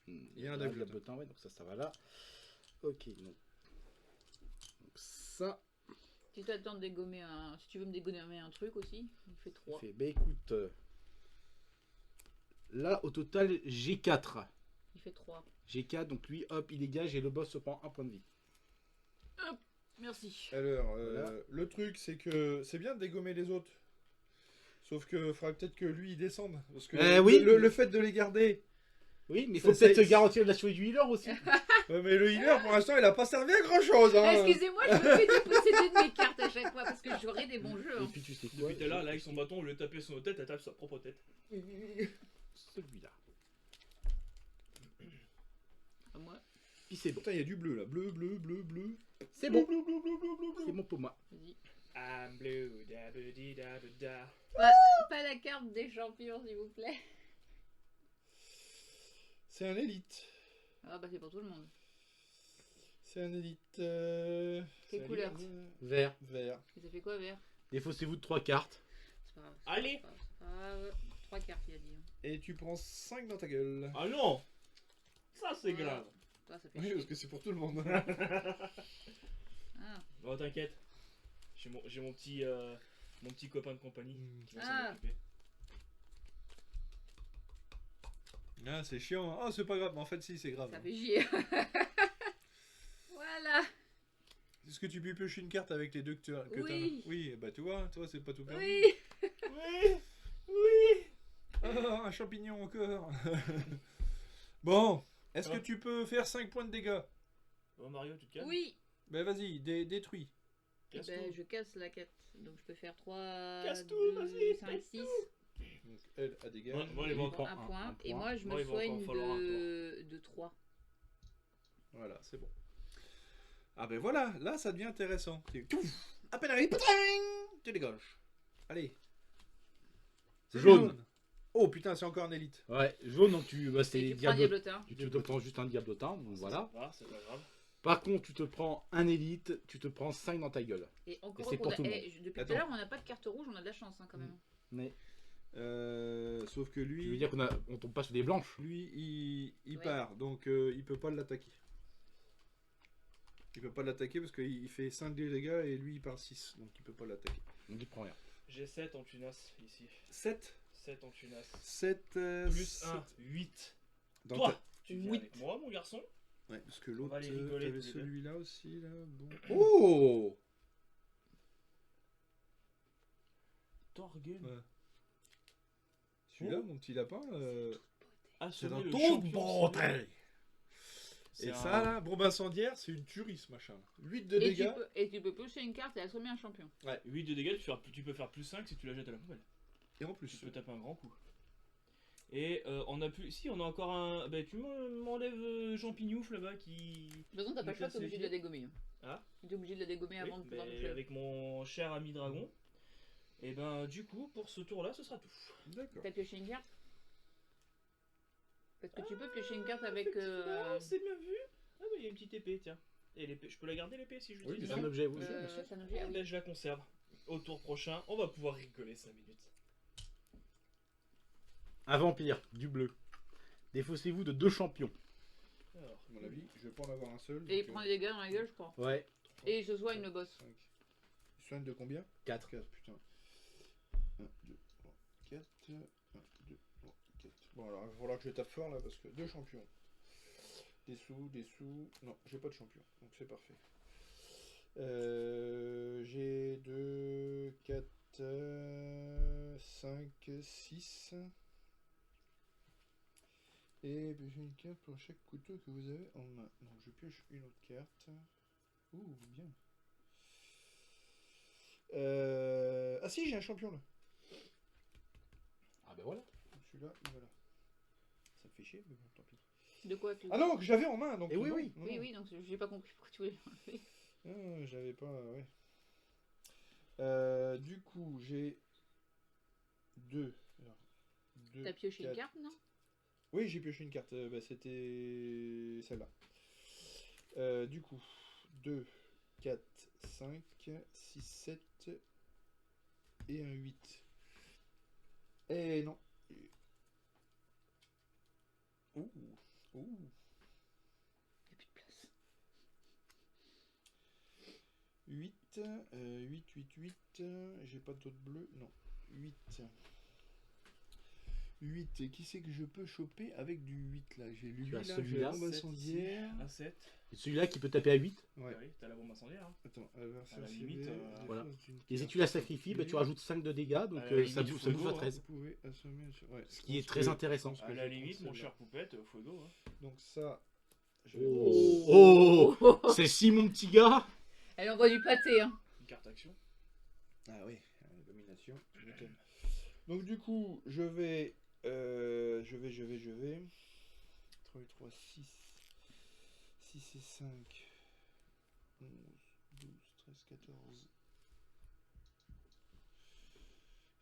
S1: Il y a un
S4: Voilà,
S1: diablotin.
S4: diablotin, ouais, donc ça va là. Ok, donc ça,
S3: Si tu attends de dégommer un. Si tu veux me dégommer un truc aussi, il fait 3.
S4: fait. Bah écoute, là au total j'ai 4.
S3: Il fait 3.
S4: J'ai 4, donc lui, hop, il dégage et le boss se prend un point de vie.
S3: Merci.
S1: Alors,
S4: Voilà.
S1: le truc, c'est que c'est bien de dégommer les autres. Sauf que faudrait peut-être que lui il descende. Parce que
S4: Oui.
S1: le fait de les garder.
S4: Oui, mais il
S1: Ça,
S4: faut peut-être
S1: c'est-
S4: se garantir la survie du healer aussi.
S1: Ouais, mais le healer pour l'instant il a pas servi à grand chose. Hein.
S3: Excusez-moi, je me fais déposséder de mes cartes à chaque fois parce que j'aurai des bons jeux.
S4: Et
S3: Hein.
S4: puis tu sais quoi,
S2: Depuis tout à l'heure, là, avec son bâton, au lieu de taper son tête, elle tape sa propre tête.
S4: celui-là.
S3: À moi.
S4: Puis c'est bon.
S1: Putain, il y a du bleu là. Bleu, bleu, bleu, bleu.
S4: C'est bon.
S1: Bleu, bleu, bleu, bleu, bleu, bleu.
S4: C'est bon pour moi.
S3: Vas-y.
S2: I'm blue, da ba di da ba da.
S3: Pas la carte des champions, s'il vous plaît.
S1: C'est un élite.
S3: Ah bah c'est pour tout le monde.
S1: C'est un élite.
S3: Quelle
S1: c'est un
S3: couleur
S1: élite,
S4: Vert.
S1: Vert.
S3: Et ça fait quoi, vert?
S4: Défaussez-vous de 3 cartes.
S3: C'est pas grave.
S2: Allez.
S3: C'est pas grave. 3 cartes, il a dit. Hein.
S1: Et tu prends 5 dans ta gueule.
S2: Ah non. Ça, c'est
S3: Voilà.
S2: grave.
S3: Toi, ça fait
S1: Oui,
S3: chier.
S1: parce que c'est pour tout le monde.
S3: Ah.
S2: Oh, t'inquiète. J'ai mon petit copain de compagnie qui va
S3: Ah.
S2: s'en occuper.
S1: Ah, c'est chiant. Ah, c'est pas grave. Mais en fait, si, c'est grave.
S3: Ça fait chier. Voilà.
S1: Est-ce que tu peux piocher une carte avec les deux que tu as
S3: Oui.
S1: Oui, bah tu vois, toi, c'est pas tout perdu.
S3: Oui.
S2: Oui. Oui.
S1: Ah, un champignon encore. Bon, est-ce que
S2: Ah.
S1: tu peux faire 5 points de dégâts?
S2: Oh, Mario, tu te calmes.
S3: Oui.
S1: Ben vas-y, détruis.
S3: Eh
S2: Casse
S3: ben,
S2: tout.
S3: je casse la quête. Donc je peux faire 3,
S2: Casse tout,
S3: 2,
S2: vas-y,
S3: 5,
S2: casse
S3: 6.
S1: Donc elle a dégâts.
S2: Ouais, moi, les
S4: Lui,
S2: vents.
S4: prend
S3: Un
S4: un
S3: point. Et
S4: point.
S3: moi, je
S2: Moi,
S3: me
S2: il va encore
S3: soigne
S2: falloir un
S3: de 3.
S1: Voilà, c'est bon. Ah ben voilà, là ça devient intéressant. À peine arrivé, tu dégages. Allez. C'est
S4: Jaune.
S1: Oh putain, c'est encore un élite.
S4: Ouais, jaune, donc c'est
S3: Et tu prends un
S4: diablo...
S3: diablotin.
S4: Tu te prends juste un diablotin, donc voilà.
S2: Ah, c'est pas grave.
S4: Par contre, tu te prends un élite, tu te prends 5 dans ta gueule.
S3: Et encore
S4: Et c'est
S3: heureux
S4: pour
S3: qu'on
S4: tout le
S3: a-
S4: monde.
S3: depuis tout à
S1: Attends.
S3: l'heure, on n'a pas de carte rouge, on a de la chance hein, quand même.
S4: Mais
S1: Sauf que
S4: tu veux
S1: lui,
S4: dire qu'on tombe pas sur des blanches.
S1: il
S3: Ouais.
S1: part, donc il peut pas l'attaquer. Il peut pas l'attaquer parce qu'il fait 5 dégâts et lui il part 6, donc il peut pas l'attaquer.
S4: Donc il prend rien.
S2: J'ai 7 en tunas ici.
S1: 7
S2: 7 en tunas.
S1: 7
S2: Plus 1, 8.
S1: Dans
S2: Toi,
S1: ta-
S2: tu viens
S3: Huit.
S2: avec moi, mon garçon.
S1: Ouais, parce que
S2: On
S1: l'autre,
S2: va aller rigoler
S1: t'avais
S2: tous les deux.
S1: celui-là aussi, là. Bon. Oh
S2: Torgen.
S1: Ouais. Celui-là,
S2: Oh.
S1: mon petit lapin,
S2: Ah,
S1: c'est
S2: sonner
S1: un
S2: le
S1: ton
S2: champion,
S1: de
S2: c'est- c'est
S1: Et
S2: un-
S1: ça, là, bombe incendiaire, c'est une tuerie, ce machin. 8 de
S3: Et
S1: dégâts.
S3: tu peux piocher une carte et assommer un champion.
S2: 8 de dégâts, tu peux faire plus 5 si tu la jettes à la poubelle.
S1: Et en
S2: Tu
S1: plus,
S2: peux taper un grand coup. Et on a plus. Si, on a encore un. Bah, tu m'enlèves Jean Pignouf là-bas qui.
S3: De toute façon, t'as pas le choix, t'es obligé de la dégommer.
S2: Ah.
S3: T'es obligé de la dégommer
S2: Oui,
S3: avant de pouvoir
S2: mais
S3: toucher.
S2: avec mon cher ami dragon. Et ben, du coup, pour ce tour-là, ce sera tout.
S1: d'accord.
S3: T'as pioché une carte? Parce que tu peux piocher une carte avec.
S2: Ah, c'est bien vu. Ah, bah, il y a une petite épée, tiens. Et l'épée, je peux la garder l'épée si je
S1: Oui,
S2: l'utilise.
S4: C'est un objet, oui.
S3: c'est un objet. Ah oui.
S2: Ben, je la conserve. Au tour prochain, on va pouvoir rigoler 5 minutes.
S4: Un vampire, du bleu. Défaussez-vous de 2 champions.
S2: Alors,
S1: À mon avis, je vais pas en avoir un seul.
S3: Et il
S1: donc,
S3: prend des dégâts dans la gueule, je crois.
S4: Ouais,
S3: Et il se soigne le boss.
S1: 5. Il soigne de combien
S4: 4.
S1: 4, putain. 1, 2, 3, 4. 1, 2, 3, 4. Bon, alors il va falloir que je tape fort là parce que 2 champions. Des sous, des sous. Non, j'ai pas de champion, donc c'est parfait. J'ai 2, 4, 5, 6. Et j'ai une carte pour chaque couteau que vous avez en main. Donc je pioche une autre carte. Ouh, bien. Ah si, j'ai un champion là.
S4: Ah ben voilà.
S1: Celui-là, voilà. Ça me fait chier, mais bon, tant pis.
S3: De quoi que...
S1: Ah non, que j'avais en main, donc.
S4: Eh oui,
S1: non,
S4: oui.
S1: non,
S3: Oui,
S1: non.
S3: oui, donc j'ai pas compris pourquoi tu voulais l'enlever.
S1: Ah, j'avais pas, ouais. Du coup, j'ai 2. Alors, 2.
S3: T'as pioché une carte, non?
S1: Oui, j'ai pioché une carte. Bah, c'était celle-là. Du coup, 2, 4, 5, 6, 7 et un 8. Eh non. Ouh. Ouh.
S3: Y'a plus de place.
S1: 8, 8, 8, 8. J'ai pas d'autres bleus. Non. 8. 8. Et qui c'est que je peux choper avec du 8 là? J'ai lui
S4: Tu as
S1: là, j'ai
S4: celui-là.
S1: la bombe incendiaire.
S2: Un 7.
S4: Et celui-là qui peut taper à 8.
S1: Ouais.
S2: Oui, t'as la bombe incendiaire. Hein.
S1: Attends,
S2: À la limite,
S4: voilà. Et si tu la sacrifies, bah, tu rajoutes 5 de dégâts, donc
S2: À la
S4: ça
S2: limite,
S4: bouffe à
S2: Fuego,
S4: 13.
S1: Vous pouvez assommer. Ouais,
S4: Ce qui est très intéressant.
S2: À la limite, mon cher Poupette, Fuego. Hein.
S1: Donc ça. Je vais
S4: Oh, oh, c'est si mon petit gars.
S3: Elle envoie du pâté, hein.
S2: Une carte action.
S1: Ah oui, domination. je m'étonne. Donc du coup, je vais. 3 et 3, 6. 6 et 5. 11, 12, 13, 14.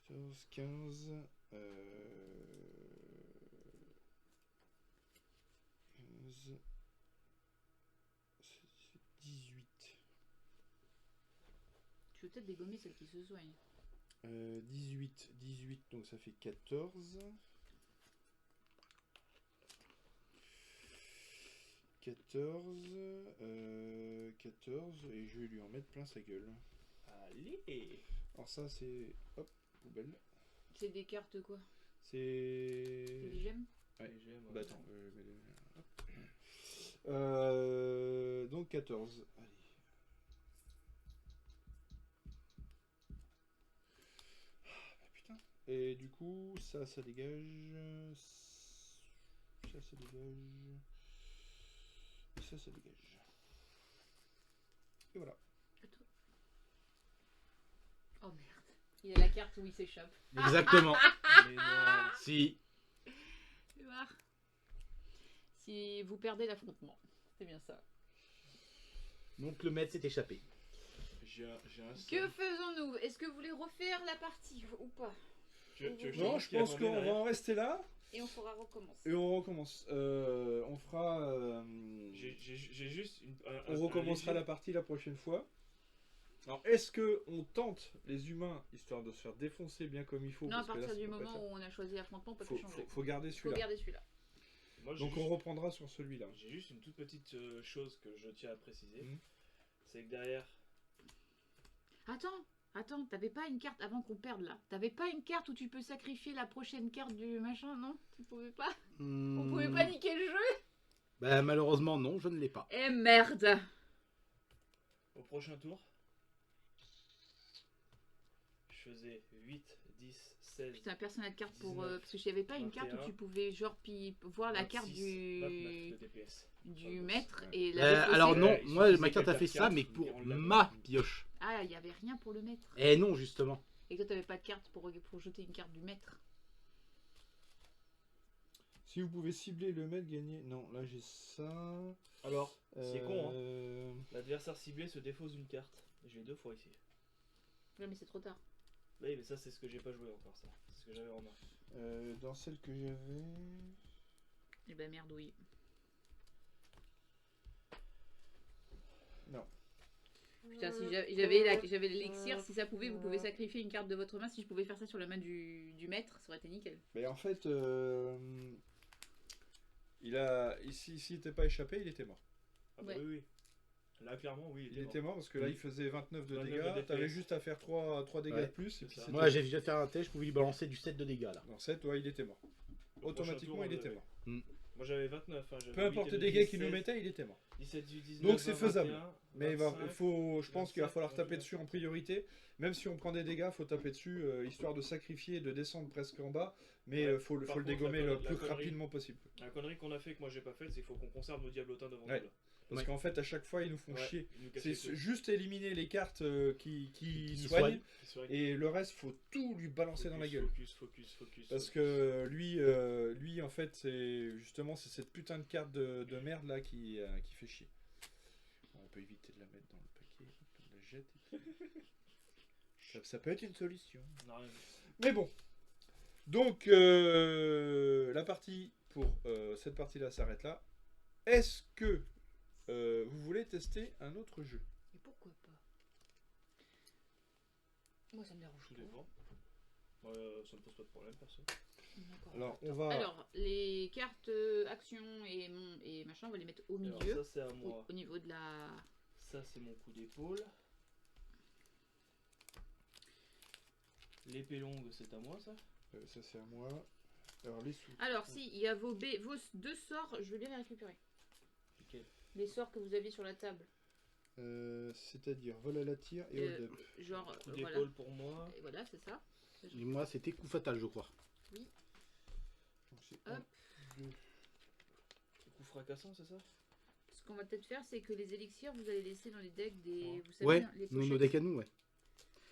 S1: 14, 15. 15. 18.
S3: Tu veux peut-être dégommer celle qui se soigne.
S1: 18, donc ça fait 14. 14, 14, et je vais lui en mettre plein sa gueule.
S2: Allez.
S1: Alors ça c'est, hop, poubelle.
S3: C'est des cartes quoi?
S1: C'est...
S3: Des gemmes?
S1: Ouais.
S2: Les gemmes,
S1: Bah
S2: ouais.
S1: attends, donc 14, allez. Ah bah putain. Et du coup, ça dégage. Ça dégage. Ça dégage. Et voilà.
S3: Oh merde. Il a la carte où il s'échappe.
S4: Exactement.
S2: Mais non.
S4: Si.
S3: Tu vois. Si vous perdez l'affrontement. C'est bien ça.
S4: Donc le maître s'est échappé.
S2: J'ai un
S3: Que faisons-nous? Est-ce que vous voulez refaire la partie ou pas?
S2: Tu veux que
S1: Non, je pense qu'on va en rester là.
S3: Et on pourra recommencer.
S1: Et on recommence. On fera...
S2: J'ai juste une.
S1: on recommencera la partie la prochaine fois. Alors, est-ce que on tente les humains, histoire de se faire défoncer bien comme il faut?
S3: Non, à
S1: parce que là,
S3: partir
S1: ça
S3: du
S1: peut pas
S3: moment
S1: être
S3: où on a choisi l'affrontement, on peut
S1: faut,
S3: plus changer.
S1: faut garder
S3: Faut
S1: celui-là.
S3: garder celui-là.
S2: Moi,
S1: Donc on reprendra sur celui-là.
S2: J'ai juste une toute petite chose que je tiens à préciser.
S1: Mhm.
S2: C'est que derrière.
S3: Attends, t'avais pas une carte avant qu'on perde là? T'avais pas une carte où tu peux sacrifier la prochaine carte du machin, non? Tu pouvais pas? On pouvait pas niquer le jeu?
S4: Bah malheureusement non, je ne l'ai pas.
S3: Eh merde!
S2: Au prochain tour, je faisais 8, 10, 16.
S3: Putain, personne n'a de carte pour.
S2: 19,
S3: parce que j'avais pas une carte
S2: 21,
S3: où tu pouvais genre voir la
S2: 26,
S3: carte
S2: 29 de DPS.
S3: du
S2: Ouais,
S3: maître
S1: ouais.
S3: et la défausser.
S4: Alors non,
S2: il
S4: moi
S2: suffisait
S4: ma carte a
S2: qu'elle
S4: fait
S2: tape
S4: ça,
S2: quatre,
S4: mais
S2: et
S4: pour
S2: on l'avait.
S4: ma pioche.
S3: Ah, il y avait rien pour le maître.
S4: Eh non, justement.
S3: Et toi, t'avais pas de carte pour jeter une carte du maître.
S1: Si vous pouvez cibler le maître, gagner. Non, là j'ai ça.
S2: Alors, c'est con, hein.
S1: hein.
S2: L'adversaire ciblé se défausse d'une carte. Je l'ai 2 fois ici.
S3: Ouais, mais c'est trop tard.
S2: Oui, mais ça, c'est ce que j'ai pas joué encore, ça. C'est ce que j'avais en main.
S1: Dans celle que j'avais.
S3: Eh ben merde, oui.
S1: Non.
S3: Putain, si j'avais l'élixir, si ça pouvait, vous pouvez sacrifier une carte de votre main. Si je pouvais faire ça sur la main du maître, ça aurait été nickel.
S1: Mais en fait, il a. S'il n'était pas échappé, il était mort.
S2: Ah bah
S3: Ouais.
S2: oui, oui. Là, clairement, oui,
S1: Il était mort parce que là il faisait 29 de
S2: 29 de
S1: dégâts.
S2: DPS.
S1: T'avais juste à faire 3 dégâts
S4: Ouais,
S1: de plus. Et
S2: c'est
S1: puis
S2: ça.
S1: c'était
S4: Moi, j'ai déjà fait un test, je pouvais lui balancer du 7 de dégâts là.
S1: dans 7, ouais, il était mort.
S2: Le
S1: Automatiquement,
S2: prochain
S1: il
S2: tour,
S1: était
S2: on
S1: mort.
S2: Moi, j'avais 29. Hein, j'avais
S1: Peu importe
S2: 8
S1: les
S2: et
S1: dégâts qu'il
S2: 17,
S1: nous mettait, il était mort.
S2: 17, 19,
S1: Donc, c'est
S2: 20,
S1: faisable.
S2: 21,
S1: Mais
S2: 25,
S1: je pense qu'il va
S2: 27,
S1: falloir taper
S2: 29.
S1: dessus en priorité. Même si on prend des dégâts, faut taper dessus, histoire de sacrifier et de descendre presque en bas. Mais
S2: Ouais.
S1: faut
S2: Par
S1: le
S2: contre,
S1: dégommer
S2: la
S1: le plus
S2: connerie-
S1: rapidement possible.
S2: La connerie qu'on a fait, que moi j'ai pas faite, c'est qu'il faut qu'on conserve nos diablotins devant
S1: Ouais.
S2: nous. Là.
S1: Parce
S4: Ouais.
S1: qu'en fait, à chaque fois, ils nous font
S2: Ouais,
S1: chier.
S2: ils nous cassent
S1: C'est
S2: les couilles.
S1: juste éliminer les cartes qui
S4: Qui
S1: soignent.
S2: C'est vrai que-
S1: Et le reste, faut tout lui balancer dans la gueule.
S2: Focus.
S1: Parce que lui en fait, c'est justement c'est cette putain de carte de merde là qui fait chier. Bon, on peut éviter de la mettre dans le paquet, on la jette. Et puis... ça peut être une solution.
S2: Non, rien.
S1: Mais bon. Donc, la partie pour cette partie-là s'arrête là. Est-ce que vous voulez tester un autre jeu?
S3: Mais pourquoi pas? Moi, ça me dérange
S2: Tout
S3: pas.
S2: dépend. Ça me pose pas de problème, perso.
S3: D'accord.
S1: Alors, on va.
S3: Alors, les cartes actions et machin, on va les mettre au
S2: Alors,
S3: milieu,
S2: ça c'est à moi.
S3: au niveau de la...
S2: Ça c'est mon coup d'épaule. L'épée longue, c'est à moi ça.
S1: Ça, c'est à moi. Alors, les sous.
S3: Alors, si, il y a vos deux sorts, je veux bien les récupérer.
S2: Lesquels?
S3: Les sorts que vous aviez sur la table.
S1: C'est-à-dire vol à la tire et hold up.
S3: Genre,
S2: Coup
S3: voilà.
S2: d'épaule pour moi.
S3: Et voilà, c'est ça.
S4: Et moi, c'était coup fatal, je crois.
S1: Donc, c'est
S3: Hop.
S1: 1, 2.
S2: Coup fracassant, c'est ça?
S3: Ce qu'on va peut-être faire, c'est que les élixirs, vous allez laisser dans les decks des... Vous savez,
S4: Ouais,
S3: les
S4: nos
S3: pochettes.
S4: decks à nous, ouais.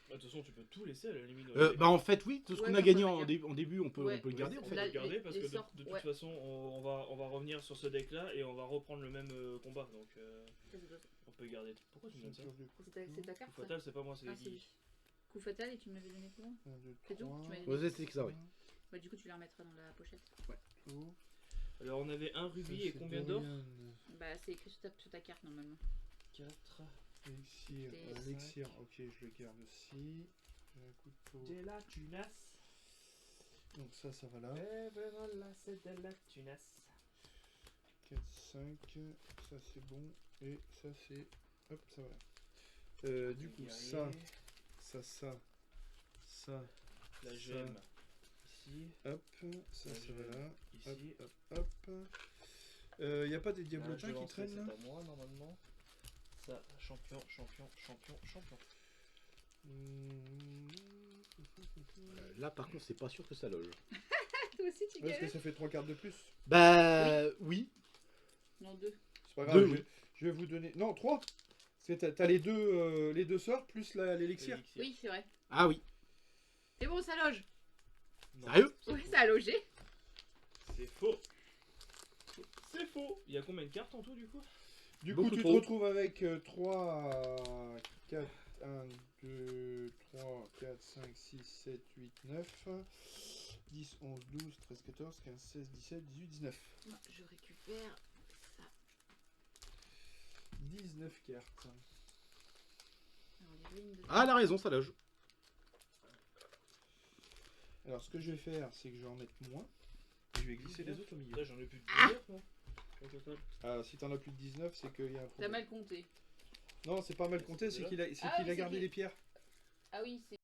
S2: Bah, de toute façon, tu peux tout laisser à la limite. dans le deck.
S4: Bah en fait, oui, tout ce
S3: Ouais,
S4: qu'on a
S3: ça,
S4: gagné
S3: on peut
S4: en début, on peut
S3: Ouais,
S4: le garder en
S2: On
S4: fait.
S2: peut
S3: Là,
S2: le garder parce
S3: les
S2: que
S3: sorts,
S2: de toute
S3: ouais.
S2: façon, on va revenir sur ce deck là et on va reprendre le même combat. Donc on peut garder. Pourquoi tu me donnes ça?
S3: C'est ta carte,
S2: Coup
S3: ça.
S2: fatal, c'est pas moi, c'est
S3: Ah,
S2: les
S3: c'est
S2: Guy.
S3: lui. Coup fatal, et tu m'avais donné quoi?
S1: 1, 2,
S3: C'est tout,
S1: 3.
S3: tu m'as dit.
S4: Ouais, c'est que ça, oui.
S3: Bah, du coup, tu les remettras dans la pochette.
S2: Alors on avait un rubis et combien d'or?
S3: Bah, c'est écrit sur ta carte, normalement.
S2: 4.
S1: Elixir,
S3: Des
S1: elixir, ok, je le garde aussi. J'ai un couteau.
S2: De la tunasse.
S1: Donc ça va là.
S2: Et ben voilà, c'est de la tunasse.
S1: 4, 5, ça c'est bon. Et ça c'est... Hop, ça va là. Du coup, ça,
S2: La
S1: ça,
S2: gemme. Ici.
S1: hop, ça
S2: La
S1: va là. Hop,
S2: Ici.
S1: hop, hop. Y a pas des
S2: Là,
S1: diablotins
S2: je
S1: qui
S2: lance,
S1: traînent là?
S2: c'est à moi normalement. Ça, champion.
S4: Là, par contre, c'est pas sûr que ça loge.
S3: Toi aussi, tu
S1: Est-ce que
S3: gagnes?
S1: ça fait 3 cartes de plus?
S4: Bah oui.
S3: Non, 2.
S1: C'est pas grave,
S4: Deux.
S1: je vais vous donner... Non, 3. Parce que t'as les deux sorts plus l'élixir.
S3: Oui, c'est vrai.
S4: Ah oui.
S3: C'est bon, ça loge.
S4: Sérieux?
S3: Oui, ça a logé.
S2: C'est faux. C'est faux. Il y a combien de cartes en tout du coup?
S1: Du coup,
S4: Beaucoup
S1: tu te
S4: trop.
S1: retrouves avec 3, 4, 1, 2, 3, 4, 5, 6, 7, 8, 9, 10, 11, 12, 13, 14, 15, 16, 17, 18, 19.
S3: Moi, je récupère ça.
S1: 19 cartes.
S3: Alors, les ruines de...
S4: Ah, elle a raison, ça loge.
S1: Alors, ce que je vais faire, c'est que je vais en mettre moins. Et je vais glisser les autres au milieu.
S2: Là j'en ai plus de 19 moi. Au total.
S1: Ah, si t'en as plus de 19, c'est qu'il y a un
S3: T'as
S1: problème.
S3: mal compté.
S1: Non, c'est pas mal compté, c'est qu'il a
S3: Ah oui, c'est
S1: gardé
S3: qu'il-
S1: les pierres.
S3: Ah oui, c'est